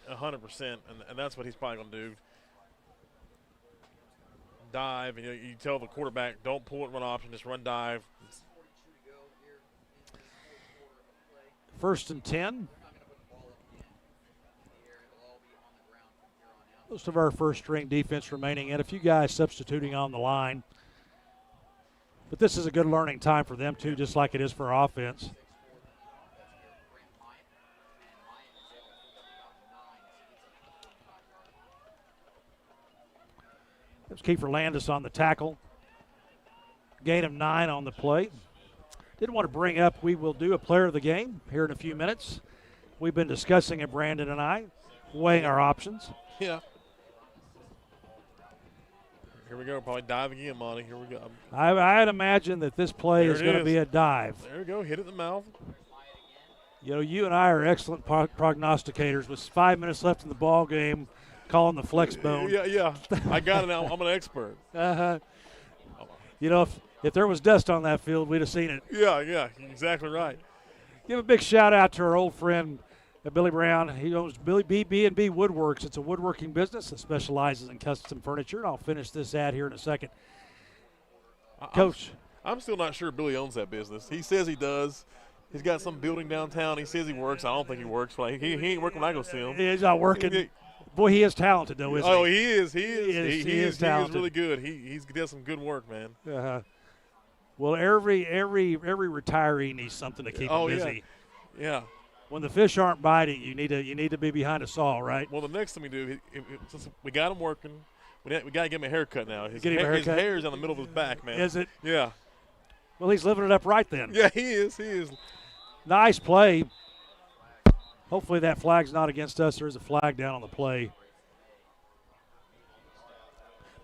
B: 100%, and that's what he's probably going to do. Dive, and you tell the quarterback, don't pull it, run option, just run dive.
A: 1st and 10. Most of our first-string defense remaining, and a few guys substituting on the line. But this is a good learning time for them, too, just like it is for our offense. There's Kiefer Landis on the tackle. Gain of 9 on the play. Didn't want to bring up, we will do a player of the game here in a few minutes. We've been discussing it, Brandon and I, weighing our options.
B: Yeah. Here we go. Probably dive again, Monty. Here we go.
A: I'd imagine that this play
B: There
A: is
B: it
A: going to
B: is.
A: be a dive.
B: There we go. Hit it in the mouth.
A: You know, you and I are excellent prognosticators. With 5 minutes left in the ball game, calling the flex bone.
B: Yeah. I got it now. I'm an expert.
A: Uh-huh. You know, if there was dust on that field, we'd have seen it.
B: Yeah. Exactly right.
A: Give a big shout out to our old friend Billy Brown. He owns B&B Woodworks. It's a woodworking business that specializes in custom furniture. And I'll finish this ad here in a second. Coach.
B: I'm still not sure Billy owns that business. He says he does. He's got some building downtown. He says he works. I don't think he works. Like he ain't working when I go see him.
A: He's not working. Boy, he is talented, though, isn't he?
B: Oh, he is. He is
A: talented.
B: He is really good. He does some good work, man.
A: Uh-huh. Well, every retiree needs something to keep him busy.
B: Yeah.
A: When the fish aren't biting, you need to be behind a saw, right?
B: Well, the next thing we do, since we got him working, we got to give him a haircut now. His
A: haircut?
B: His hair's on the middle of his back, man.
A: Is it?
B: Yeah.
A: Well, he's living it up right then.
B: Yeah, he is.
A: Nice play. Hopefully that flag's not against us. There's a flag down on the play.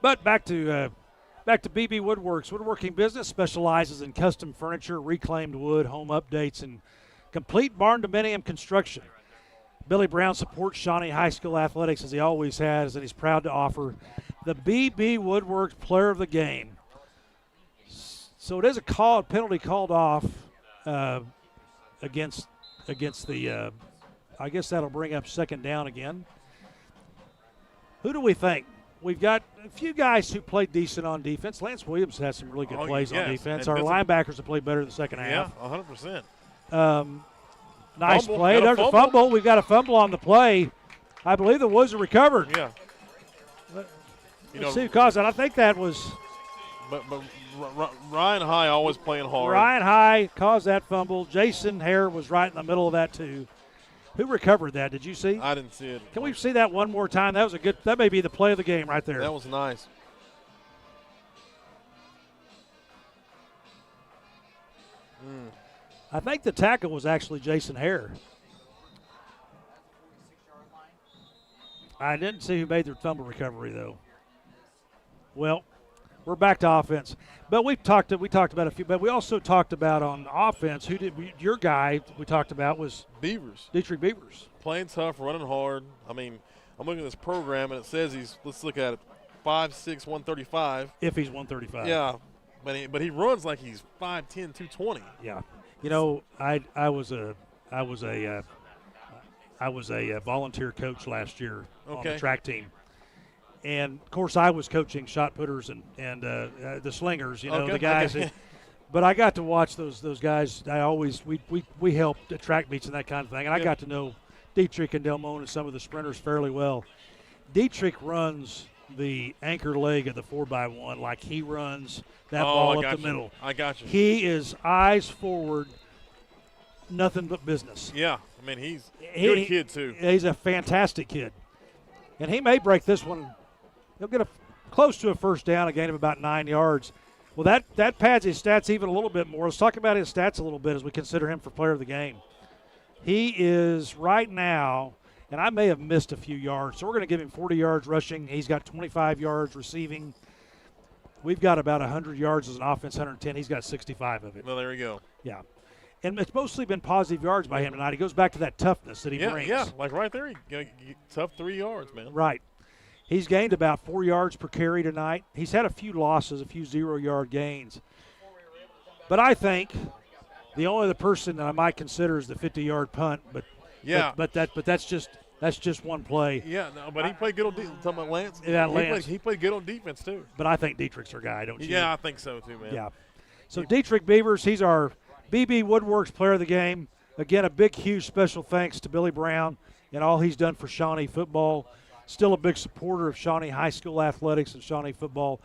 A: But back to BB Woodworks. Woodworking business specializes in custom furniture, reclaimed wood, home updates, and complete barn dominium construction. Billy Brown supports Shawnee High School athletics as he always has, and he's proud to offer the BB Woodworks Player of the Game. So it is a penalty called off against the. I guess that'll bring up second down again. Who do we think? We've got a few guys who played decent on defense. Lance Williams has some really good plays on defense. Our linebackers have played better in the second half.
B: Yeah,
A: 100%. Nice
B: fumble.
A: play. There's a fumble. We've got a fumble on the play. I believe the Woods are recovered.
B: Yeah.
A: Let's see who caused that. I think that was.
B: But Ryan High always playing hard.
A: Ryan High caused that fumble. Jason Hare was right in the middle of that too. Who recovered that? Did you see?
B: I didn't see it.
A: Can we see that one more time? That was a good. That may be the play of the game right there.
B: That was nice.
A: I think the tackle was actually Jason Hare. I didn't see who made the fumble recovery though. Well, we're back to offense, but we talked about a few. But we also talked about on offense. Who did your guy? We talked about was
B: Beavers.
A: Dietrich Beavers.
B: Playing tough, running hard. I mean, I'm looking at this program and it says let's look at it, 5'6", 135.
A: If he's 135.
B: Yeah, but he runs like he's 5'10", 220.
A: Yeah, you know, I was a volunteer coach last year on the track team. And, of course, I was coaching shot putters and the slingers, the guys. But I got to watch those guys. We helped at track meets and that kind of thing. And I got to know Dietrich and Delmone and some of the sprinters fairly well. Dietrich runs the anchor leg of the 4x1 like he runs that ball up the middle.
B: I got you.
A: He is eyes forward, nothing but business.
B: Yeah, I mean, he's a good kid too.
A: He's a fantastic kid. And he may break this one. He'll get close to a first down, a gain of about 9 yards. Well, that pads his stats even a little bit more. Let's talk about his stats a little bit as we consider him for player of the game. He is right now, and I may have missed a few yards, so we're going to give him 40 yards rushing. He's got 25 yards receiving. We've got about 100 yards as an offense, 110. He's got 65 of it.
B: Well, there you go.
A: Yeah. And it's mostly been positive yards by him tonight. He goes back to that toughness that he brings.
B: Yeah, like right there, tough 3 yards, man.
A: Right. He's gained about 4 yards per carry tonight. He's had a few losses, a few 0-yard gains. But I think The only other person that I might consider is the 50-yard punt, but that's just one play.
B: Yeah, no, but he played good on defense. Talking about Lance.
A: Yeah, Lance.
B: He played good on defense too.
A: But I think Dietrich's our guy, don't you?
B: Yeah, I think so too, man.
A: Yeah. So Dietrich Beavers, he's our BB Woodworks Player of the Game. Again, a big, huge special thanks to Billy Brown and all he's done for Shawnee football. Still a big supporter of Shawnee High School athletics and Shawnee football.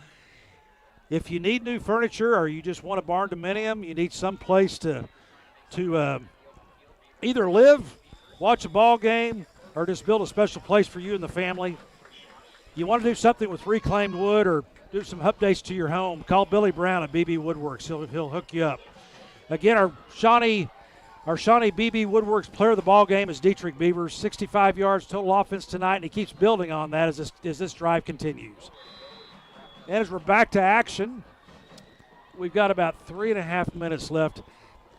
A: If you need new furniture or you just want a barn dominium, you need some place to either live, watch a ball game, or just build a special place for you and the family. You want to do something with reclaimed wood or do some updates to your home, call Billy Brown at BB Woodworks. He'll hook you up. Again, our Shawnee BB Woodworks player of the ball game is Dietrich Beavers, 65 yards total offense tonight, and he keeps building on that as this drive continues. And as we're back to action, we've got about 3.5 minutes left.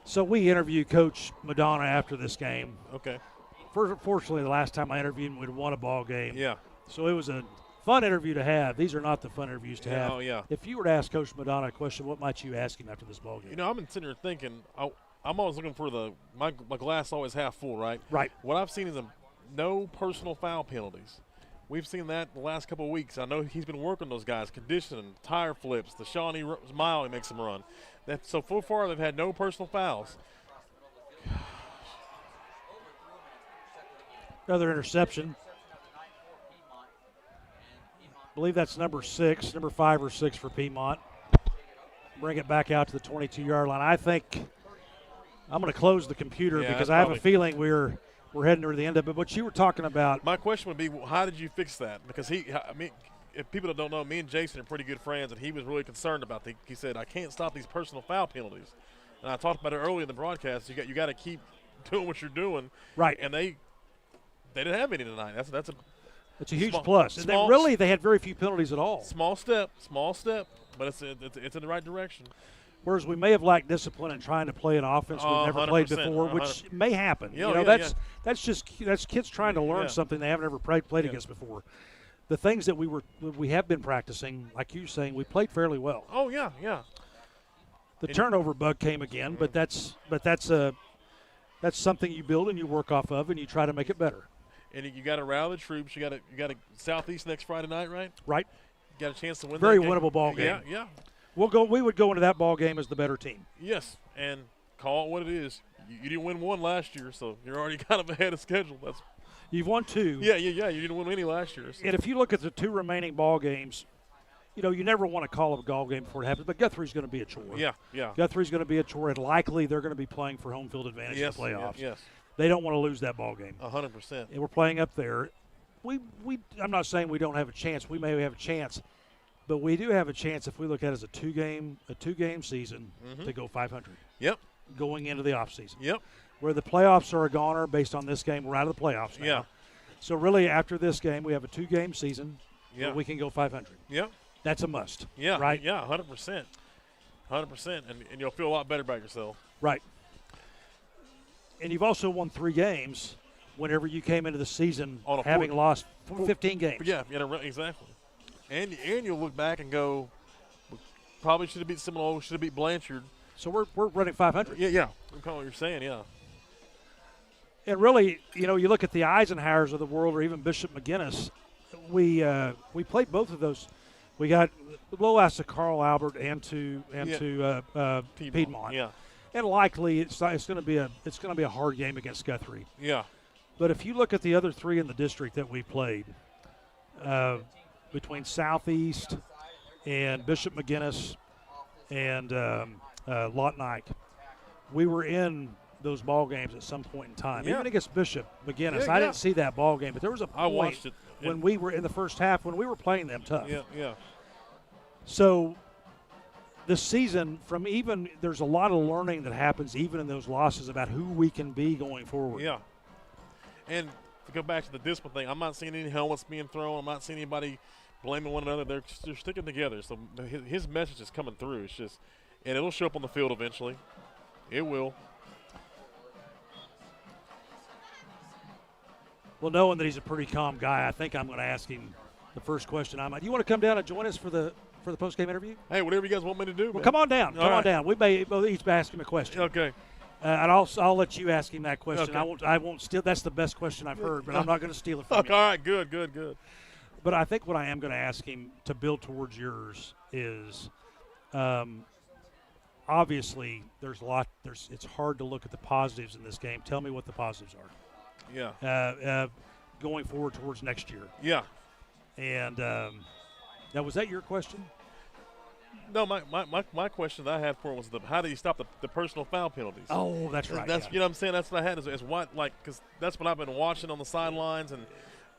A: So we interview Coach Madonna after this game.
B: Okay.
A: Fortunately, the last time I interviewed him, we'd won a ball game.
B: Yeah.
A: So it was a fun interview to have. These are not the fun interviews to have.
B: Oh, yeah.
A: If you were to ask Coach Madonna a question, what might you ask him after this ball game?
B: You know, I've been sitting here thinking, I'm always looking for my glass always half full, right?
A: Right.
B: What I've seen is no personal foul penalties. We've seen that the last couple of weeks. I know he's been working those guys, conditioning, tire flips, the Shawnee mile he makes them run. So far they've had no personal fouls.
A: Another interception. I believe that's number 5 or 6 for Piedmont. Bring it back out to the 22-yard line. I think I'm going to close the computer because I have a feeling we're heading toward the end of it. But you were talking about.
B: My question would be, how did you fix that? Because if people that don't know, me and Jason are pretty good friends, and he was really concerned about he said, I can't stop these personal foul penalties. And I talked about it earlier in the broadcast. You got to keep doing what you're doing.
A: Right.
B: And they didn't have any tonight. That's
A: a huge plus. And they had very few penalties at all.
B: Small step, but it's in the right direction.
A: Whereas we may have lacked discipline in trying to play an offense we've never played before, which may happen. That's kids trying to learn something they haven't ever played against before. The things that we have been practicing, like you were saying, we played fairly well.
B: Oh yeah.
A: The turnover bug came again, but that's something you build and you work off of, and you try to make it better.
B: And you got to rally the troops. You got a Southeast next Friday night, right?
A: Right.
B: You got a chance to win.
A: Very
B: that game.
A: Winnable ball game.
B: Yeah.
A: We would go into that ball game as the better team.
B: Yes, and call it what it is. You didn't win one last year, so you're already kind of ahead of schedule.
A: You've won 2.
B: Yeah. You didn't win any last year. So.
A: And if you look at the 2 remaining ball games, you never want to call a ball game before it happens, but Guthrie's going to be a chore.
B: Yeah.
A: Guthrie's going to be a chore, and likely they're going to be playing for home field advantage in the playoffs.
B: Yes.
A: They don't want to lose that ball game.
B: 100%.
A: And we're playing up there. I'm not saying we don't have a chance. We may have a chance, but we do have a chance if we look at it as a two-game season to go 500.
B: Yep.
A: Going into the offseason.
B: Yep.
A: Where the playoffs are a goner based on this game. We're out of the playoffs now.
B: Yeah.
A: So really after this game, we have a 2-game season where we can go 500.
B: Yep.
A: That's a must.
B: Yeah.
A: Right?
B: Yeah, 100%. 100%. And you'll feel a lot better about yourself.
A: Right. And you've also won 3 games whenever you came into the season having lost 15 games.
B: Yeah, exactly. And you'll look back and go, probably should have beat Seminole, should have beat Blanchard.
A: So we're running 500.
B: Yeah. I'm calling what you're saying, yeah.
A: And really, you look at the Eisenhowers of the world or even Bishop McGinnis, we played both of those. We got low ass to Carl Albert and to Piedmont.
B: Yeah.
A: And likely it's going to be a hard game against Guthrie.
B: Yeah.
A: But if you look at the other 3 in the district that we played, between Southeast and Bishop McGinnis and Lawton Ike, we were in those ball games at some point in time. Even against Bishop McGinnis, I didn't see that ball game, but there was a point
B: I watched it
A: when we were in the first half when we were playing them tough.
B: Yeah.
A: So this season, there's a lot of learning that happens even in those losses about who we can be going forward.
B: Yeah. And to go back to the discipline thing, I'm not seeing any helmets being thrown. I'm not seeing anybody blaming one another. They're sticking together. So his message is coming through. It's just, and it'll show up on the field eventually. It will.
A: Well, knowing that he's a pretty calm guy, I think I'm going to ask him the first question. Do you want to come down and join us for the post-game interview?
B: Hey, whatever you guys want me to do.
A: Well, come on down. Come on down. We may both each ask him a question.
B: Okay.
A: And I'll let you ask him that question.
B: Okay.
A: I won't steal. That's the best question I've heard, but I'm not going to steal it from
B: Okay,
A: you.
B: all right, good.
A: But I think what I am going to ask him to build towards yours is, obviously there's a lot. It's hard to look at the positives in this game. Tell me what the positives are.
B: Yeah.
A: Going forward towards next year.
B: Yeah.
A: And now, was that your question?
B: No, my question that I had for him was how do you stop the personal foul penalties?
A: Oh, that's right.
B: That's
A: yeah.
B: you know what I'm saying. That's what I had is what because that's what I've been watching on the sidelines and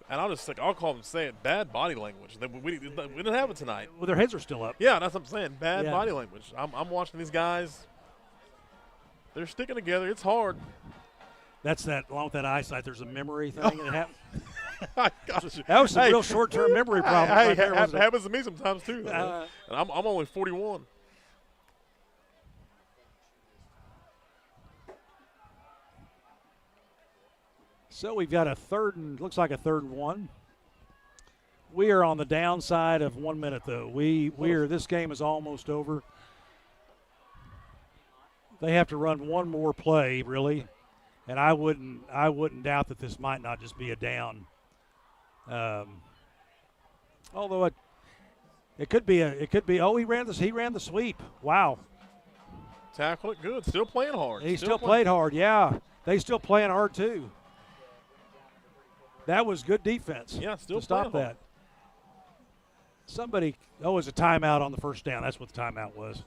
B: I'll call them say it bad body language. We didn't have it tonight.
A: Well, their heads are still up.
B: Yeah, that's what I'm saying. Bad
A: Yeah.
B: body language. I'm watching these guys. They're sticking together. It's hard.
A: That's that along with that eyesight. There's a memory thing that happened.
B: Gosh.
A: That was some real short-term memory problems.
B: Hey,
A: right there, wasn't it?
B: happens to me sometimes too. Though. And I'm only 41.
A: So we've got looks like a 3rd and 1. We are on the downside of 1 minute though. This game is almost over. They have to run one more play really, and I wouldn't doubt that this might not just be a down. Although it could be. Oh, he ran the sweep. Wow.
B: Tackle it good. Still playing hard.
A: He still played hard. Yeah, they still playing hard too. That was good defense.
B: Yeah, still
A: to stop
B: playing
A: that. Somebody. Oh, it was a timeout on the first down. That's what the timeout was.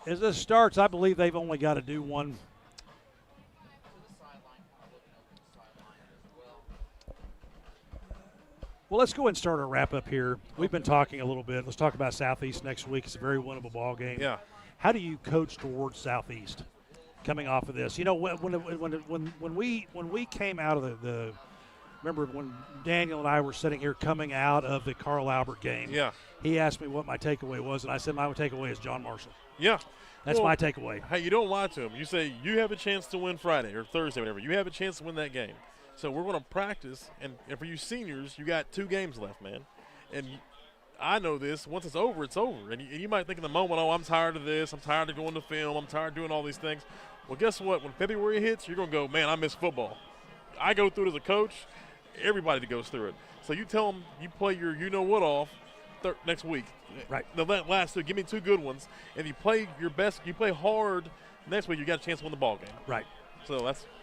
A: As this starts, I believe they've only got to do one. Well, let's go ahead and start our wrap-up here. We've been talking a little bit. Let's talk about Southeast next week. It's a very winnable ball game.
B: Yeah.
A: How do you coach towards Southeast coming off of this? You know, when we came out of the remember when Daniel and I were sitting here coming out of the Carl Albert game.
B: Yeah.
A: He asked me what my takeaway was, and I said my takeaway is John Marshall.
B: Yeah.
A: That's my takeaway.
B: Hey, you don't lie to him. You say you have a chance to win Friday or Thursday, whatever. You have a chance to win that game. So we're going to practice, and for you seniors, you got 2 games left, man. And I know this. Once it's over, it's over. And you might think in the moment, oh, I'm tired of this. I'm tired of going to film. I'm tired of doing all these things. Well, guess what? When February hits, you're going to go, man, I miss football. I go through it as a coach. Everybody goes through it. So you tell them you play your you-know-what off next week.
A: Right.
B: The last 2, give me 2 good ones. And you play your best, you play hard next week, you got a chance to win the ball game.
A: Right.
B: So that's –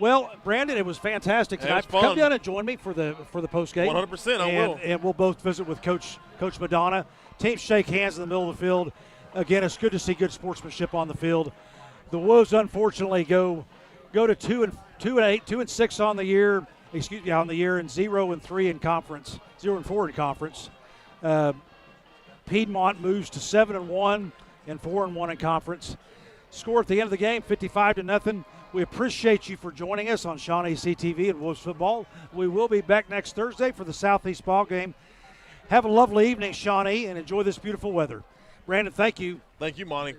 A: well, Brandon, it was fantastic tonight. Come down and join me for the post game.
B: 100%, I will.
A: And we'll both visit with Coach Madonna. Teams shake hands in the middle of the field. Again, it's good to see good sportsmanship on the field. The Wolves, unfortunately, go to 2-8, 2-6 on the year. Excuse me, on the year, and 0-3 in conference, 0-4 in conference. Piedmont moves to 7-1 and 4-1 in conference. Score at the end of the game, 55-0. We appreciate you for joining us on ShawneeCTV and Wolves Football. We will be back next Thursday for the Southeast ball game. Have a lovely evening, Shawnee, and enjoy this beautiful weather. Brandon, thank you.
B: Thank you, Monty.